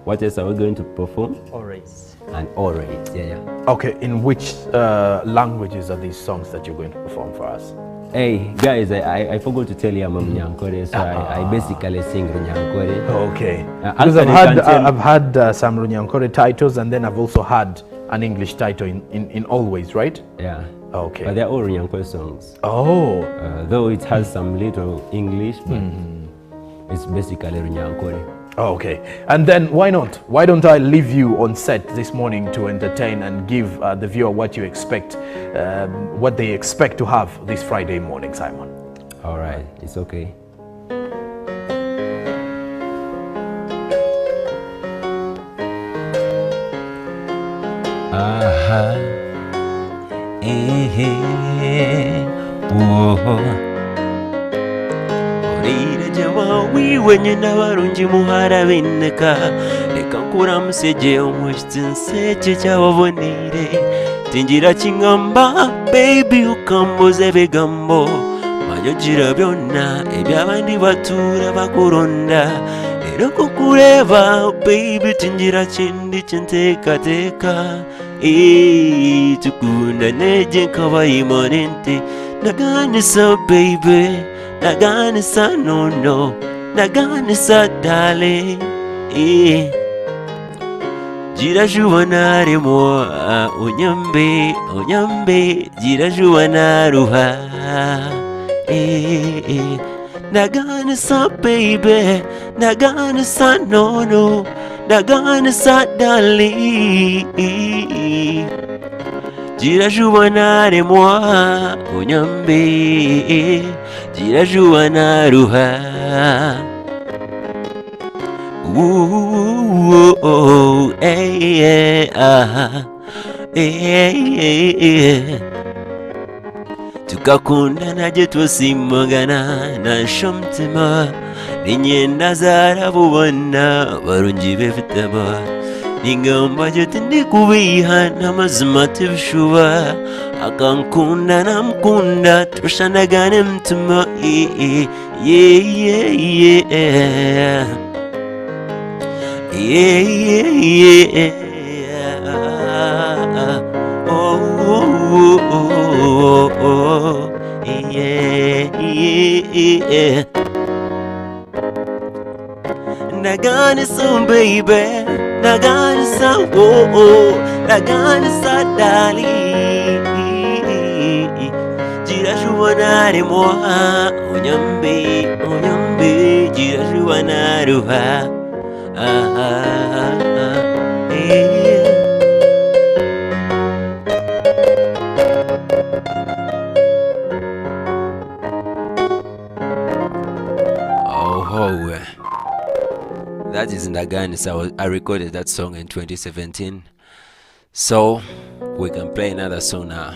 S21: what else are we going to perform?
S16: Always.
S21: And always, yeah.
S20: Okay, in which languages are these songs that you're going to perform for us?
S21: Hey guys, I forgot to tell you I'm a Runyankore, so I basically sing Runyankore.
S20: Okay. Because I've had some Runyankore titles, and then I've also had an English title in Always, right?
S21: Yeah.
S20: Okay.
S21: But they're all Runyankore songs.
S20: Oh.
S21: Though it has some little English, but it's basically Runyankore.
S20: Okay, and then why not? Why don't I leave you on set this morning to entertain and give the viewer what you expect, what they expect to have this Friday morning, Simon?
S21: All right, it's okay.
S10: Wiwenye n'abarungi muharabineka leka nkuramusege omushitsi nseke kyababonire tingira kingamba baby ukambuza ebigambo manyogira byonna ebyabandi batura bakuronda lero kukureba baby tingira kindi kyenteekateeka tukunda neje nkabayimone nti naganisa baby naganisa no naganisa darling jira juwana remo onyambe jira juwana ruha naganisa baby naganisa no naganisa darling jira juwana remo onyambe jira juwana ruha tukakunda naje twosimagana nashomutima ninyenda zarabubona barungi befitaba ningamba je tindikubiha n'amazima tibishuba akankunda namkunda tushanagane mtima naganisa baby naganisa naganisa darling jira juwana remo onyambe jira juwana ruha that is Ndaganisa. I recorded that song in 2017, so we can play another song now.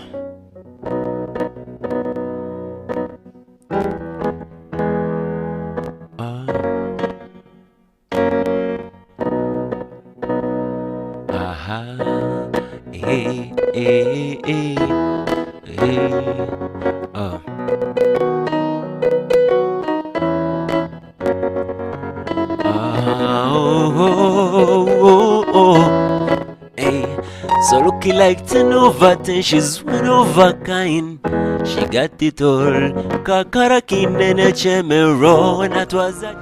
S10: So looking like 10 over 10, she's one of a kind. She got it all. Kakara kinene chemero, and that was a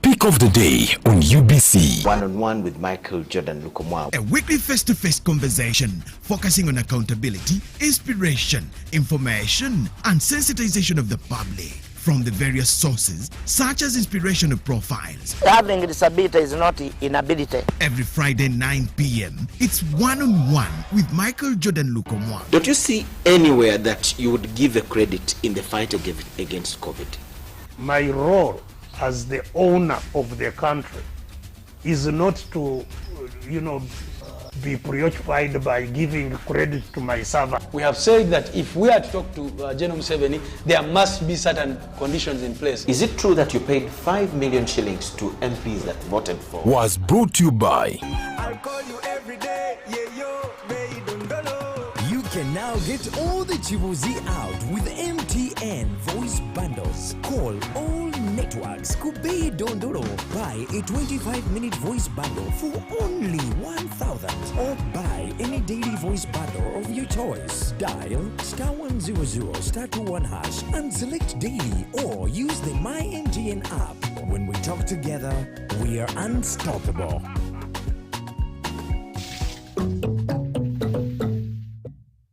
S2: Pick of the day on UBC.
S4: One-on-one with Michael Jordan Lukomwa.
S9: A weekly face-to-face conversation focusing on accountability, inspiration, information, and sensitization of the public. from the various sources, such as inspirational profiles.
S12: Having disability is not inability.
S9: Every Friday 9 p.m., it's one-on-one with Michael Jordan Lukomwa.
S11: Don't you see anywhere that you would give a credit in the fight against COVID?
S3: My role as the owner of the country is not to, be preoccupied by giving credit to my servant.
S6: We have said that if we are to talk to General Museveni, there must be certain conditions in place.
S4: Is it true that you paid 5 million shillings to MPs that voted for?
S2: Was brought to you by
S14: You can now get all the Chibuzi out with MTN voice bundles. Call all networks. Kubei Dondoro. Buy a 25-minute voice bundle for only 1,000. Or buy any daily voice bundle of your choice. Dial *100 *21# and select daily, or use the My MTN app. When we talk together, we are unstoppable.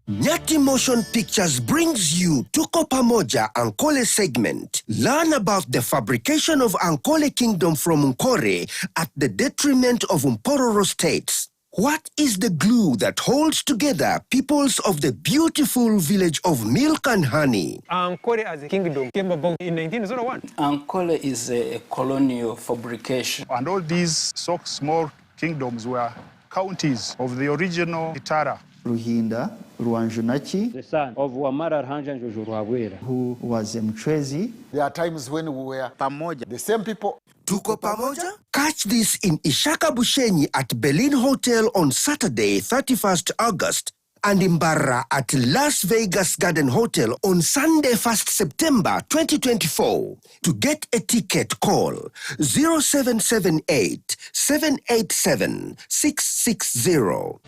S5: Nyati Motion Pictures brings you Tuko Pamoja Ankole segment. Learn about the fabrication of Ankole Kingdom from Nkore at the detriment of Mpororo states. What is the glue that holds together peoples of the beautiful village of milk and honey?
S8: Ankole as a kingdom came about in 1901.
S16: Ankole is a colonial fabrication.
S22: And all these small kingdoms were counties of the original Itara.
S19: Ruhinda Ruanjunachi,
S8: The son of Wamara Rhanja Njojo Rwabwera,
S19: who was a Mchwezi.
S13: There are times when we were pamoja, the same people.
S5: Tuko Pamoja? Catch this in Ishaka Bushenyi at Berlin Hotel on Saturday, 31st August, and in Barra at Las Vegas Garden Hotel on Sunday, 1st September 2024. To get a ticket, call 0778 787 660.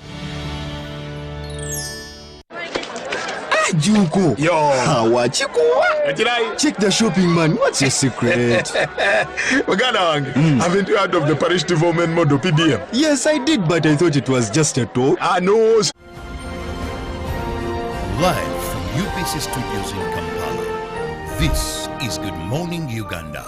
S17: Junko. Yo. What you check the shopping, man. What's your secret?
S23: Haven't you heard of the parish development model PDM?
S17: Yes, I did, but I thought it was just a talk.
S23: No.
S1: Live from UBC Studios in Kampala, this is Good Morning Uganda.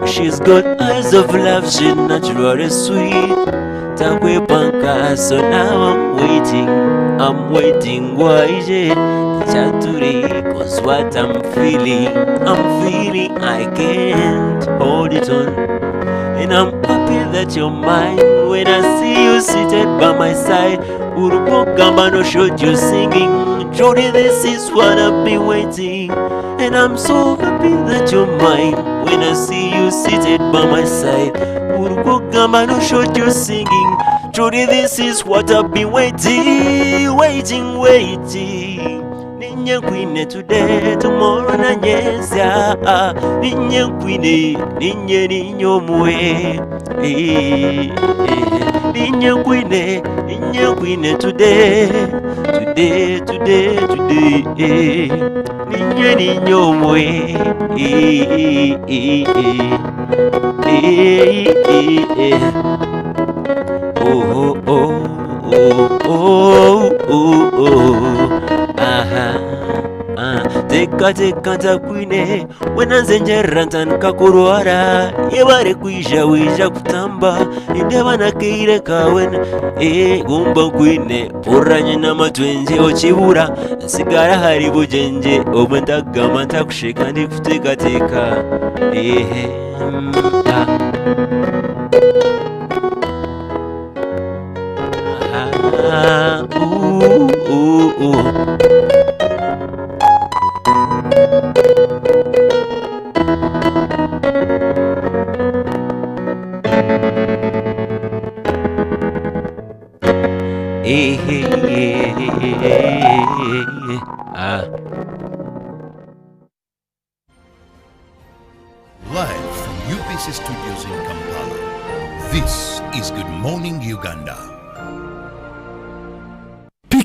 S10: She's got eyes of love, she's naturally sweet. Takwe panka, so now I'm waiting, why Chaturi, cause what I'm feeling, I can't hold it on. And I'm happy that you're mine when I see you seated by my side. Urupo Gambano showed you singing. Jody, this is what I've been waiting. And I'm so happy that you're mine when I see you seated by my side. Urupo Gambano showed you singing. Jody, this is what I've been waiting. Ninye kwine today, tomorrow na nyesa. Ninye kwine, ninye omwe. Ninye kwine today. Ninye omwe. Teka ntakwine wenanze njeranta nkakurwara yebare kwijawija kutamba indeba nakeire kawen gumba kwine poranye n'amatwenje okibura nsigara hari bujenje obwentagamba ntakusheka ndi kutekateka
S1: Live from UBC Studios in Kampala, this is Good Morning Uganda.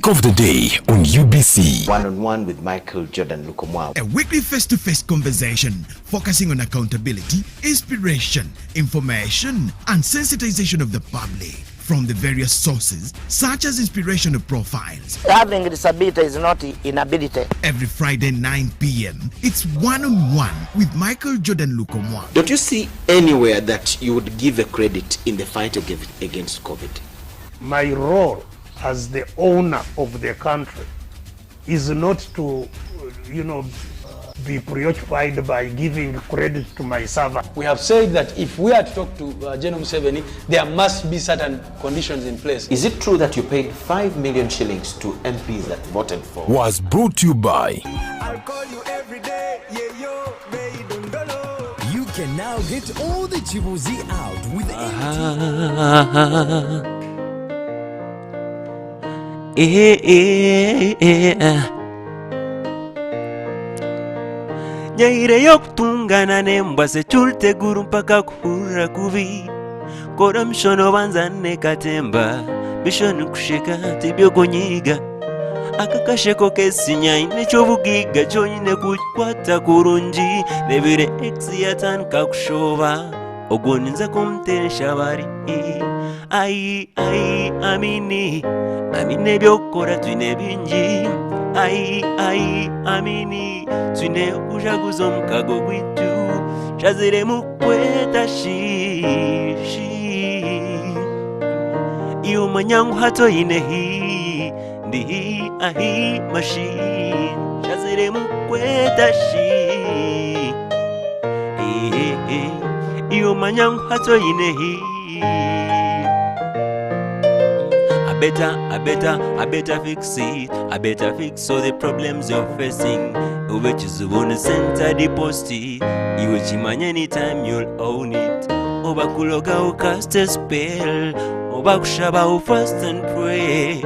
S2: Pick of the day on UBC.
S4: One-on-one with Michael Jordan Lukomwa.
S9: A weekly face-to-face conversation focusing on accountability, inspiration, information, and sensitization of the public from the various sources, such as inspirational profiles.
S12: Having disability is not inability.
S9: Every Friday 9 p.m., it's one-on-one with Michael Jordan Lukomwa.
S11: Don't you see anywhere that you would give a credit in the fight against COVID?
S3: My role as the owner of the country is not to, be preoccupied by giving credit to my servant.
S6: We have said that if we are to talk to General Museveni, there must be certain conditions in place.
S4: Is it true that you paid 5 million shillings to MPs that voted for?
S2: Was brought to you by
S14: I'll call you every day, yeah, yo, baby, don't go. You can now get all the Chibuzi out with
S10: Nyaire yokutungana nembwa sechulteguru mpaka kuhura kuvi kora mshono banzane katemba bishono kusheka tibyogonyiga akakasheko kesinya inechobugiga chonyine kukwata kurunji nebire exiyatan kakushova ogoninza kumtensha bari ai amini byokora twine binji ai amini twine ujaguzo mkago gwitu chazire mukweta shishi iyo manyangu hato inehi ndihi ahi machine chazire mukweta shi iyo manyangu hato inehi I better fix it. I better fix all the problems you're facing. Which is the one center deposit. You will chimanya anytime you'll own it. Oba kuloga u cast a spell. Oba kushaba u fast and pray.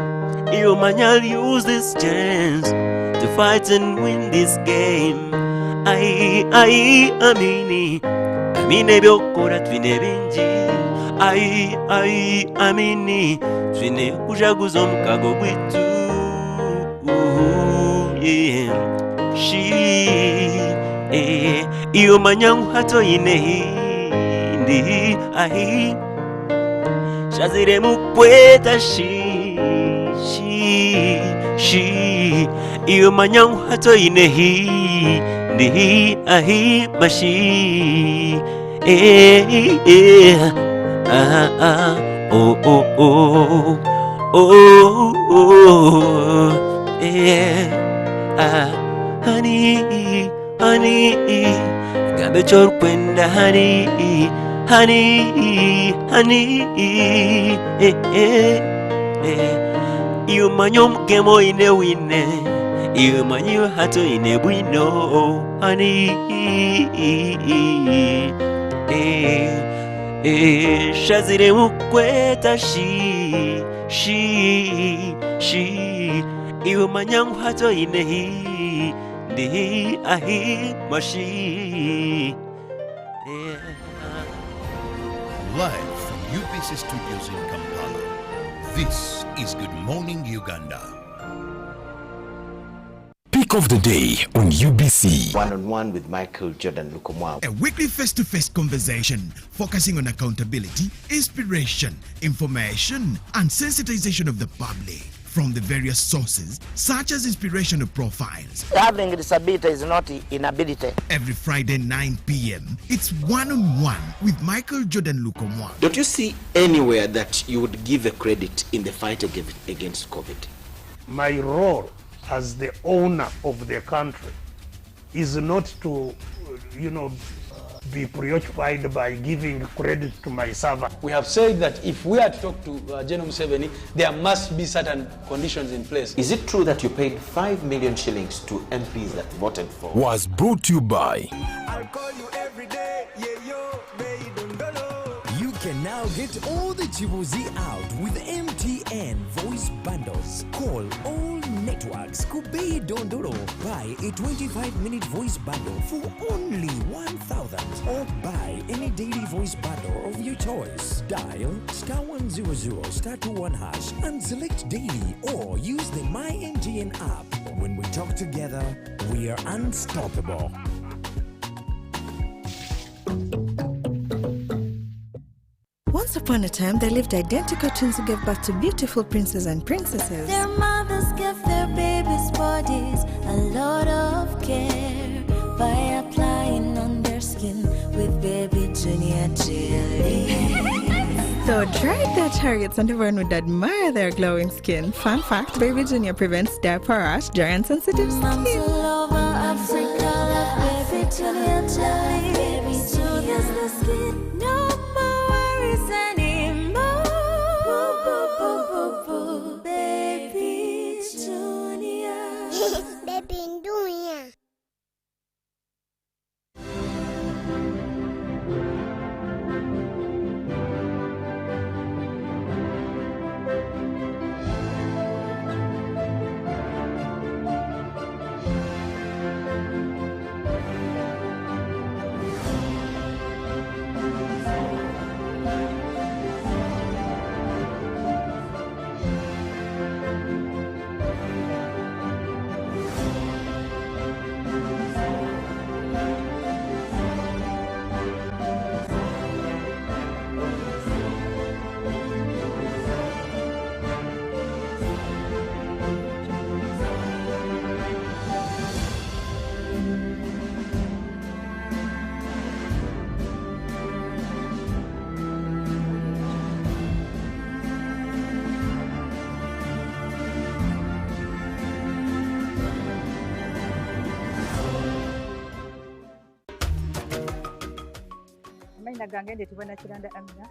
S10: You manyal use this chance to fight and win this game. Amini byokora twine binji. Amini twine kujaguzo mkago gwitu yeah. Iyo manyangu hato inehi ndi ahi shazire mukweta shi iyo manyangu hato inehi ndi ahi mashi honey, gambe chorkwenda honey, iyo manyo mkemo ine wine, iyo manyo hato ine bwino honey, shazire mukweta shi iyo manyangu hato inehi ndihi ahi mashi
S1: Live from UBC Studios in Kampala, this is Good Morning Uganda.
S2: Pick of the day on UBC.
S4: One-on-one with Michael Jordan Lukomwa.
S9: A weekly face-to-face conversation focusing on accountability, inspiration, information, and sensitization of the public from the various sources, such as inspirational profiles.
S12: Having disability is not inability.
S9: Every Friday 9 p.m., it's one-on-one with Michael Jordan Lukomwa.
S11: Don't you see anywhere that you would give a credit in the fight against COVID?
S3: My role as the owner of the country is not to, be preoccupied by giving credit to my servant.
S6: We have said that if we are to talk to General Museveni, there must be certain conditions in place.
S4: Is it true that you paid 5 million shillings to MPs that voted for?
S2: Was brought to you by
S14: I'll call you every day, yeah, yo, baby, don't go. You can now get Get all the chibuzi out with MTN voice bundles. Call all networks. Kubei Dondoro. Buy a 25-minute voice bundle for only 1,000 or buy any daily voice bundle of your choice. Dial *100 *21 hash and select daily or use the My MTN app. When we talk together, we are unstoppable.
S7: Once upon a time, there lived identical twins who gave birth to beautiful princes and princesses.
S15: Their mothers gave their babies' bodies a lot of care by applying on their skin with Baby Junior jelly.
S7: Though dried their chariots and everyone would admire their glowing skin. Fun fact, Baby Junior prevents diaper rash, dry and sensitive skin.
S15: Moms all over Africa love Baby Junior jelly. Baby Junior's the skin. No more worries anymore. Boo, boo, boo, boo, boo. Baby Junior.
S18: Baby Junior.
S24: Amazina gange ndi tubona Kiranda Amina.